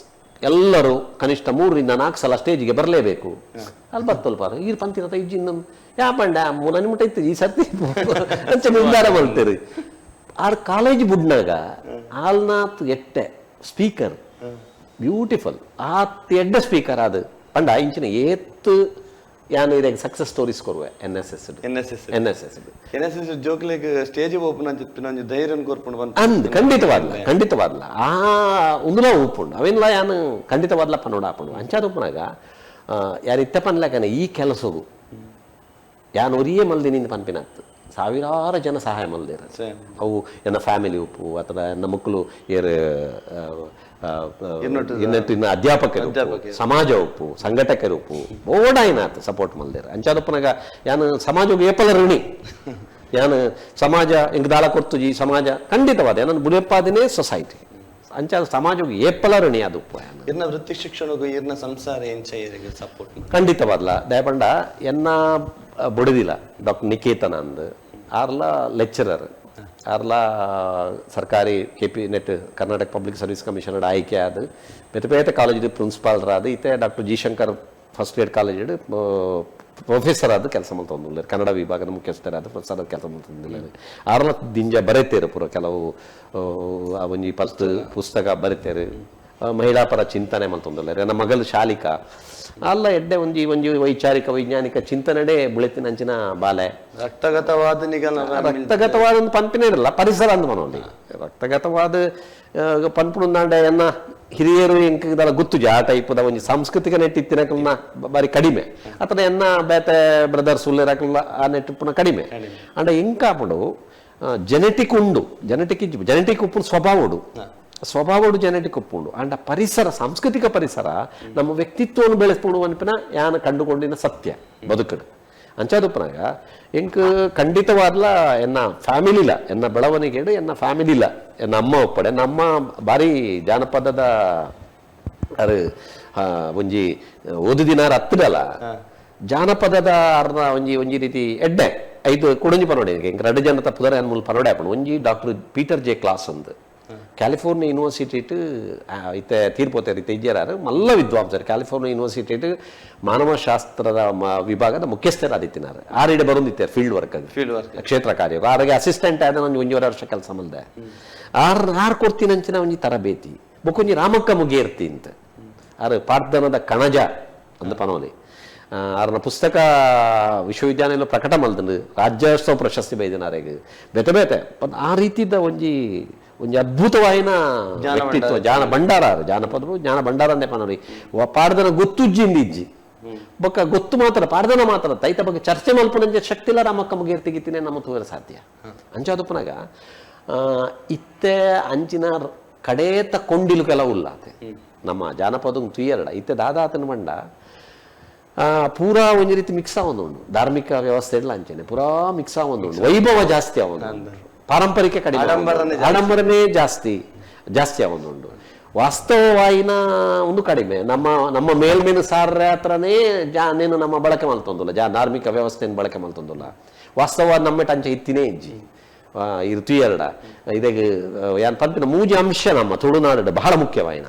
ಎಲ್ಲರೂ ಕನಿಷ್ಠ 3 ರಿಂದ 4 ಸಲ ಸ್ಟೇಜಿಗೆ ಬರಲೇಬೇಕು ಅಲ್ಲಿ ಬರ್ತಲ್ಪಾರ ಈ ಪಂತಿನ ಇಜ್ಜಿ ಯಾ ಪಂಡೆ ನನ್ನ ಮುಟ್ಟ ಇತ್ತು ಈ ಸರ್ತಿ ಅಂಚೆ ನಿರ್ಧಾರ ಮಾಡ್ತೀರಿ ಆರ್ ಕಾಲೇಜ್ ಬುಡ್ನಾಗ ಆಲ್ನಾಥ್ ಎಟ್ಟೆ ಸ್ಪೀಕರ್ ಬ್ಯೂಟಿಫುಲ್ ಆತ್ ಎಡ್ಡೆ ಸ್ಪೀಕರ್ ಅದು ಪಂಡ ಇಂಚಿನ ಏತ್ ಯಾನು ಇದಾಗ ಸಕ್ಸಸ್ ಸ್ಟೋರೀಸ್ ಕೊರುವೆ NSS ಜೋಕ್ಲೆಗ್ ಸ್ಟೇಜ್ ಓಪನ್ ಅಂಚಿನ ಧೈರ್ಯ ಕೊರ್ಪುಂಡು ಬಂತು ಅಂದ್ ಖಂಡಿತವಾದ್ಲ ಆ ಉಂದುಲ ಉಪ್ಪುಂಡು ಅವೆಲ್ಲ ಯಾನು ಖಂಡಿತವಾದ್ಲ ಪನ್ನೋಡ ಆಪುಂಡು ಅಂಚಾದ ಉಪ್ಪನಾಗ ಯಾರು ಇತ್ತೆ ಪನ್ಲಾಕನೆ ಈ ಕೆಲಸವು ಯಾನು ಒರಿಯೇ ಮಲ್ದಿನಿಂದ ಪನ್ಪಿನಾತ್ತು ಸಾವಿರಾರು ಜನ ಸಹಾಯ ಮಲ್ದೇರ ಅವು ಎನ್ನ ಫ್ಯಾಮಿಲಿ ಉಪ್ಪು ಅಥವಾ ಎನ್ನ ಮಕ್ಕಳು ಇನ್ನ ಅಧ್ಯಾಪಕರು ಸಮಾಜ ಉಪ್ಪು ಸಂಘಟಕರು ಉಪ್ಪು ಓಡಾಯಿನಾತ್ ಸಪೋರ್ಟ್ ಮಲ್ದೇರ ಅಂಚಾದಪ್ಪನಾಗ ಯಾನು ಸಮಾಜಕ್ಕೆ ಏಪಲ ಋಣಿ ಯಾನು ಸಮಾಜ ಹಿಂಗ್ ದಾಳ ಕೊರ್ತುಜಿ ಸಮಾಜ ಖಂಡಿತವಾದ ನನ್ನ ಬುಡಿಯಪ್ಪಾದಿನೇ ಸೊಸೈಟಿ ಅಂಚಾದ ಸಮಾಜಕ್ಕೆ ಏಪಲ ಋಣಿ ಅದು ಉಪ್ಪು ಇರ್ನ ವೃತ್ತಿ ಶಿಕ್ಷಣಗೂ ಇರ್ನ ಸಂಸಾರ ಎಂಚ ಸಪೋರ್ಟ್ ಖಂಡಿತವಾದ್ಲ ದಯಪಂಡ ಎನ್ನ ಬುಡಿದಿಲ್ಲ ಡಾಕ್ಟರ್ ನಿಕೇತನ ಅಂದ್ ಆರ್ಲ ಲೆಕ್ಚರರ್ ಆರ್ಲ ಸರ್ಕಾರಿ KP ನೆಟ್ ಕರ್ನಾಟಕ ಪಬ್ಲಿಕ್ ಸರ್ವಿಸ್ ಕಮಿಷನರ್ ಆಯ್ಕೆ ಆದ ಬೇತೆ ಕಾಲೇಜ್ ಪ್ರಿನ್ಸಿಪಾಲ್ರಾದ ಈತೆ doctor G Shankar first grade college professor ಆದ ಕೆಲಸ ಮಾಡ್ತಂದಿಲ್ಲ ಕನ್ನಡ ವಿಭಾಗದ ಮುಖ್ಯಸ್ಥರಾದ ಪ್ರೊಫೆಸರ್ ಕೆಲಸ ಮಾಡ್ತಂದಿಲ್ಲ ಆರ್ಲ ದಿಂಜ ಬರೀತೇರು ಪೂರ ಕೆಲವು ಒಂಜಿ ಪುಸ್ತಕ ಬರೀತೇರು ಮಹಿಳಾ ಪರ ಚಿಂತನೆ ಮಾಡ್ತಂದಿಲ್ಲ ನನ್ನ ಮಗಳು ಶಾಲಿಕಾ ಅಲ್ಲ ಎಡ್ಡೆ ಒಂಜಿ ವೈಚಾರಿಕ ವೈಜ್ಞಾನಿಕ ಚಿಂತನೆ ಬುಳೆತಿನ ಅಂಚಿನ ಬಾಲೆ ರಕ್ತಗತವಾದ ಒಂದು ಪಂಪಿನೇ ಇರಲ್ಲ ಪರಿಸರ ಅಂದ್ ಮನೋಲಿ ರಕ್ತಗತವಾದ ಪನ್ಪುಂದಾಂಡೆ ಎನ್ನ ಹಿರಿಯರು ಎಂಕದಲ್ಲ ಗುತ್ತುಜ ಆ ಟೈಪದ ಒಂಜಿ ಸಾಂಸ್ಕೃತಿಕ ನೆಟ್ಟಿತ್ತಿನಕಲ್ನ ಬಾರಿ ಕಡಿಮೆ ಅಥವಾ ಎನ್ನ ಬೇತೆ ಬ್ರದರ್ಸ್ ಉಲ್ಲೇರಕಲ್ಲ ಆ ನೆಟ್ಟು ಪುನಃ ಕಡಿಮೆ ಅಂಡ ಎಂಕಾಪಡು ಜೆನೆಟಿಕ್ ಉಂಡು ಜೆನೆಟಿಕ್ ಉಪ್ಪು ಸ್ವಭಾವಡು ಜೆನೆಟಿಕ್ ಉಪ್ಪುಂಡು ಅಂಡ ಪರಿಸರ ಸಾಂಸ್ಕೃತಿಕ ಪರಿಸರ ನಮ್ಮ ವ್ಯಕ್ತಿತ್ವವನ್ನು ಬೆಳೆಸ್ಕೊಂಡು ಅನ್ಪಿನ ಯಾನ ಕಂಡುಕೊಂಡಿನ ಸತ್ಯ ಬದುಕಡು ಅಂಚಾದುಪ್ಪನಾಗ ಎಂಕ್ ಖಂಡಿತವಾದ್ಲ ಎನ್ನ ಫ್ಯಾಮಿಲಿಲ ಎನ್ನ ಬೆಳವಣಿಗೆಡು ಎನ್ನ ಫ್ಯಾಮಿಲಿಲ ಎನ್ನ ಅಮ್ಮ ಒಪ್ಪಡೆ ನಮ್ಮ ಬಾರಿ ಜಾನಪದದ ಅದು ಒಂಜಿ ಓದು ದಿನಾರ ಹತ್ತಿರಲ್ಲ ಜಾನಪದದ ಅರ್ಧ ಒಂಜಿ ರೀತಿ ಎಡ್ಡೆ 5 ಕುಡಂಜಿ ಪನೋಡೆ ಎಂಕ್ 2 ಜನ ತಪ್ಪುದಾರೆ ಅನ್ಮೂಲ ಪನೋಡೆ ಹಾಕೊಂಡು ಒಂಜಿ ಡಾಕ್ಟರ್ ಪೀಟರ್ ಜೆ ಕ್ಲಾಸ್ ಅಂದ್ ಕ್ಯಾಲಿಫೋರ್ನಿಯಾ ಯೂನಿವರ್ಸಿಟಿ ಇತ್ತೆ ತೀರ್ಪೋತೆ ರೀತಿ ಇಜ್ಜಾರು ಮಲ್ಲ ವಿದ್ವಾಂಸರು ಕ್ಯಾಲಿಫೋರ್ನಿಯಾ ಯೂನಿವರ್ಸಿಟಿ ಮಾನವಶಾಸ್ತ್ರದ ವಿಭಾಗದ ಮುಖ್ಯಸ್ಥರಾದಿತ್ತಿನಾರು ಆರಿಡೆ ಬರೋದಿತ್ತಾರೆ ಫೀಲ್ಡ್ ವರ್ಕ್ ಕ್ಷೇತ್ರ ಕಾರ್ಯ ಆರಿಗೆ ಅಸಿಸ್ಟೆಂಟ್ ಆದ ಒಂದು 1.5 ವರ್ಷ ಕೆಲಸ ಮಲ್ದೆ ಆರು ಕೊಡ್ತೀನಂಚಿನ ಒಂಜಿ ತರಬೇತಿ ಬೊಕೊಂಜಿ ರಾಮಕ್ಕ ಮುಗಿಯರ್ತಿ ಅಂತ ಆರು ಪಾಡ್ದನದ ಕಣಜ ಅಂದ ಪನೋಲಿ ಅವರ ಪುಸ್ತಕ ವಿಶ್ವವಿದ್ಯಾಲಯ ಪ್ರಕಟ ಮಲ್ತಂಡು ರಾಜ್ಯೋತ್ಸವ ಪ್ರಶಸ್ತಿ ಬೈದಿನಾರೆಗೆ ಬೇತೆ ಬೇತೆ ಆ ರೀತಿದ ಒಂಜಿ ಅದ್ಭುತವಾಯಿನ ವ್ಯಕ್ತಿತ್ವ ಜ್ಞಾನ ಭಂಡಾರ ಜಾನಪದರು ಜ್ಞಾನ ಭಂಡಾರ ಅಂದೇ ಪನೋಲಿ ಪಾಡ್ದನ ಗೊತ್ತುಜ್ಜಿಂದಿಜ್ಜಿ ಬೊಕ್ಕ ಗೊತ್ತು ಮಾತ್ರ ಪಾಡ್ದನ ಮಾತ್ರ ತೈತ ಬಗ್ಗೆ ಚರ್ಚೆ ಮಲ್ಪನಂಜ ಶಕ್ತಿಲ ರಮಕ್ಕ ಮುಗಿರ್ತಿಗಿತ್ತಿನೇ ನಮ್ಮ ತೂರ ಸಾಧ್ಯ ಅಂಚಾದಪ್ಪನಾಗ ಇತ್ತೆ ಅಂಚಿನ ಕಡೇತ ಕೊಂಡಿಲು ಕೆಲವು ಉಲ್ಲಾತೆ ನಮ್ಮ ಜಾನಪದ ತುಯ್ಯರಡ ಇತ್ತೆ ದಾದಾತನ ಬಂಡ ಪೂರಾ ಒಂದ್ ರೀತಿ ಮಿಕ್ಸ್ ಆವೊಂದುಂಡು ಧಾರ್ಮಿಕ ವ್ಯವಸ್ಥೆ ಇಲ್ಲ ಅಂಚನೆ ಪೂರಾ ಮಿಕ್ಸ್ ಆವೊಂದುಂಡು ವೈಭವ ಜಾಸ್ತಿ ಆವೊಂದು ಪಾರಂಪರಿಕ ಕಡಿಮೆ ಆಡಂಬರನೇ ಜಾಸ್ತಿ ಆವೊಂದುಂಡು ವಾಸ್ತವವಾಯಿನ ಒಂದು ಕಡಿಮೆ ನಮ್ಮ ಮೇಲ್ಮೇನು ಸಾರ್ರೆ ಹತ್ರನೇ ನೇನು ನಮ್ಮ ಬಳಕೆ ಮಲ್ತೊಂದುಲ್ಲ ಧಾರ್ಮಿಕ ವ್ಯವಸ್ಥೆಯನ್ನು ಬಳಕೆ ಮಲ್ತೊಂದುಲ್ಲ ವಾಸ್ತವ ನಮ್ಮೆಟ್ ಅಂಚೆ ಇತ್ತಿನೇ ಇಜ್ಜಿ ಇದು ತುಯ್ಯರಡ ಇದಕ್ಕೆ ಯಾನ್ ಪಂಪಿನ ಮೂಜಿ ಅಂಶ ನಮ್ಮ ತುಳುನಾಡು ಬಹಳ ಮುಖ್ಯವಾಯಿನ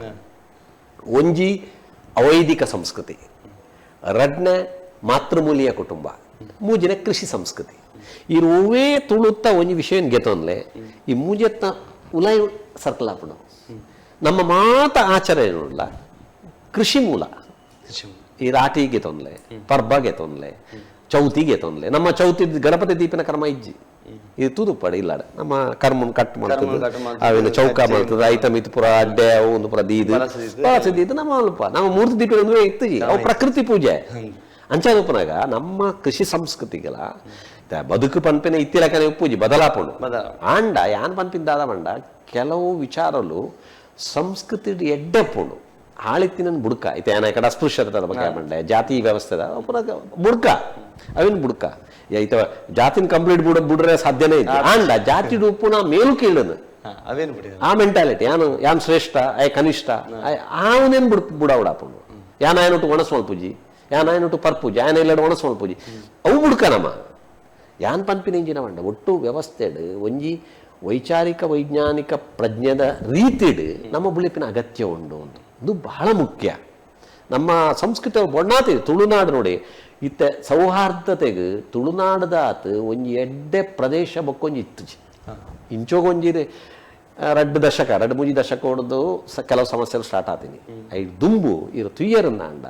ಒಂಜಿ ಅವೈದಿಕ ಸಂಸ್ಕೃತಿ ರಡ್ನೆ ಮಾತೃಮೂಲಿಯ ಕುಟುಂಬ ಮೂಜಿನ ಕೃಷಿ ಸಂಸ್ಕೃತಿ ಈ ರೋವೇ ತುಳುತ್ತ ಒಂಜಿ ವಿಷಯ ಗೆತೊಂದ್ಲೆ ಈ ಮೂಜೆತ್ತ ಉಲಾಯ್ ಸರ್ಕಲ್ ಹಾಪುಂಡು ನಮ್ಮ ಮಾತ ಆಚರಣೆಲ್ಲ ಕೃಷಿ ಮೂಲ ಈ ರಾಟಿಗೆ ತೊಂದ್ಲೆ ಪರ್ಬಗೆ ತೊಂದ್ಲೆ ಚೌತಿಗೆ ತೊಂದ್ಲೆ ನಮ್ಮ ಚೌತಿ ಗಣಪತಿ ದೀಪಿನ ಕರ್ಮ ಇಜ್ಜಿ ಇದು ತೂದುಪಡ ಇಲ್ಲ ನಮ್ಮ ಕರ್ಮನ್ ಕಟ್ ಮಾಡ್ತದೆ ಅವೇನು ಚೌಕ ಮಾಡ್ತದೆ ಐಟಮ್ ಇತ್ತು ಪುರ ಅಡ್ಡೆ ಒಂದು ಪುರ ದೀದು ಬಳಸಿದ್ದು ನಮ್ಮ ಅಲ್ಪ ನಮ್ಮ ಮೂರ್ತಿ ದೀಪ ಅಂದ್ರೆ ಇತ್ತು ಅವು ಪ್ರಕೃತಿ ಪೂಜೆ ಅಂಚಾದಪ್ಪನಾಗ ನಮ್ಮ ಕೃಷಿ ಸಂಸ್ಕೃತಿಗಳ ಬದುಕು ಪಂಪಿನ ಇತ್ತಿಲಕನೆ ಪೂಜೆ ಬದಲಾಪುಂಡು ಆಂಡ ಯಾನ್ ಪಂಪಿನ ದಾದ ಮಂಡ ಕೆಲವು ವಿಚಾರಲು ಸಂಸ್ಕೃತಿ ಎಡ್ಡೆಪ್ಪುಂಡು ಆಳಿತ್ತಿನ ಬುಡ್ಕ ಐತೆ ಏನ ಕಡೆ ಅಸ್ಪೃಶ್ಯತೆ ಬಗ್ಗೆ ಮಂಡೆ ಜಾತಿ ವ್ಯವಸ್ಥೆದ ಬುಡ್ಕ ಅವಿನ ಬುಡ್ಕ ಐತ ಜಾತಿನ ಕಂಪ್ಲೀಟ್ ಬಿಡ್ರೆ ಸಾಧ್ಯನೇ ಐತಿ ಆಂಡ ಜಾತಿ ರೂಪುನ ಮೇಲು ಕೀಳನು ಆ ಮೆಂಟಾಲಿಟಿ ಯಾನ್ ಶ್ರೇಷ್ಠ ಐ ಕನಿಷ್ಠ ಅವನೇನ್ ಬುಡಾಪುಂಡು ಯಾನ್ ಆಯನೊಟ್ಟು ಒಣಸ್ಮಲ್ ಪೂಜಿ ಯಾನ್ ಆಯನೊಟ್ಟು ಪರ್ಪೂಜಿ ಆಯನ ಇಲ್ಲ ಒಣಸ್ಮಲ್ ಪೂಜಿ ಅವು ಬುಡ್ಕ ನಮ್ಮ ಯಾನ್ ಪಂಪಿನ ಇಂಜಿನ ಮಂಡ ಒಟ್ಟು ವ್ಯವಸ್ಥೆಡು ಒಂಜಿ ವೈಚಾರಿಕ ವೈಜ್ಞಾನಿಕ ಪ್ರಜ್ಞೆದ ರೀತಿಡ್ ನಮ್ಮ ಬುಳಿಪಿನ ಅಗತ್ಯ ಉಂಡು ಅಂತ ಇದು ಬಹಳ ಮುಖ್ಯ ನಮ್ಮ ಸಂಸ್ಕೃತಿ ಬೊಣ್ಣಾತಿ ತುಳುನಾಡು ನೋಡಿ ಇತ್ತೆ ಸೌಹಾರ್ದತೆಗೆ ತುಳುನಾಡದಾತ್ ಒಂಜಿ ಎಡ್ಡೆ ಪ್ರದೇಶ ಬೊಕ್ಕೊಂಜಿ ಇತ್ತು ಇಂಚೋಗೊಂಜಿದೆ ಎರಡು ಮೂಜಿ ದಶಕ ಹೊಡೆದು ಕೆಲವು ಸಮಸ್ಯೆಗಳು ಸ್ಟಾರ್ಟ್ ಆತೀನಿ ಐ ದುಂಬು ಇರು ತುಯ್ಯರನ್ನ ಅಂಡ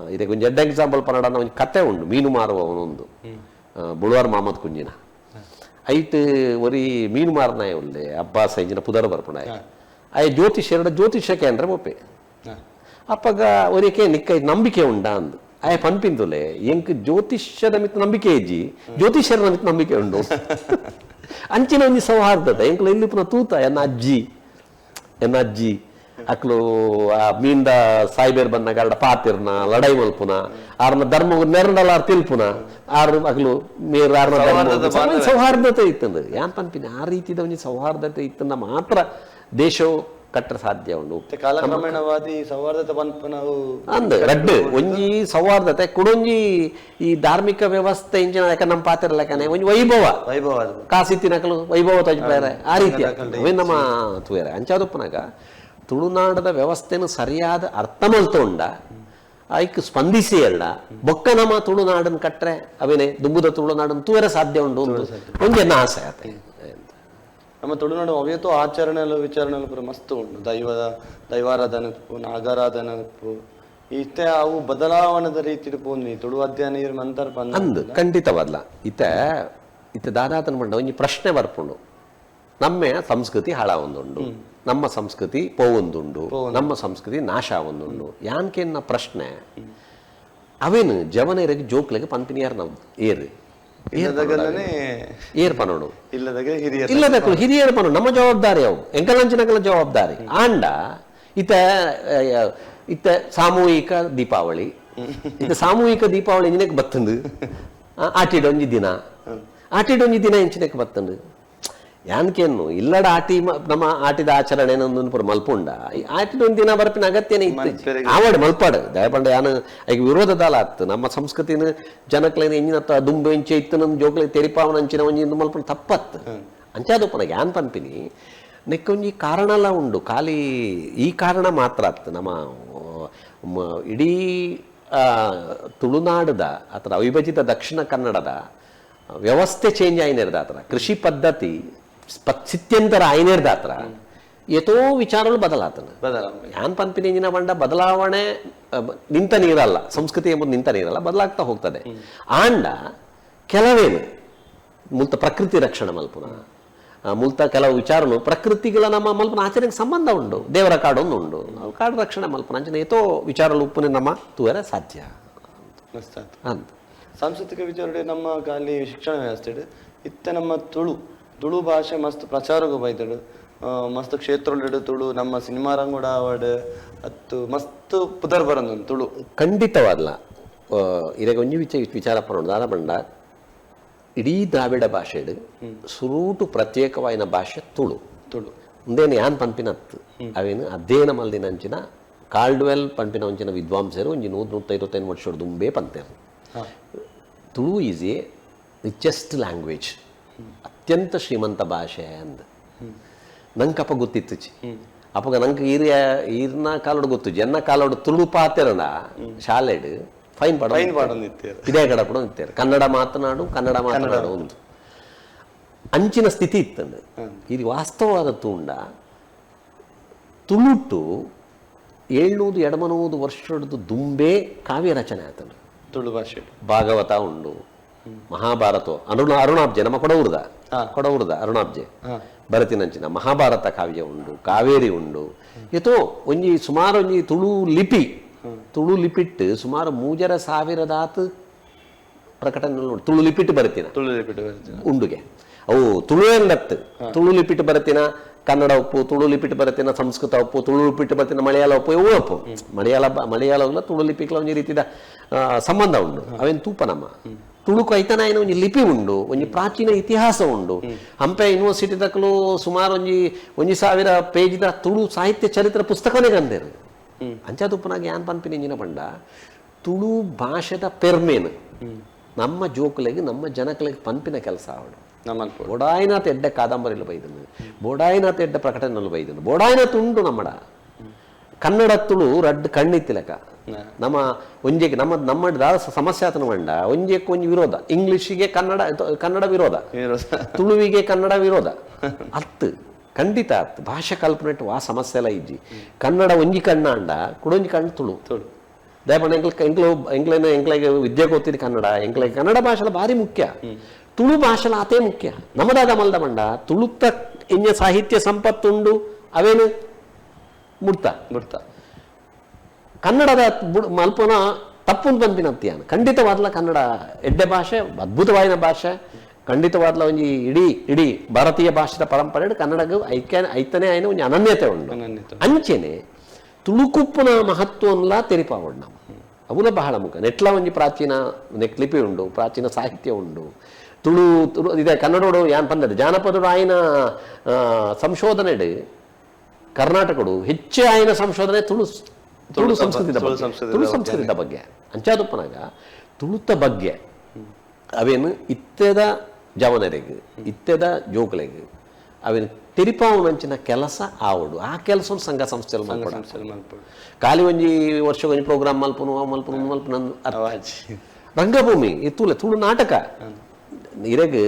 ಇದಕ್ಕೆ ಒಂದು ಎಡ್ಡೆ ಎಕ್ಸಾಂಪಲ್ ಪನ್ನಡ ಒಂದು ಕತೆ ಉಂಡು ಮೀನು ಮಾರುವ ಅವನೊಂದು ಬುಳುವಾರ್ ಮಹಮ್ಮದ್ ಕುಂಜಿನ ಐಟ್ ಒರಿ ಮೀನು ಮಾರನಾಯ ಉಲ್ಲೆ ಅಬ್ಬಾಸ್ ಐಜಿನ ಪುದರ್ ಬರ್ಪುಣಾಯ ಆಯ್ ಜ್ಯೋತಿಷ್ಯಕ್ಕೆ ಅಂದ್ರೆ ಒಪ್ಪೆ ಅಪ್ಪಗ ಒರಿಕೆ ನಿಕ್ಕ ನಂಬಿಕೆ ಉಂಡ ಅಂದು ಆಯ ಪನ್ಪಿಂದುಲೆ ಎಂಕ್ ಜ್ಯೋತಿಷ್ಯದ ಮಿತ್ ನಂಬಿಕೆ ಇಜ್ಜಿ ಜ್ಯೋತಿಷ್ಯರ ಮಿತ್ ನಂಬಿಕೆ ಉಂಡು ಅಂಚಿನ ಒಂಜಿ ಸೌಹಾರ್ದತೆ ಎಂಕ್ಲು ಇಲ್ಲಿ ಪುನಃ ತೂತ ಎನ್ನ ಅಜ್ಜಿ ಅಕ್ಲು ಆ ಮೀಂದ ಸಾಯ್ಬೇರ್ ಬನ್ನ ಗರಡ ಪಾತಿರ್ನ ಲಡೈ ಮಲ್ಪುನ ಆರ್ನ ಧರ್ಮ ನೆರಡಲಾರ್ ತಿಲ್ಪುನ ಆರು ಅಕ್ಲು ನೀರು ಆರ್ನ ಸೌಹಾರ್ದತೆ ಇತ್ತಂದು ಯಾನ್ ಪನ್ಪಿನ ಆ ರೀತಿದ ಒಂಜಿ ಸೌಹಾರ್ದತೆ ಇತ್ತಂದ ಮಾತ್ರ ದೇಶವು ಕಟ್ಟರ ಸಾಧ್ಯ ಉಂಡು ಕಾಲಕ್ರಮೇಣವಾದಿ ಸೌಹಾರ್ದತೆ ಅಂದ್ ರಡ್ಡು ಒಂಜಿ ಸೌಹಾರ್ದತೆ ಕುಡೊಂಜಿ ಈ ಧಾರ್ಮಿಕ ವ್ಯವಸ್ಥೆ ಇಂಚಿನ ಯಾಕ ನಮ್ಮ ಪಾತ್ರ ಲೆಕ್ಕನೆ ಒಂಜಿ ವೈಭವ ಕಾಸಿತ್ತಿನಕಲು ವೈಭವ ತಜ್ಬೇರೆ ಆ ರೀತಿ ನಮ್ಮ ತೂಯರೆ ಅಂಚಾದಪ್ಪನಾಗ ತುಳುನಾಡದ ವ್ಯವಸ್ಥೆನ ಸರಿಯಾದ ಅರ್ಥ ಮಲ್ತೊಂಡ ಐಕ್ ಸ್ಪಂದಿಸಿ ಎಲ್ಲ ಬೊಕ್ಕ ನಮ್ಮ ತುಳುನಾಡನ್ ಕಟ್ರೆ ಅವೇನೆ ದುಂಬುದ ತುಳುನಾಡನ್ ತೂಯರೆ ಸಾಧ್ಯ ಉಂಡು ಒಂಜಿ ಎನ್ನ ಆಸೆ ಆತ ನಮ್ಮ ತುಳುನಾಡು ಅವಿಯತ್ತು ಆಚರಣೆಲು ವಿಚಾರಣೆಲು ಪೂರ ಮಸ್ತ್ ಉಂಟು ದೈವಾರಾಧನೆ ನಾಗಾರಾಧನೆ ಇತ್ತೆ ಅವು ಬದಲಾವಣೆದ ರೀತಿ ಪೋಂದಿ ತುಳು ಅಧ್ಯಯನ ನಂತರ ಅಂದು ಖಂಡಿತವಲ್ಲ ಇತ್ತೆ ದಾದಾತನ ಮಂಡ ಒಂಜಿ ಪ್ರಶ್ನೆ ಬರ್ಪುಂಡು ನಮ್ಮ ಸಂಸ್ಕೃತಿ ಹಾಳಾವೊಂದುಂಡು ನಮ್ಮ ಸಂಸ್ಕೃತಿ ಪೋವೊಂದುಂಡು ನಮ್ಮ ಸಂಸ್ಕೃತಿ ನಾಶ ಆವೊಂದುಂಡು ಯಾನ್ಕೆನ್ನ ಪ್ರಶ್ನೆ ಅವೇನು ಜವನೇರಿಗೆ ಜೋಕ್ಲೆಗೆ ಪಂಪಿನಿಯಾರ ನಾವು ಏರ್ ಪನೋಡು ಇಲ್ಲದ ಹಿರಿಯರು ಪನೋಡು ನಮ್ಮ ಜವಾಬ್ದಾರಿ ಅವು ಎಂಕಲಂಚಿನಕಲ ಜವಾಬ್ದಾರಿ ಆಂಡ ಇತ್ತ ಸಾಮೂಹಿಕ ದೀಪಾವಳಿ ಸಾಮೂಹಿಕ ದೀಪಾವಳಿ ಇಂಚಿನಕ್ಕೆ ಬತ್ತಂದು ಆಟಿಡೊಂಜಿ ದಿನ ಇಂಚಿನಕ್ಕೆ ಬತ್ತಂದು ಯಾನ್ಕೇನು ಇಲ್ಲಡ ನಮ್ಮ ಆಟಿದ ಆಚರಣೆ ಪುರ ಮಲ್ಪುಂಡ ಆಟಿದೊಂದು ದಿನ ಬರ್ಪಿನ ಅಗತ್ಯನೇ ಇತ್ತು ಆವಾಡು ಮಲ್ಪಾಡು ದಯಪಂಡ ಯಾನು ಈಗ ವಿರೋಧದಾಲ ಆತು ನಮ್ಮ ಸಂಸ್ಕೃತಿನ ಜನಕ್ಲೇನ ಎಂಜಿನತ್ತ ದುಂಬು ಎಂಚೆ ಇತ್ತು ನಮ್ಮ ಜೋಕ್ಲೆ ತೆರಿಪಾವನ ಅಂಚಿನ ಒಂಜಿ ಮಲ್ಪುಂಡು ತಪ್ಪತ್ತು ಅಂಚಾದಪ್ಪನ ಯಾನ್ ಪನ್ಪಿನಿ ನೆಕ್ಕೊಂಜಿ ಕಾರಣಲ್ಲ ಉಂಡು ಖಾಲಿ ಈ ಕಾರಣ ಮಾತ್ರ ಆತು ನಮ್ಮ ಇಡೀ ತುಳುನಾಡದ ಅಥವಾ ಅವಿಭಜಿತ ದಕ್ಷಿಣ ಕನ್ನಡದ ವ್ಯವಸ್ಥೆ ಚೇಂಜ್ ಆಯ್ನಿರ್ದ ಆತರ ಕೃಷಿ ಪದ್ಧತಿ ಸ್ಥಿತ್ಯಂತರ ಆಯ್ನಿರ್ದ ಆತರ ಎತೋ ವಿಚಾರಗಳು ಬದಲಾತನ ಬದಲಾವಣೆ ಯಾನ್ ಪನ್ಪಿನ ಇಂಜಿನ ಬಂಡ ಬದಲಾವಣೆ ನಿಂತ ನೀರಲ್ಲ, ಸಂಸ್ಕೃತಿ ಎಂಬುದು ನಿಂತ ನೀರಲ್ಲ, ಬದಲಾಗ್ತಾ ಹೋಗ್ತದೆ. ಆಂಡ ಕೆಲವೇನು ಮುಲ್ತ ಪ್ರಕೃತಿ ರಕ್ಷಣೆ ಮಲ್ಪುನ ಮುಲ್ತ ಕೆಲವು ವಿಚಾರನು ಪ್ರಕೃತಿಗಳ ನಮ್ಮ ಮಲ್ಪನ ಆಚರಣೆಗೆ ಸಂಬಂಧ ಉಂಡು. ದೇವರ ಕಾಡೊಂದು ಉಂಡು, ಕಾಡು ರಕ್ಷಣೆ ಮಲ್ಪನ ಅಂಚನೆ ಏತೋ ವಿಚಾರಗಳು ಉಪ್ಪುನ ನಮ್ಮ ತೂವರೆ ಸಾಧ್ಯ ಮಸ್ತ್ ಆಯ್ತು. ಅಂತ. ಸಾಂಸ್ಕೃತಿಕ ವಿಚಾರ ನಮ್ಮ ಖಾಲಿ ಶಿಕ್ಷಣ ವ್ಯವಸ್ಥೆ ಇತ್ತೆ ನಮ್ಮ ತುಳು ಭಾಷೆ ಮಸ್ತ್ ಪ್ರಚಾರಗೂ ಬೈತಡು, ಮಸ್ತ್ ಕ್ಷೇತ್ರ ತುಳು ನಮ್ಮ ಸಿನಿಮಾ ರಂಗೋಡ ಅವಾರ್ಡ್ ಅತ್ತು ಮಸ್ತ್ ಪುದರ್ ಬರಂದು ತುಳು ಖಂಡಿತವಾದಲ್ಲ. ಇರಾಗ ಒಂಜಿ ವಿಚಾರ ಪರೋಣ ದಾದ ಬಂಡ ಇಡೀ ದ್ರಾವಿಡ ಭಾಷೆಡು ಸುರೂಟು ಪ್ರತ್ಯೇಕವಾಯಿನ ಭಾಷೆ ತುಳು. ಮುಂದೇನು ಯಾನ್ ಪನ್ಪಿನತ್ತು ಅವೇನು ಅಧ್ಯಯನ ಮಲ್ದಿನಂಚಿನ ಕಾಲ್ಡ್ವೆಲ್ ಪನ್ಪಿನ ಒಂಚಿನ ವಿದ್ವಾಂಸರು ಒಂಜಿ 100-125 ವರ್ಷದ ದುಂಬೇ ಪಂತೇರು. Tulu is a richest language, ಅತ್ಯಂತ ಶ್ರೀಮಂತ ಭಾಷೆ ಅಂದ ನಂಗೆ ಅಪ್ಪ ಗೊತ್ತಿತ್ತು. ಅಪ್ಪಗ ನಂಗೆ ಈರ್ನ ಕಾಲೋಡು ಗೊತ್ತು, ಜನ ಕಾಲೋಡು ತುಳು ಪಾತೆರಣ ಶಾಲೆಡ್ ಫೈನ್ ಇದೇ ಕಡಪಡ ನಿಂತೇರು. ಕನ್ನಡ ಮಾತನಾಡು ಒಂದು ಅಂಚಿನ ಸ್ಥಿತಿ ಇತ್ತಂದು. ಇದು ವಾಸ್ತವವಾದ ತೂಂಡ ತುಳುಟು 700-800 ವರ್ಷದ ದುಂಬೆ ಕಾವ್ಯ ರಚನೆ ಆತನು ತುಳು ಭಾಷೆ. ಭಾಗವತ ಉಂಡು, ಮಹಾಭಾರತ ಅರುಣಾಬ್ಜೆ ನಮ್ಮ ಕೊಡವುರ್ದ ಅರುಣಾಬ್ಜೆ ಬರತಿನಂಚಿನ ಮಹಾಭಾರತ ಕಾವ್ಯ ಉಂಡು, ಕಾವೇರಿ ಉಂಡು. ಎತೋ ಒಂಜಿ ಸುಮಾರು ಒಂಜಿ ತುಳು ಲಿಪಿಟ್ ಸುಮಾರು 3000 ಪ್ರಕಟಣೆ ತುಳು ಲಿಪಿಟ್ ಬರತಿನ ಉಂಡುಗೆ ಅವು ತುಳು ಎಂದತ್ತು. ತುಳು ಲಿಪಿಟ್ ಬರತಿನ ಕನ್ನಡ ಉಪ್ಪು, ತುಳು ಲಿಪಿಟ್ ಬರತಿನ ಸಂಸ್ಕೃತ ಉಪ್ಪು, ತುಳು ಲಿಪಿಟ್ ಬರತಿನ ಮಲಯಾಳ ಉಪ್ಪು, ಇವು ಉಪ್ಪು ಮಲಯಾಳ ತುಳು ಲಿಪಿಗಳ ಒಂಜಿ ರೀತಿಯ ಸಂಬಂಧ ಉಂಡು. ಅವೇನು ತೂಪ ನಮ್ಮ ತುಳುಕು ಐತನಾಯಿನ ಒಂಜಿ ಲಿಪಿ ಉಂಡು, ಒಂಜಿ ಪ್ರಾಚೀನ ಇತಿಹಾಸ ಉಂಡು. ಹಂಪೆ ಯೂನಿವರ್ಸಿಟಿ ತಕ್ಕಲು ಸುಮಾರು ಒಂಜಿ 1000 ಪೇಜಿದ ತುಳು ಸಾಹಿತ್ಯ ಚರಿತ್ರೆ ಪುಸ್ತಕನೇ ಗಂದೇರು. ಅಂಚಾದುಪ್ಪನಾಗ ಯಾನ್ ಪನ್ಪಿನ ಇಂಜಿನ ಬಂಡ ತುಳು ಭಾಷೆದ ಪೆರ್ಮೇನು ನಮ್ಮ ಜೋಕುಲೆಗೆ ನಮ್ಮ ಜನಕಲೆಗೆ ಪನ್ಪಿನ ಕೆಲಸ ಅವಡು. ಬೋಡಾಯಿನಾಥ್ ಎಡ್ಡೆ ಕಾದಂಬರಿಲು ಬೈದನು, ಬೋಡಾಯಿನಾಥ್ ಎಡ್ಡೆ ಪ್ರಕಟಣೆಲು ಬೈದನು, ಬೋಡಾಯಿನಾಥ್ ಉಂಡು ನಮ್ಮಡ ಕನ್ನಡ ತುಳು ರಡ್ಡು ಕಣ್ಣಿತ್ತಿಲಕ ನಮ್ಮ ಒಂಜೆಗೆ ನಮ್ಮ ಸಮಸ್ಯೆ ಆತನ ಮಂಡ ಒಂಜೆಕ್ಕೆ ಒಂಜಿ ವಿರೋಧ. ಇಂಗ್ಲಿಷಿಗೆ ಕನ್ನಡ ವಿರೋಧ, ತುಳುವಿಗೆ ಕನ್ನಡ ವಿರೋಧ ಅತ್ತು ಖಂಡಿತ ಅತ್ತು. ಭಾಷೆ ಕಲ್ಪನೆ ಆ ಸಮಸ್ಯೆ ಎಲ್ಲ ಇಜ್ಜಿ. ಕನ್ನಡ ಒಂಜಿ ಕಣ್ಣ ಅಂಡ ಕುಡೊಂಜಿ ಕಣ್ಣು ತುಳು ದಯಪಣ್ಣ ಎಂಕ್ಲೆಗೆ ವಿದ್ಯೆ ಗೊತ್ತಿದ್ದು ಕನ್ನಡ ಭಾಷೆಲ ಭಾರಿ ಮುಖ್ಯ. ತುಳು ಭಾಷೆಲ ಅತೇ ಮುಖ್ಯ. ನಮ್ಮದಾದ ಮಲ್ದ ಮಂಡ ತುಳುತ್ತ ಎಂಜ ಸಾಹಿತ್ಯ ಸಂಪತ್ತುಂಡು ಅವೇನು ಮುಡ್ತ ಕನ್ನಡದ ಮಲ್ಪನ ತಪ್ಪುಂದು ಬಂದಿನತ್ಯಾನ ಖಂಡಿತವಾದ್ಲ ಕನ್ನಡ ಎಡ್ಡೆ ಭಾಷೆ ಅದ್ಭುತವಾಯಿನ ಭಾಷೆ. ಖಂಡಿತವಾದ್ಲ ಒಂಜಿ ಇಡೀ ಭಾರತೀಯ ಭಾಷೆದ ಪರಂಪರೆ ಕನ್ನಡಗೂ ಐತನೇ ಆಯ್ನ ಒಂಜಿ ಅನನ್ಯತೆ ಉಂಡು. ಅಂಚೆನೆ ತುಳುಕುಪ್ಪುನ ಮಹತ್ವನ್ಲ ತೆರಿಪಾವಡು ನಾವು ಅವುಲ ಬಹಳ ಮುಖ. ನೆಟ್ಲ ಒಂಜಿ ಪ್ರಾಚೀನ ಲಿಪಿ ಉಂಡು, ಪ್ರಾಚೀನ ಸಾಹಿತ್ಯ ಉಂಡು. ತುಳು ಇದೆ ಕನ್ನಡೋಡು ಯಾನ್ ಪಂದಡು ಜಾನಪದೋಡು ಆಯ್ನ ಸಂಶೋಧನೆಡು ಕರ್ನಾಟಕಡು ಹೆಚ್ಚು ಆಯ್ನ ಸಂಶೋಧನೆ ತುಳು ಸಂಸ್ಕೃತಿದ ಬಗ್ಗೆ. ಅಂಚಾದುಪ್ಪನಾಗ ತುಳುತ ಬಗ್ಗೆ ಅವೇನು ಇತ್ತೆದ ಜವನರೆಗೆ ಇತ್ತೆದ ಜೋಕಲೆಗೆ ಅವೇನು ತೆರಿಪಾವನಂಚಿನ ಕೆಲಸ ಆವಡು. ಆ ಕೆಲಸ ಸಂಘ ಸಂಸ್ಥೆಯಲ್ಲಿ ಮಲ್ಪಡು ಖಾಲಿ ಒಂಜಿ ವರ್ಷ ಒಂಜಿ ಪ್ರೋಗ್ರಾಮ್ ಮಲ್ಪುನು ರಂಗಭೂಮಿ ತುಳು ನಾಟಕ ಇರೆಗೆ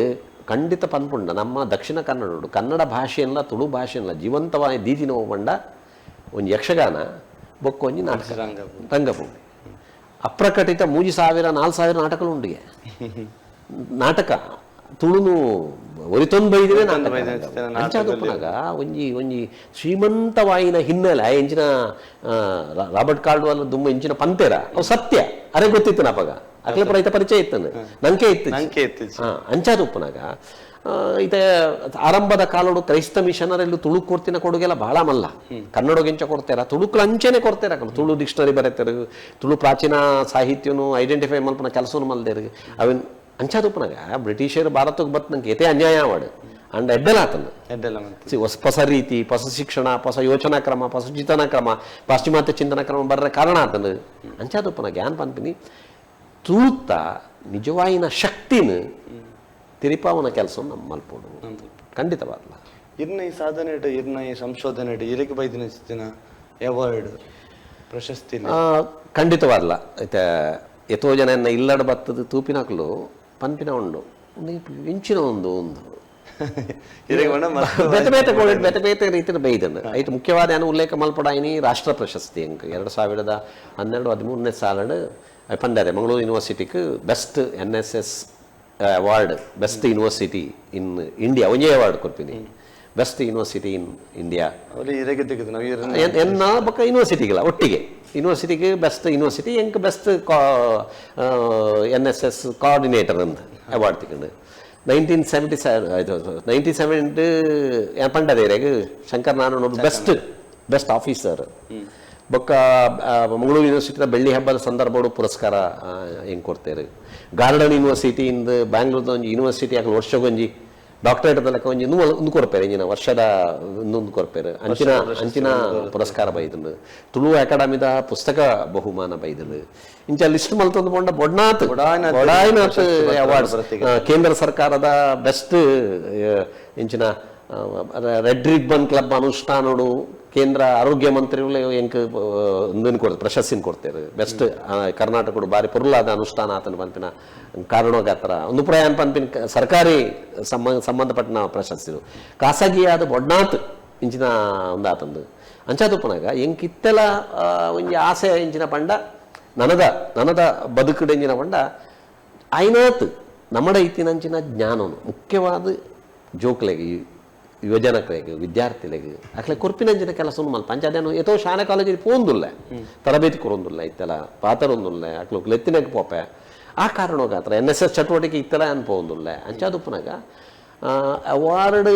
ಖಂಡಿತ ಪನ್ಪುಂಡ ನಮ್ಮ ದಕ್ಷಿಣ ಕನ್ನಡೋಡು ಕನ್ನಡ ಭಾಷೆಯಲ್ಲ ತುಳು ಭಾಷೆಯಲ್ಲ ಜೀವಂತವಾಗಿ ದೀದಿನ ಬಂಡ ಒಂಜಿ ಯಕ್ಷಗಾನ ಬೊಕ್ಕೊಂಜಿ ನಾಟಕ ರಂಗಭೂಮಿ ಅಪ್ರಕಟಿತ 3000-4000 ನಾಟಕಗಳು ಉಂಡಿಗೆ ನಾಟಕ ತುಳುನು ಒರಿತೊಂದು ಬೈದಿವೆ ಅಂಚಾದುಪ್ಪನಾಗ ಒಂಜಿ ಶ್ರೀಮಂತವಾಯಿನ ಹಿನ್ನೆಲೆ ಎಂಚಿನ ರಾಬರ್ಟ್ ಕಾಲ್ಡ್ವೆಲ್ ದುಮ್ಮ ಎಂಚಿನ ಪಂತೆರ ಅವು ಸತ್ಯ ಅರೆ ಗೊತ್ತಿತ್ತು ನಾಪಗ ಅಕ್ಲೆ ರೈತ ಪರಿಚಯ ಇತ್ತನು ನಂಗೆ ಇತ್ತು. ಅಂಚಾದುಪ್ಪನಾಗ ಇತ ಆರಂಭದ ಕಾಲೋಡು ಕ್ರೈಸ್ತ ಮಿಷನರೆಲ್ಲೂ ತುಳು ಕೊಡ್ತಿನ ಕೊಡುಗೆಲ್ಲ ಬಹಳ ಮಲ್ಲ. ಕನ್ನಡಗೆಂಚ ಕೊಡ್ತಾರ, ತುಳುಕ್ಲು ಅಂಚೆನೆ ಕೊಡ್ತಾರ. ತುಳು ಡಿಕ್ಷನರಿ ಬರೀತಾರೆ, ತುಳು ಪ್ರಾಚೀನ ಸಾಹಿತ್ಯನು ಐಡೆಂಟಿಫೈ ಮಲ್ಪನ ಕೆಲಸವನ್ನು ಮಲ್ದೇರು ಅವೇನು ಅಂಚಾದುಪ್ಪನಾಗ ಬ್ರಿಟಿಷರು ಭಾರತಕ್ಕೆ ಬತ್ ನಂಗೆ ಎತೆ ಅನ್ಯಾಯ ಮಾಡು ಅಂಡ್ ಎಡ್ಡೆಲಾತನು ಹೊಸ ರೀತಿ, ಹೊಸ ಶಿಕ್ಷಣ, ಹೊಸ ಯೋಚನಾ ಕ್ರಮ, ಹೊಸ ಚಿಂತನಾ ಕ್ರಮ, ಪಾಶ್ಚಿಮಾತ್ಯ ಚಿಂತನಾ ಕ್ರಮ ಬರ್ರ ಕಾರಣ ಆತನು. ಅಂಚಾದುಪ್ಪನಾಗ ಯಾನ್ ಪನ್ಪಿನಿ ತುಳುತ್ತ ನಿಜವಾಯಿನ ಶಕ್ತಿನ ತಿರಿಪಾವನ ಕೆಲಸವನ್ನು ನಮ್ಮ ಮಲ್ಪೋಡು ಖಂಡಿತವಾಗಲ್ಲ. ಇರ್ನ ಈ ಸಾಧನೆ ಇರ್ನ ಈ ಸಂಶೋಧನೆ ಇರಕ್ಕೆ ಬೈದಿನ ಅವಾರ್ಡ್ ಪ್ರಶಸ್ತಿ ಖಂಡಿತವಾಗಲ್ಲ. ಐತೆ ಎತೋ ಜನ ಇಲ್ಲಡ ಬತ್ತದ ತೂಪಿನಾಕ್ಲು ಪನ್ಪಿನ ಉಂಡು ಇಂಚಿನ ಒಂದು ಬೇತೆ ಬೇತೆ ಕೋಳಿಡ್ ಬೇತೆ ಬೇತೆ ರೀತಿಯ ಬೈದನ್ನು ಐದು ಮುಖ್ಯವಾದ ಏನು ಉಲ್ಲೇಖ ಮಲ್ಪಡಾಯಿನಿ ರಾಷ್ಟ್ರ ಪ್ರಶಸ್ತಿ ಅಂಕ 2012-13 ಸಾಲಡ್ ಪಂಡರೆ ಮಂಗಳೂರು ಯೂನಿವರ್ಸಿಟಿಗೆ best NSS award best university in India ಒಂಜೇ ಅವಾರ್ಡ್ ಕೊಡ್ತೀನಿ ಬೆಸ್ಟ್ ಯೂನಿವರ್ಸಿಟಿ ಇನ್ ಇಂಡಿಯಾ ಎನ್ನ ಬೊಕ್ಕ ಯೂನಿವರ್ಸಿಟಿಗಳ ಒಟ್ಟಿಗೆ ಯೂನಿವರ್ಸಿಟಿಗೆ ಬೆಸ್ಟ್ ಯೂನಿವರ್ಸಿಟಿ ಎಂಕ್ ಬೆಸ್ಟ್ NSS ಕೋಆರ್ಡಿನೇಟರ್ ಅಂತ ಅವಾರ್ಡ್ ತಗೊಂಡು 1977 ಪಂಡದೇರೆಗೆ ಶಂಕರ್ ನಾರಾಯಣ ಬೆಸ್ಟ್ ಆಫೀಸರ್ ಬೊಕ್ಕ ಮಂಗಳೂರು ಯೂನಿವರ್ಸಿಟಿದ ಬೆಳ್ಳಿ ಹಬ್ಬದ ಸಂದರ್ಭಗಳು ಪುರಸ್ಕಾರ ಹೆಂಗೆ ಕೊಡ್ತೇವೆ ಗಾರ್ಡನ್ ಯೂನಿವರ್ಸಿಟಿ ಇಂದ ಬ್ಯಾಂಗ್ಳೂರ್ದ ಒಂದು ಯೂನಿವರ್ಸಿಟಿ ಆಗಲಿ ವರ್ಷಗೊಂಜಿ ಡಾಕ್ಟರೇಟ್ ಲೆಕ್ಕ ಒಂಜಿ ಒಂದು ಕೊರ್ಪೇರು ಇಂಜಿನ ವರ್ಷದ ಇನ್ನೊಂದು ಕೊರ್ಪೇರು ಅಂಚಿನ ಪುರಸ್ಕಾರ ಬೈದನು ತುಳು ಅಕಾಡೆಮಿದ ಪುಸ್ತಕ ಬಹುಮಾನ ಬೈದನು ಇಂಚ ಲಿಸ್ಟ್ ಮಲ್ತೊಂದು ಪಂಡ ಬೊಡ್ನಾಥ್ ಅವಾರ್ಡ್ ಕೇಂದ್ರ ಸರ್ಕಾರದ ಬೆಸ್ಟ್ ಇಂಚಿನ ರೆಡ್ ರಿಬ್ಬನ್ ಕ್ಲಬ್ ಅನುಷ್ಠಾನಡು ಕೇಂದ್ರ ಆರೋಗ್ಯ ಮಂತ್ರಿಗಳು ಎಂಕ್ ಕೊಡ್ತಾರೆ ಪ್ರಶಸ್ತಿನ ಕೊಡ್ತಾರೆ ಬೆಸ್ಟ್ ಕರ್ನಾಟಕಡು ಬಾರಿ ಪೊರ್ಲಾದ ಅನುಷ್ಠಾನ ಆತನ ಪಂಪಿನ ಕಾರಣೋಗಾತ್ರ ಒಂದು ಪ್ರಯಾಣ ಪಂಪಿನ ಸರ್ಕಾರಿ ಸಂಬಂಧಪಟ್ಟ ಪ್ರಶಸ್ತಿರು ಖಾಸಗಿಯಾದ ಬೊಡ್ನಾಥ್ ಇಂಚಿನ ಒಂದು ಆತಂದು ಅಂಚಾದುಪ್ಪನಾಗ ಎಂಕ್ ಇತ್ತೆಲ ಒಂಜಿ ಆಸೆ ಇಂಚಿನ ಪಂಡ ನನದ ಬದುಕುಡು ಎಂಜಿನ ಪಂಡ ಐನಾತ್ ನಮ್ಮಡ ಇತ್ತಿನಂಚಿನ ಜ್ಞಾನನು ಮುಖ್ಯವಾದ ಜೋಕ್ಲೆಗೆ ಯುವಜನಕರಿಗೆ ವಿದ್ಯಾರ್ಥಿಗಳಿಗೆ ಅಕ್ಲೆ ಕೊರ್ಪಿನಂಚಿನ ಕೆಲಸ ಮಲ್ಪ ಅಂಚಾದೇನು ಎತೋ ಶಾಲೆ ಕಾಲೇಜಿಗೆ ಪೋಂದುಲ್ಲ ತರಬೇತಿ ಕೊರೊಂದುಲ್ಲ ಇತ್ತೆಲ್ಲ ಪಾತರೊಂದುಲ್ಲ ಅಕ್ಲು ಎತ್ತಿನಕ್ಕೆ ಪೋಪೆ ಆ ಕಾರಣೋಗಾತ್ರ NSS ಚಟುವಟಿಕೆ ಇತ್ತೆಲ್ಲ ಅನ್ಪೋಂದುಲ್ಲ ಅಂಚಾದುಪ್ಪನಾಗ ಅವಾರ್ಡ್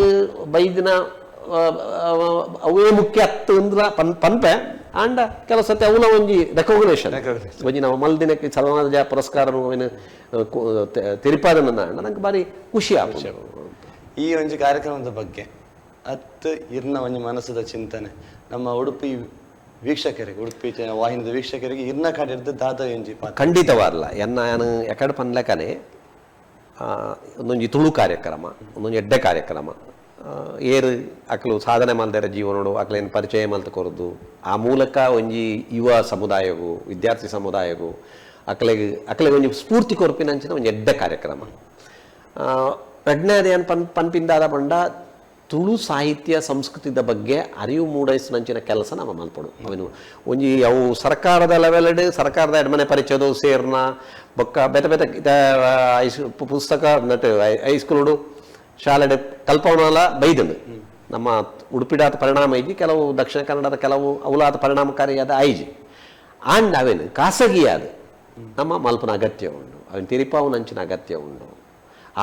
ಬೈದಿನ ಅವೇ ಮುಖ್ಯ ಹತ್ತು ಅಂದ್ರ ಪನ್ಪೆ ಆಂಡ ಕೆಲವು ಸತಿ ಅವನ ಒಂಜಿ ರೆಕಗ್ನೇಷನ್ ಒಂಜಿ ನಾವು ಮಲ್ದಿನಕ್ಕೆ ಸಮಾಜ ಪುರಸ್ಕಾರ ತಿರುಪಾದನ ನಂಗೆ ಬಾರಿ ಖುಷಿ ಆಗ್ತದೆ ಈ ಒಂಜಿ ಕಾರ್ಯಕ್ರಮದ ಬಗ್ಗೆ ಅತ್ತು ಇರ್ನ ಒಂಜಿ ಮನಸ್ಸದ ಚಿಂತನೆ ನಮ್ಮ ಉಡುಪಿ ವೀಕ್ಷಕರಿಗೆ ಉಡುಪಿ ವಾಹಿನಿದ ವೀಕ್ಷಕರಿಗೆ ಇರ್ನ ಕಾಡಿರ್ದು ದಾದ ಒಂಜಿ ಖಂಡಿತವಾರ್ಲ ನಾನು ಎಕಡೆ ಪನ್ಲೆಕನೆ ಒಂದೊಂಜಿ ತುಳು ಕಾರ್ಯಕ್ರಮ ಒಂದೊಂದು ಎಡ್ಡೆ ಕಾರ್ಯಕ್ರಮ ಏರು ಅಕ್ಲು ಸಾಧನೆ ಮಲ್ದರ ಜೀವನೋಡು ಅಕ್ಲೇನು ಪರಿಚಯ ಮಲ್ತ ಕೊರದು ಆ ಮೂಲಕ ಒಂಜಿ ಯುವ ಸಮುದಾಯಗೂ ವಿದ್ಯಾರ್ಥಿ ಸಮುದಾಯಗೂ ಅಕ್ಲೆಗೆ ಒಂಜಿ ಸ್ಫೂರ್ತಿ ಕೊರ್ಪಿನಂಚಿನ ಒಂಜಿ ಎಡ್ಡೆ ಕಾರ್ಯಕ್ರಮ ಪ್ರಜ್ಞಾದೇನು ಪನ್ಪಿಂದಾದ ಬಂಡ ತುಳು ಸಾಹಿತ್ಯ ಸಂಸ್ಕೃತಿದ ಬಗ್ಗೆ ಅರಿವು ಮೂಡೈಸಿನಂಚಿನ ಕೆಲಸ ನಮ್ಮ ಮಲ್ಪಡು ಅವನು ಒಂಜಿ ಅವು ಸರ್ಕಾರದ ಲೆವೆಲ್ಡ್ ಸರ್ಕಾರದ ಎಡ್ಮನೆ ಪರಿಚಯದವು ಸೇರ್ನ ಬೊಕ್ಕ ಬೇತೆ ಬೇತೆ ಪುಸ್ತಕ ನಟ್ಟು ಹೈಸ್ಕೂಲ್ಡು ಶಾಲೆಡ್ ಕಲ್ಪವನಲ ಬೈದನು ನಮ್ಮ ಉಡುಪಿಡಾದ ಪರಿಣಾಮ ಐಜಿ ಕೆಲವು ದಕ್ಷಿಣ ಕನ್ನಡದ ಕೆಲವು ಅವಲಾದ ಪರಿಣಾಮಕಾರಿಯಾದ ಐಜಿ ಆಂಡ್ ಅವೇನು ಖಾಸಗಿಯಾದ ನಮ್ಮ ಮಲ್ಪನ ಅಗತ್ಯ ಉಂಡು ಅವನು ತಿರುಪಾವನಂಚಿನ ಅಗತ್ಯ ಉಂಡು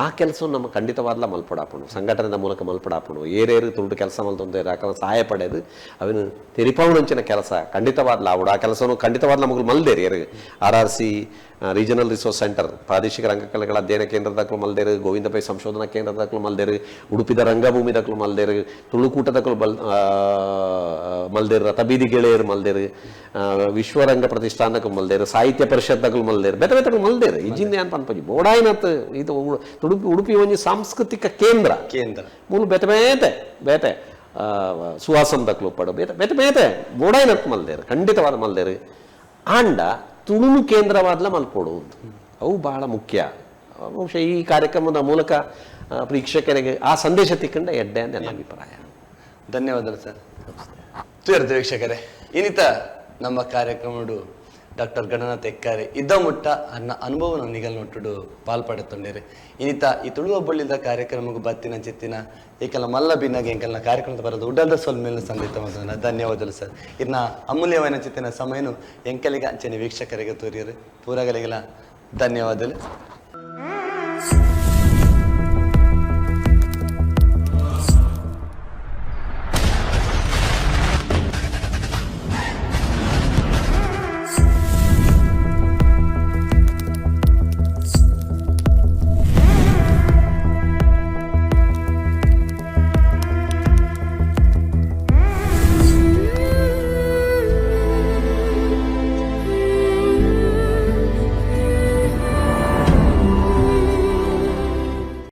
ಆ ಕೆಲಸವನ್ನು ನಮ್ಮ ಖಂಡಿತವಾದ್ಲ ಮಲ್ಪಡಾಪಣು ಸಂಘಟನೆದ ಮೂಲಕ ಮಲ್ಪಡಾಪಣು ಏರೇರು ತುರುಡು ಕೆಲಸ ಮಲ್ತೊಂದೇರು ಆ ಸಹಾಯ ಪಡೆದು ಅವನು ತೆರಿಪಾವನಂಚಿನ ಕೆಲಸ ಖಂಡಿತವಾದ್ಲ ಆವಡು ಆ ಕೆಲಸವನ್ನು ಖಂಡಿತವಾದ್ಲ ಮಗಳು ಮಲ್ದೇರಿ RRC ರೀಜನಲ್ ರಿಸೋರ್ಸ್ ಸೆಂಟರ್ ಪ್ರಾದೇಶಿಕ ರಂಗಕಲೆಗಳ ಅಧ್ಯಯನ ಕೇಂದ್ರದಕ್ಕೂ ಮಲ್ದೇರು ಗೋವಿಂದ ಪೈ ಸಂಶೋಧನಾ ಕೇಂದ್ರದಕ್ಕೂ ಮಲ್ದೇರು ಉಡುಪಿದ ರಂಗಭೂಮಿದಕ್ಕೂ ಮಲ್ದೇರು ತುಳುಕೂಟದಕ್ಕೂ ಮಲ್ದೇರು ರಥಬೀದಿ ಗೆಳೆಯರು ಮಲ್ದೇರು ವಿಶ್ವರಂಗ ಪ್ರತಿಷ್ಠಾನಕ್ಕೂ ಮಲ್ದೇರು ಸಾಹಿತ್ಯ ಪರಿಷತ್ದಕ್ಕೂ ಮಲ್ದೇರು ಬೇತೆ ಬೇತೆ ಮಲ್ದೇರು ಇಜಿಂದ ಏನು ಪನ್ಪಜಿ ಬೋಡಾಯಿನತ್ ಇದು ಉಡುಪಿ ಒಂಜಿ ಸಾಂಸ್ಕೃತಿಕ ಕೇಂದ್ರ ಮೂಲ ಬೇತೆ ಬೇತೆ ಬೇತೆ ಸುವಾಸಂದಕ್ಕೂ ಪಡು ಬೇತೆ ಬೇತೆ ಬೇತೆ ಬೋಡಾಯಿನತ್ ಮಲ್ದೇರು ಖಂಡಿತವಾದ ಮಲ್ದೇರು ಆಂಡ ತುಳು ಕೇಂದ್ರವಾದ್ಲ ಮಲ್ಪಡುವುದು ಅವು ಬಹಳ ಮುಖ್ಯ ಬಹುಶಃ ಈ ಕಾರ್ಯಕ್ರಮದ ಮೂಲಕ ಪ್ರೇಕ್ಷಕರಿಗೆ ಆ ಸಂದೇಶ ತಿಕ್ಕಂಡ ಎಡ್ಡೆ ಅಂತ ನನ್ನ ಅಭಿಪ್ರಾಯ. ಧನ್ಯವಾದಗಳು ಸರ್. ತುಯರ್ದ ವೀಕ್ಷಕರೇ ಇನ್ನಿತ ನಮ್ಮ ಕಾರ್ಯಕ್ರಮಡು ಡಾಕ್ಟರ್ ಗಣನಾಥ್ ಎಕ್ಕಾರೆ ಇದ್ದ ಮುಟ್ಟ ಅನ್ನ ಅನುಭವ ನಿಗಲ್ ನೋಟುಡು ಪಾಲ್ಪಡುತ್ತೊಂಡೇರೆ ಇನ್ನಿತ ಈ ತುಳುವ ಬಳ್ಳಿದ ಕಾರ್ಯಕ್ರಮಕ್ಕೂ ಬತ್ತಿನ ಚಿತ್ತಿನ ಏಕೆಲ್ಲ ಮಲ್ಲ ಭಿನ್ನಾಗಿ ಎಂಕಲ್ನ ಕಾರ್ಯಕ್ರಮದ ಬರೋದು ಉಡಲ್ದ ಸೊಲ್ ಮೇಲೆ ಸಂದಿತ ಮೊದಲ ಧನ್ಯವಾದಗಳು ಸರ್. ಇನ್ನ ಅಮೂಲ್ಯವಾದ ಚಿತ್ತಿನ ಸಮಯನು ಎಂಕಲಿಗೆ ಅಂಚನೆ ವೀಕ್ಷಕರಿಗೆ ತೋರಿಯರು ಪೂರಗಲಿಗೆಲ್ಲ ಧನ್ಯವಾದಗಳು.